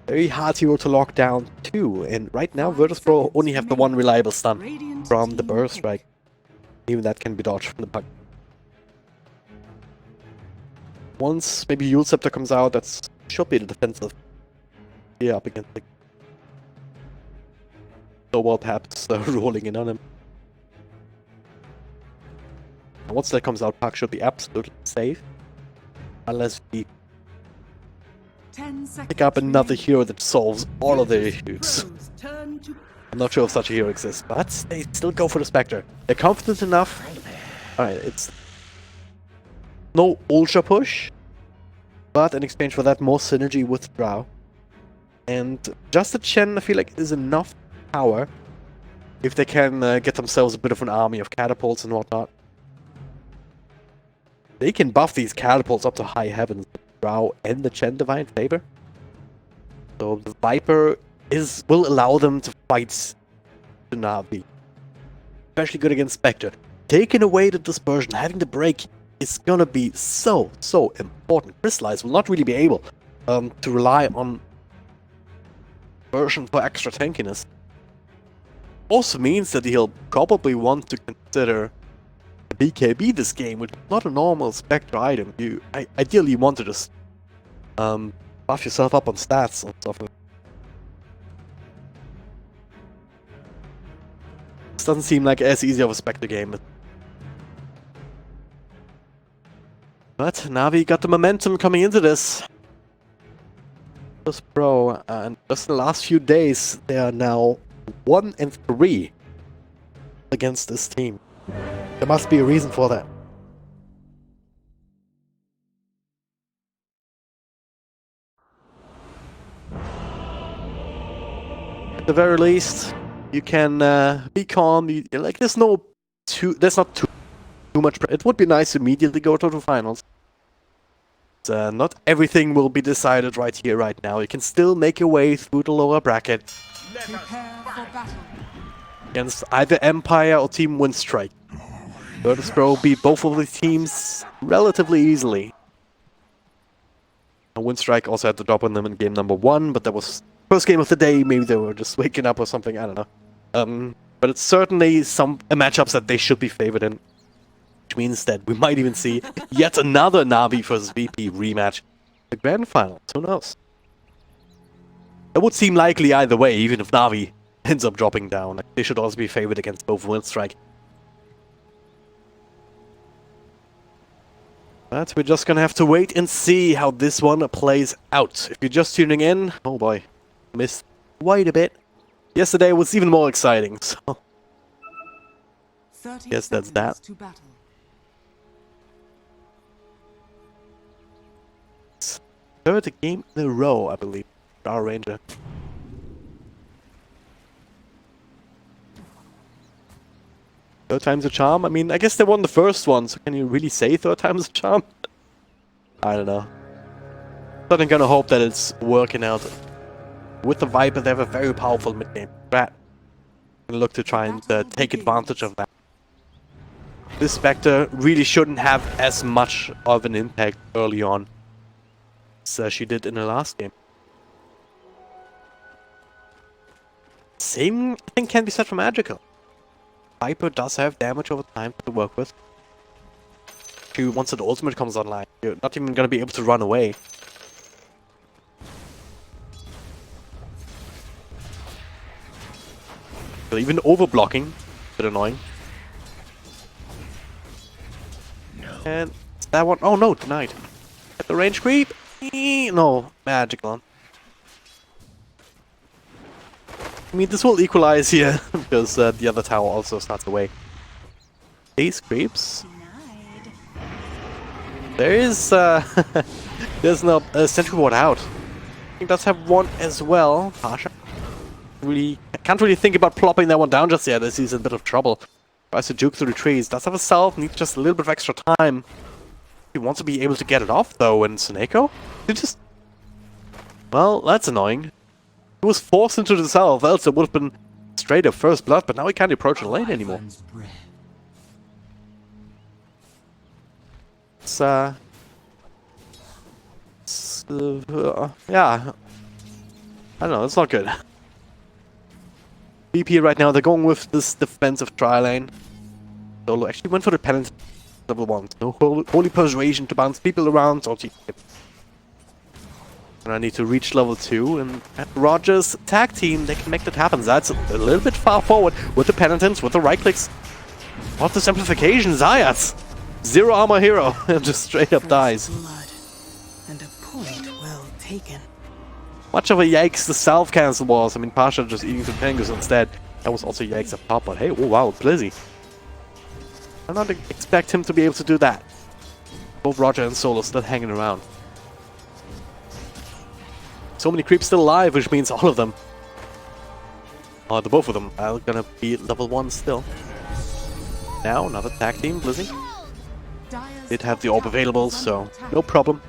Very hard hero to lock down too. And right now, virtus.pro only have the one reliable stun from the burst strike. Even that can be dodged from the Puck. Once maybe Yule Scepter comes out, that should be the defensive. Yeah, up against the Snowball perhaps rolling in on him. And once that comes out, Puck should be absolutely safe. Unless we pick up another hero that solves all of their issues. I'm not sure if such a hero exists, but they still go for the Spectre. They're confident enough. Alright, it's no ultra push, but in exchange for that, more synergy with Drow. And just a Chen, I feel like, is enough power if they can get themselves a bit of an army of catapults and whatnot. They can buff these catapults up to high heavens, Drow and the Chen Divine Favor. So the Viper will allow them to fight the Navi. Especially good against Spectre. Taking away the dispersion, having the break is gonna be so important. Crystallize will not really be able to rely on version for extra tankiness. Also means that he'll probably want to consider BKB this game, which is not a normal Spectre item. You ideally want to just buff yourself up on stats and stuff. This doesn't seem like as easy of a Spectre game. But Navi got the momentum coming into this. Pro, and just in the last few days, they are now 1-3 against this team. There must be a reason for that. At the very least, you can be calm. Like there's not too much. It would be nice to immediately go to the finals. Not everything will be decided right here, right now. You can still make your way through the lower bracket. Prepare for battle. Against either Empire or Team Windstrike. virtus.pro beat both of the teams relatively easily. And Windstrike also had to drop on them in game number 1, but that was first game of the day. Maybe they were just waking up or something, I don't know. But it's certainly some matchups that they should be favored in. which means that we might even see yet another Navi versus VP rematch. The grand finals, who knows? It would seem likely either way, even if Navi ends up dropping down. They should also be favored against both Windstrike. But we're just gonna have to wait and see how this one plays out. If you're just tuning in, oh boy, missed quite a bit. Yesterday was even more exciting, so 30 yes, that's that. seconds to battle. Third game in a row, I believe. Our Ranger. Third time's a charm? I mean, I guess they won the first one, so can you really say third time's a charm? I don't know. But I'm gonna hope that it's working out. With the Viper, they have a very powerful mid-game strat. And look to try and take advantage of that. This Spectre really shouldn't have as much of an impact early on as she did in the last game. Same thing can be said for Magical. Viper does have damage over time to work with. Once the ultimate comes online, you're not even going to be able to run away. So even overblocking, a bit annoying. And that one, oh no, denied. At the range creep, no, Magical. I mean, this will equalize here, because the other tower also starts away. These creeps. There is, there's no sentry ward out. He does have one as well. Pasha. I can't really think about plopping that one down just yet, as he's in a bit of trouble. Tries to juke through the trees. Does have a self, needs just a little bit of extra time. He wants to be able to get it off, though, and Suneko? He just... Well, that's annoying. He was forced into the south, else it would have been straight up first blood, but now he can't approach the lane anymore. It's, yeah. I don't know, it's not good. VP right now, they're going with this defensive tri lane. Solo actually went for the penalty level 1. No holy persuasion to bounce people around, or and I need to reach level 2, and at Rogers' tag team, they can make that happen. That's a little bit far forward with the penitence, with the right clicks. What the simplification, Zayat! Zero armor hero, and just straight up dies. Blood and a point well taken. Much of a yikes the self-cancel was. I mean, Pasha just eating some Pengus instead. That was also yikes up top, but hey, oh wow, Blizzy. I don't expect him to be able to do that. Both Roger and Solo still hanging around. So many creeps still alive, which means all of them, the both of them, are gonna be level 1 still. Now, another tag team, Blizzy. Did have the orb available, so no problem.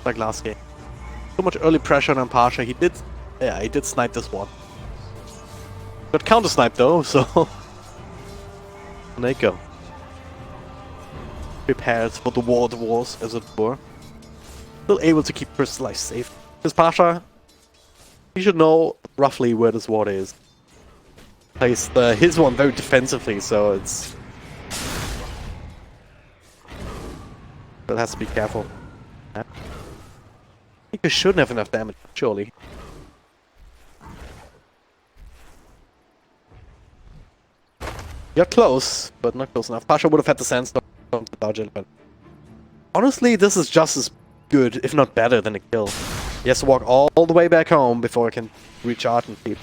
Like last game. So much early pressure on Pasha. He did snipe this one. Got counter snipe though, so there you go. Prepared for the ward wars, as it were. Still able to keep Crystallize safe. Because Pasha, he should know roughly where this ward is. Plays his one very defensively, so it's... But has to be careful. I think he shouldn't have enough damage, surely. You're close, but not close enough. Pasha would have had the sandstorm to dodge it, but... Honestly, this is just as good, if not better, than a kill. He has to walk all the way back home before he can recharge and keep.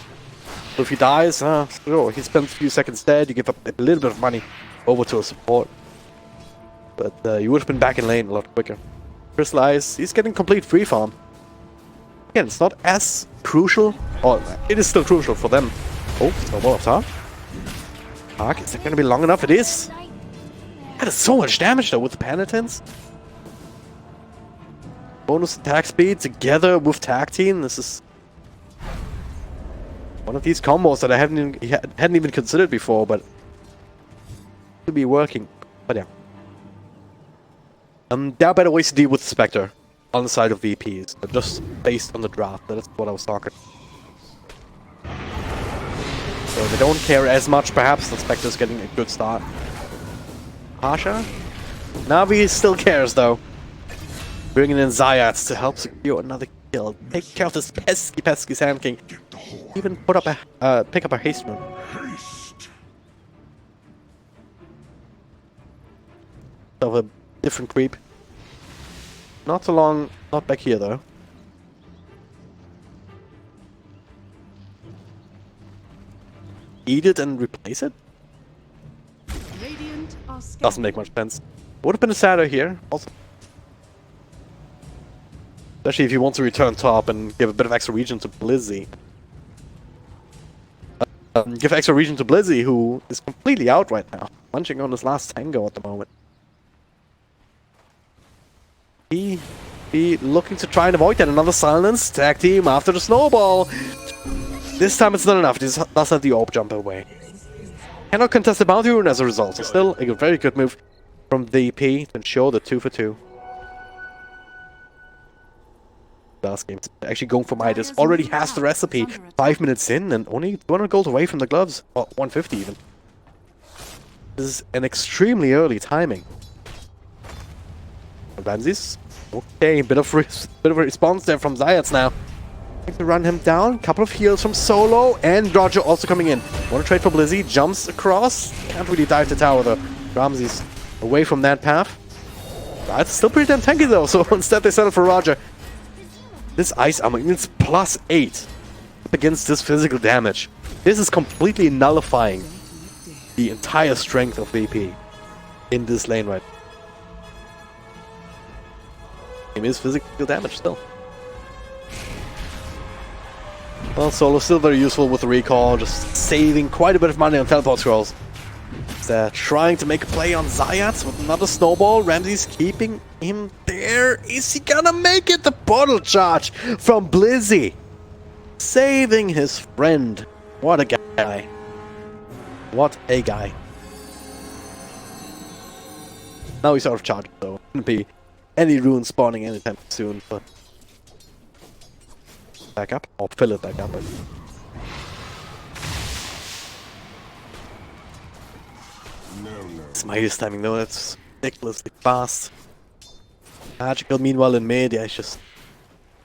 So if he dies, sure, he spends a few seconds dead, you give up a little bit of money over to a support. But you would have been back in lane a lot quicker. Crystallize, he's getting complete free farm. Again, it's not as crucial, or it is still crucial for them. Oh, it's a wall of Tark. Tark, is it going to be long enough? It is. That is so much damage though with the penitence. Bonus attack speed together with tag team. This is one of these combos that I hadn't even considered before, but to be working. But yeah. There are better ways to deal with Spectre on the side of VPs, just based on the draft. That's what I was talking. So they don't care as much, perhaps. The Spectre's getting a good start. Pasha? Navi still cares, though. Bringing in Zayats to help secure another kill. Take care of this pesky Sand King. Even put up a pick up a haste rune. Of a different creep. Not so long, not back here though. Eat it and replace it? Radiant are Doesn't make much sense. Would have been a shadow here, also. Especially if you want to return top and give a bit of extra region to Blizzy. Give extra region to Blizzy, who is completely out right now. Munching on his last tango at the moment. He looking to try and avoid that. Another silence. Tag team after the snowball. This time it's not enough. This does have the orb jump away. Cannot contest the bounty rune as a result. So still a very good move from VP to ensure the 2 for 2. Last game. Actually going for Midas. Already has the recipe. 5 minutes in and only 200 gold away from the gloves. Or 150 even. This is an extremely early timing. Ramses. Okay, bit of a response there from Zayats now. Trying to run him down. Couple of heals from Solo and Roger also coming in. Want to trade for Blizzy. Jumps across. Can't really dive the tower though. Ramses away from that path. That's still pretty damn tanky though. So instead they settle for Roger. This ice armor needs +8 against this physical damage. This is completely nullifying the entire strength of VP in this lane right now. It is physical damage still. Well, Solo's still very useful with the recall, just saving quite a bit of money on teleport scrolls. They're trying to make a play on Zayats with another snowball. Ramses keeping him there. Is he gonna make it? The bottle charge from Blizzy. Saving his friend. What a guy. What a guy. Now he's out of charge though. Shouldn't be any rune spawning anytime soon, but back up or fill it back up. Smite's timing though, that's ridiculously fast. Magical meanwhile in mid, yeah, he's just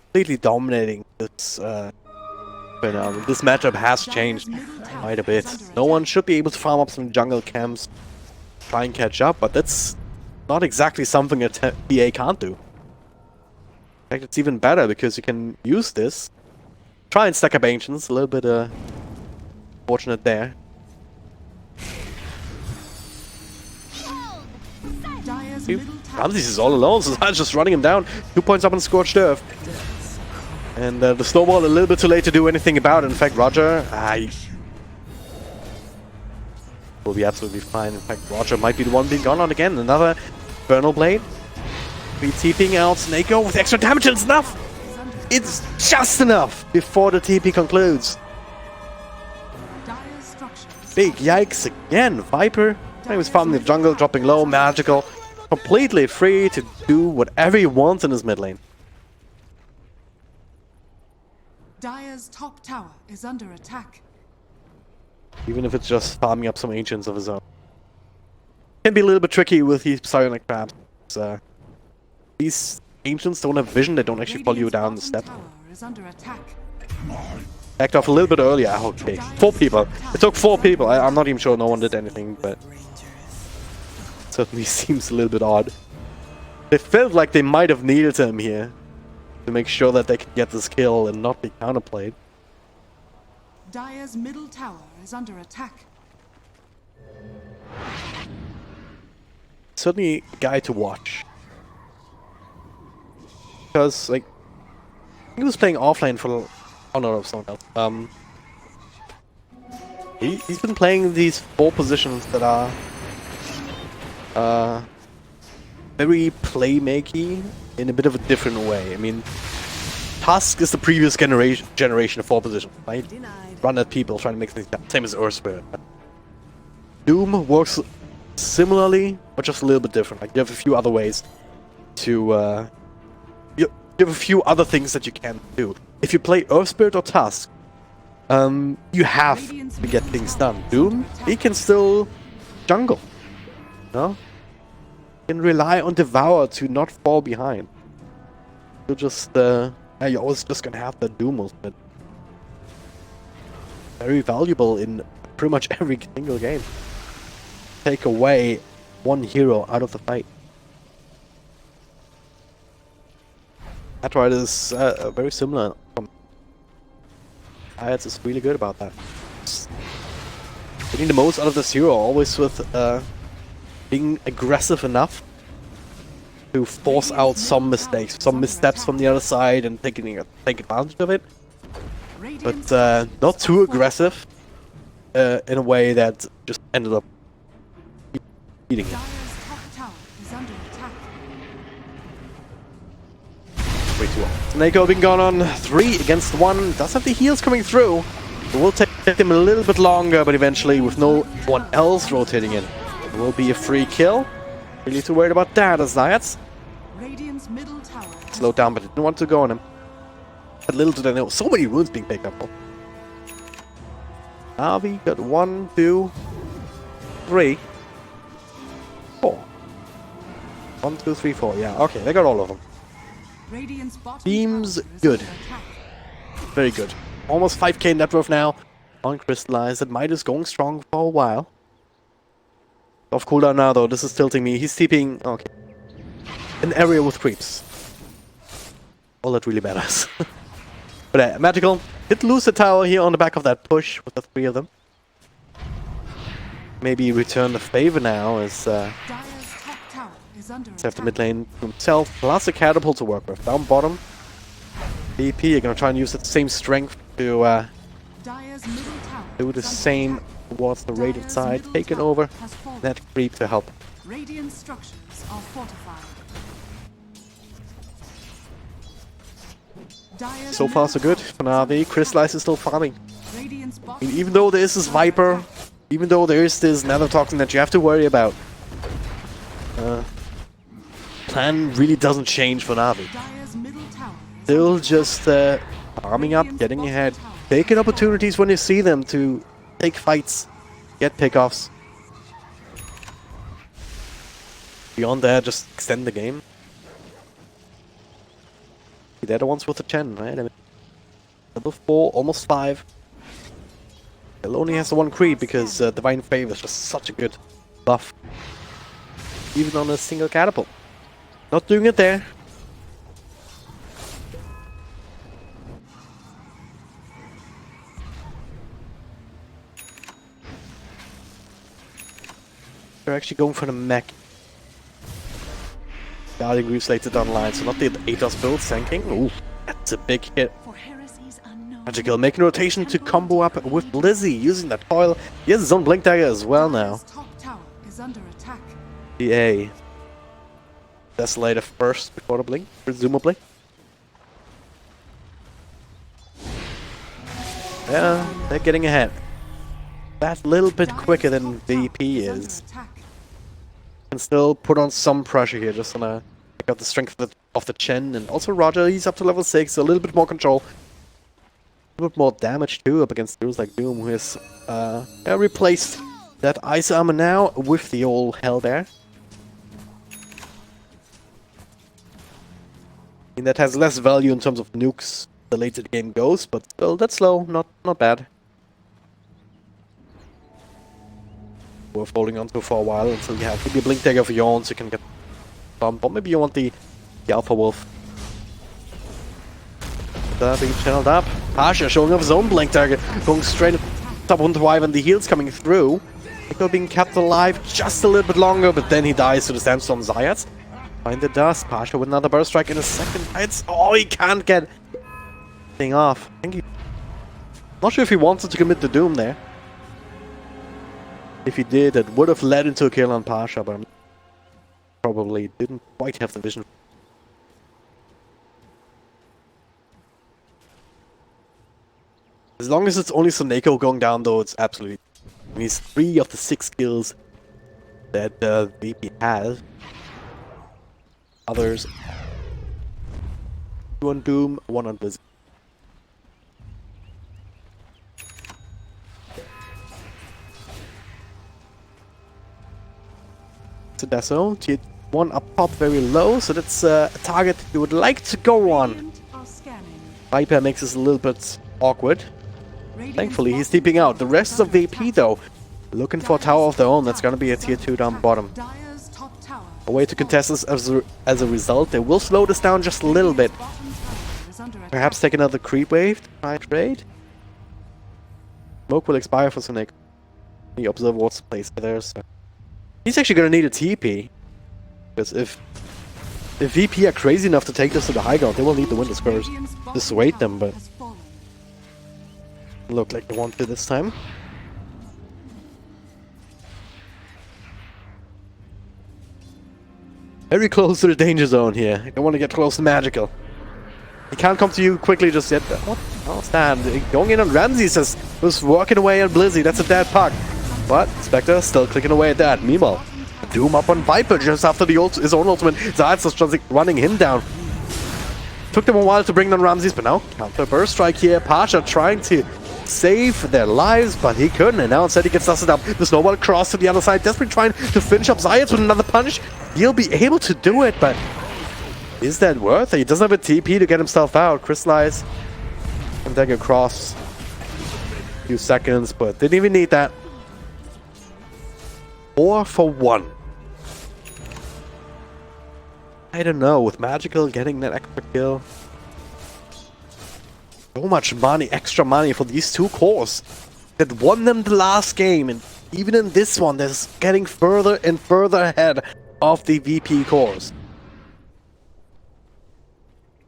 completely dominating this this matchup has changed quite a bit. No one should be able to farm up some jungle camps, try and catch up, but that's not exactly something a PA can't do. In fact, it's even better because you can use this. Try and stack up Ancients, a little bit fortunate there. Ramses is all alone, so that's just running him down. 2 points up on Scorched Earth. And the snowball a little bit too late to do anything about it. In fact, Roger will be absolutely fine. In fact, Roger might be the one being gone on again. Another Infernal Blade. Be TPing out Snako with extra damage, and it's enough! It's just enough before the TP concludes. Big yikes again. Viper. He was farming the jungle, dropping low, magical. Completely free to do whatever he wants in his mid lane. Dire's top tower is under attack. Even if it's just farming up some Ancients of his own. Can be a little bit tricky with these psionic crabs. These Ancients don't have vision, they don't actually follow you down the step. Backed off a little bit earlier. Okay, 4 people. It took 4 people. I'm not even sure no one did anything, but certainly seems a little bit odd. They felt like they might have needed him here to make sure that they could get this kill and not be counterplayed. Dire's middle tower is under attack. Certainly a guy to watch. Because, like, he was playing offlane for honor of someone else. He's been playing these 4 positions that are very playmaky in a bit of a different way. I mean, Tusk is the previous generation of 4 positions, right? Run at people, trying to make things same as Earthspirit. Doom works similarly, but just a little bit different. Like, you have a few other ways to you have a few other things that you can do. If you play Earthspirit or Tusk, you have to get things done. Doom, he can still jungle. No? You can rely on Devour to not fall behind. You're just, you're always just gonna have the Doom ultimate. Very valuable in pretty much every single game. Take away one hero out of the fight. Atroid is very similar. Ayats is really good about that. Getting the most out of this hero, always with being aggressive enough to force out some mistakes, some missteps from the other side and take advantage of it. But not too aggressive in a way that just ended up beating it. 3-2. Snako being gone on 3 against 1. Does have the heals coming through. It will take him a little bit longer, but eventually with no one else rotating in, it will be a free kill. Really too worried about that as Zayats. Slowed down, but didn't want to go on him. But little did I know, so many wounds being picked up. Navi got 1, 2, 3, 4. 1, 2, 3, 4. Yeah, okay, they got all of them. Seems good. Very good. Almost 5k net worth now on Crystallize. That might is going strong for a while. Off cooldown now though, this is tilting me. He's TPing, okay. An area with creeps. All that really matters. But Magical did lose the tower here on the back of that push with the 3 of them. Maybe return the favor now as have the mid lane to himself, plus a catapult to work with. Down bottom, VP are gonna try and use that same strength to do the same towards the Radiant side, taking over that creep to help. Radiant structures are fortified. So far so good for Navi. Crystallize is still farming. And even though there is this Viper, even though there is this Nanotoxin that you have to worry about, plan really doesn't change for Navi. Still just farming up, getting ahead, taking opportunities when you see them to take fights, get pickoffs. Beyond that, just extend the game. They're the ones with the 10, right? I mean, level 4, almost 5. It only has the 1 creep because Divine Favor is just such a good buff. Even on a single catapult. Not doing it there. They're actually going for the mech. Guardian Greaves later online, so not the ASUS build sinking. Ooh, that's a big hit. Magical making rotation to combo up with Lizzie using that foil. He has his own Blink Dagger as well now. EA. Desolator first before the blink, presumably. Yeah, they're getting ahead. That little bit quicker than VP is. Can still put on some pressure here, just gonna pick up the strength of the Chen. And also Roger, he's up to level 6, so a little bit more control. A little bit more damage too, up against heroes like Doom, who has replaced that ice armor now with the old hell there. I mean, that has less value in terms of nukes the later the game goes, but still, that's slow, not bad. Worth holding on to for a while until you have maybe a Blink Dagger of your own so you can get bumped, or maybe you want the Alpha Wolf. Being channeled up. Pasha showing off his own Blink Dagger, going straight at top 1 to and the heals coming through. Nico being kept alive just a little bit longer, but then he dies to the Sandstorm Zayats. Find the dust. Pasha with another burst strike in a second. Oh, he can't get thing off. I think not sure if he wanted to commit the Doom there. If he did, it would have led into a kill on Pasha, but probably didn't quite have the vision. As long as it's only Soneko going down, though, it's absolutely... I mean, he's 3 of the 6 kills that VP has. Others... 2 on Doom, 1 on Blizzard. to Deso. Tier 1 up top very low, so that's a target you would like to go on. Radiant are scanning. Viper makes this a little bit awkward. Radiant's Thankfully, he's bottom TPing out. tower The rest is of under VP, attack. though, looking for a tower of their own. That's gonna be a tier 2 down bottom. Dire's top tower A way to contest this as a result. They will slow this down just a little bit. Radiant's bottom tower is under Perhaps attack. take another creep wave to try and trade. Smoke will expire for Sonic. The observer what's placed there, so he's actually gonna need a TP. Because if VP are crazy enough to take this to the high ground, they will need the Winter Scourge. Radiant's bottom Dissuade them, tower but has fallen. look like they want to this time. Very close to the danger zone here. I don't want to get close to Magical. He can't come to you quickly just yet. What? How's that? Going in on Ramsey says was working away on Blizzy. That's a dead puck. But Spectre still clicking away at that. Meanwhile, Doom up on Viper just after the his own ultimate. Zayat's just running him down. Took them a while to bring down Ramses, but now counter burst strike here. Pasha trying to save their lives, but he couldn't. And now instead he gets dusted up. The snowball cross to the other side. Desperately trying to finish up Zayat with another punch. He'll be able to do it, but is that worth it? He doesn't have a TP to get himself out. Crystallize and then across a few seconds, but didn't even need that. 4 for 1. I don't know, with Magical getting that extra kill. So much money, extra money for these two cores that won them the last game, and even in this one, they're getting further and further ahead of the VP cores.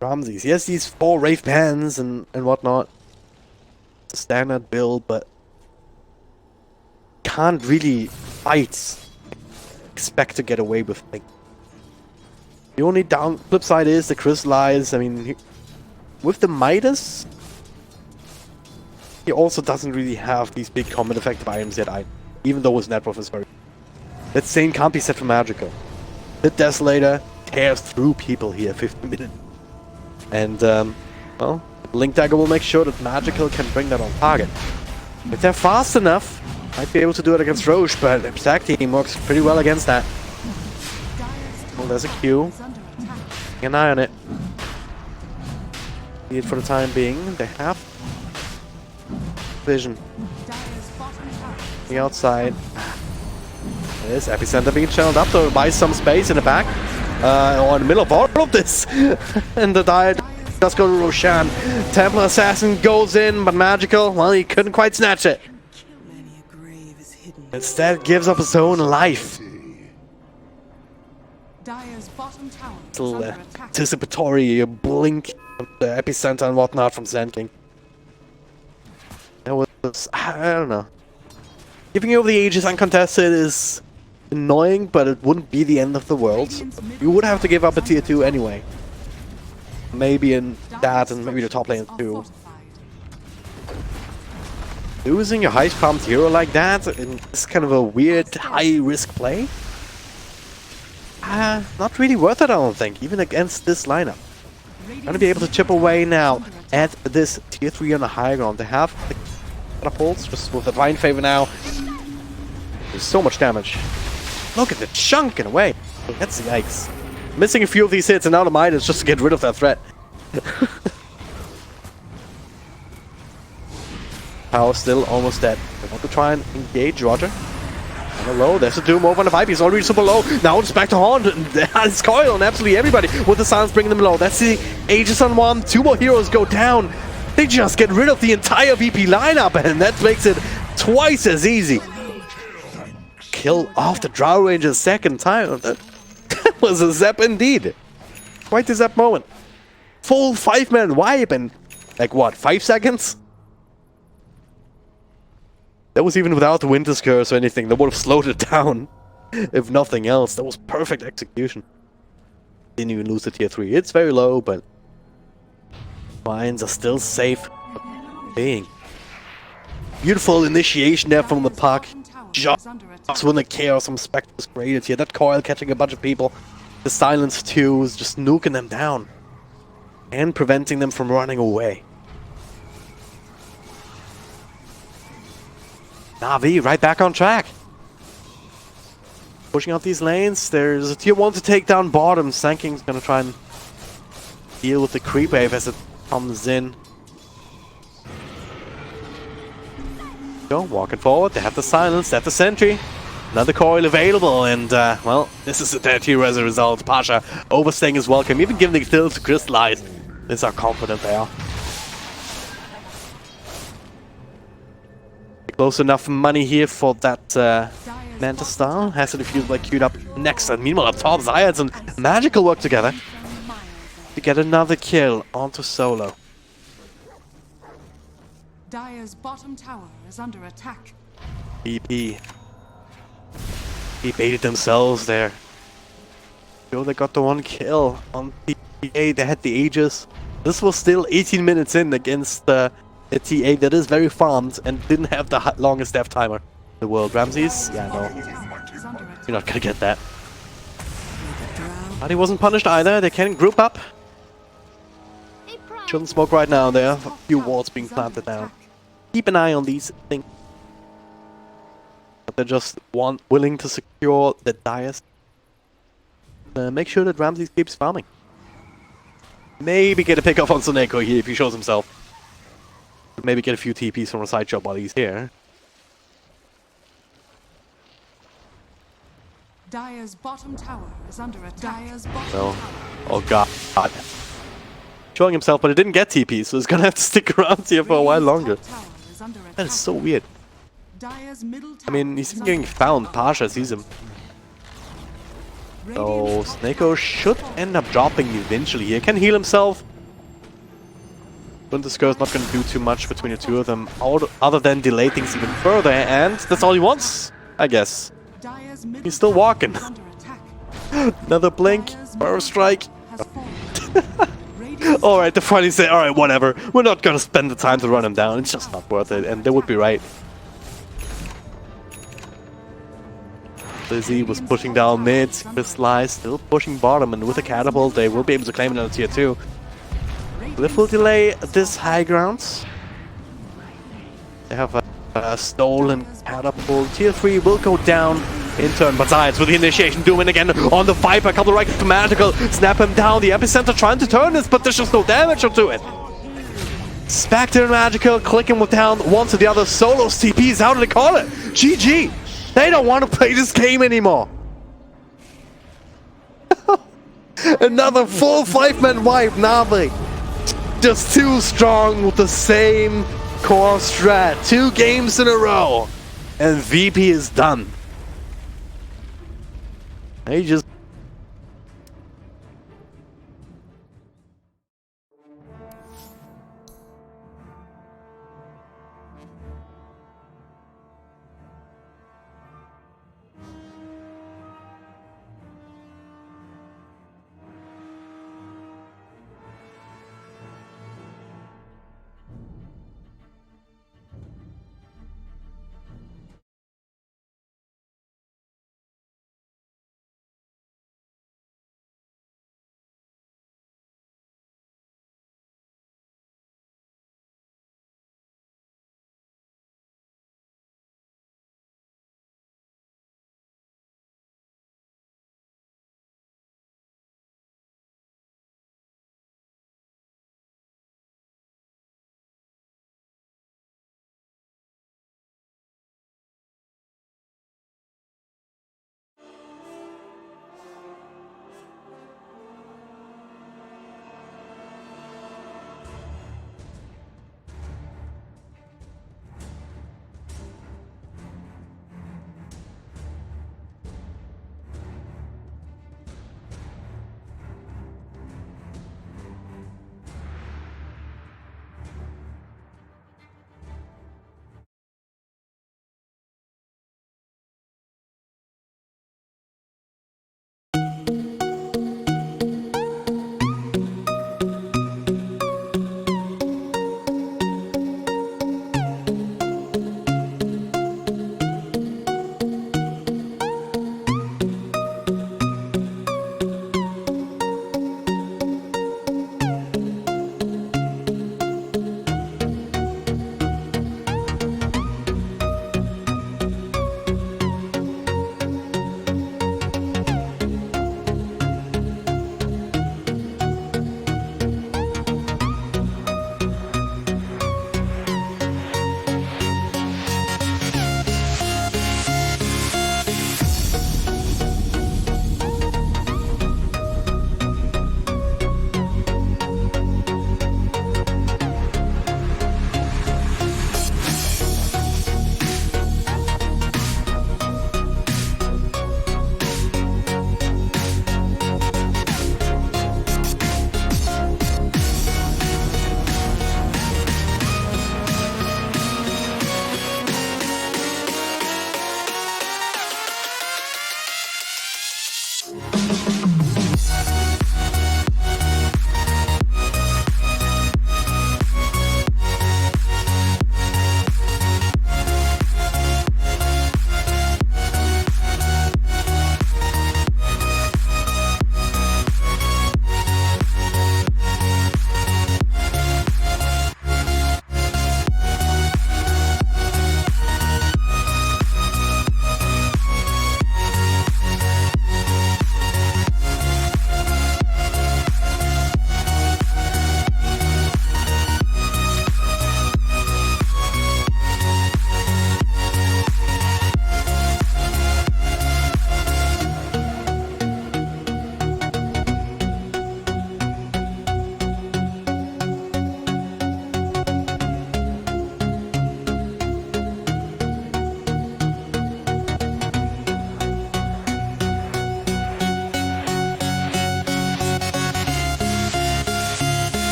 Ramses, yes, these 4 Wraith Bands and whatnot. It's a standard build, but can't really fight. Expect to get away with things. The only flip side is the Crystallize. I mean, with the Midas, he also doesn't really have these big combat effective items yet, even though his net worth is very. That same can't be said for Magical. The Desolator tears through people here 50 minutes. And, well, Link Dagger will make sure that Magical can bring that on target. If they're fast enough, might be able to do it against Roche, but the attack team works pretty well against that. Well, there's a Q. Is under attack. Keep an eye on it. See it for the time being. They have vision. Dire's bottom tower is The outside. There's Epicenter being channeled up to buy some space in the back. Or in the middle of all of this. And the Dire does go to Roshan. Templar Assassin goes in, but Magical, well, he couldn't quite snatch it. Many a grave is hidden. Instead, gives up his own life. Dire's bottom tower is Little under attack. anticipatory blink of the Epicenter and whatnot from Sand King. That was, I don't know. Giving you over the Aegis uncontested is annoying, but it wouldn't be the end of the world. You would have to give up a tier 2 anyway. Maybe in that and maybe the top lane too. Losing your highest pumped hero like that is kind of a weird high risk play. Not really worth it, I don't think, even against this lineup. Gonna be able to chip away now at this tier 3 on the high ground. They have the catapults just with the Divine Favor now. There's so much damage. Look at the chunking away. That's yikes. Missing a few of these hits and now the Midas just to get rid of that threat. Power still almost dead. They want to try and engage Roger. On the low, there's a Doom over on the Viper. He's already super low. Now it's back to Haunt. There's Coil on absolutely everybody with the silence bringing them low. That's the Aegis on 1. 2 more heroes go down. They just get rid of the entire VP lineup, and that makes it twice as easy. Kill off the Drow Ranger second time. That was a Zap indeed. Quite a Zap moment. Full 5-man wipe in, like what, 5 seconds? That was even without the Winter's Curse or anything. That would have slowed it down. If nothing else, that was perfect execution. Didn't even lose the tier 3. It's very low, but mines are still safe. Being beautiful initiation there from the puck. Just when the chaos from Spectre was created here. That coil catching a bunch of people. The silence too is just nuking them down. And preventing them from running away. Navi right back on track. pushing out these lanes. There's a tier 1 to take down bottom. Sanking's gonna try and deal with the creep wave as it comes in. Go, walking forward. They have the silence, they have the sentry. Another coil available, and well, this is a dead hero as a result. Pasha overstaying his welcome, even giving the kill to Crystallize. This is how confident they are. Close enough money here for that Manta style. Has to defuse like queued up next, and meanwhile up top, Zayats and Magical work together to get another kill onto Solo. Dire's bottom tower is under attack. VP. They baited themselves there. Sure, they got the one kill on TA. They had the Aegis. This was still 18 minutes in against a TA that is very farmed and didn't have the longest death timer in the world. Ramses? Yeah, no. You're not gonna get that. But he wasn't punished either. They can group up. Shouldn't smoke right now. There are a few wards being planted down. Keep an eye on these things. But they're just willing to secure the Dias. Make sure that Ramses keeps farming. Maybe get a pick off on Soneko here if he shows himself. Maybe get a few TPs from a side shot while he's here. Dire's bottom tower is under attack. Dire's bottom So, tower. oh god. Showing himself, but it didn't get TP, so it's gonna have to stick around here for a while longer. That is so weird. I mean, he's getting found. Pasha sees him. So, Snako should end up dropping eventually here. Can heal himself. Winter Skirt not going to do too much between the two of them, other than delay things even further, and that's all he wants, I guess. He's still walking. Another blink, Burrow Strike. Alright, they finally say, alright, whatever. We're not going to spend the time to run him down. It's just not worth it, and they would be right. Lizzie was pushing down mid, Crystallize still pushing bottom, and with a catapult they will be able to claim another tier 2. Cliff will delay this high ground. They have a stolen catapult. Tier 3 will go down in turn, but Zayats with the initiation doing again on the Viper. A couple of right to Magical, snap him down. The Epicenter trying to turn this, but there's just no damage to it. Spectre and Magical clicking with down one to the other. Solo's TPs, how do they call it? GG! They don't want to play this game anymore. Another full 5-man wipe, Navi. Just too strong with the same core strat. 2 games in a row. And VP is done. They just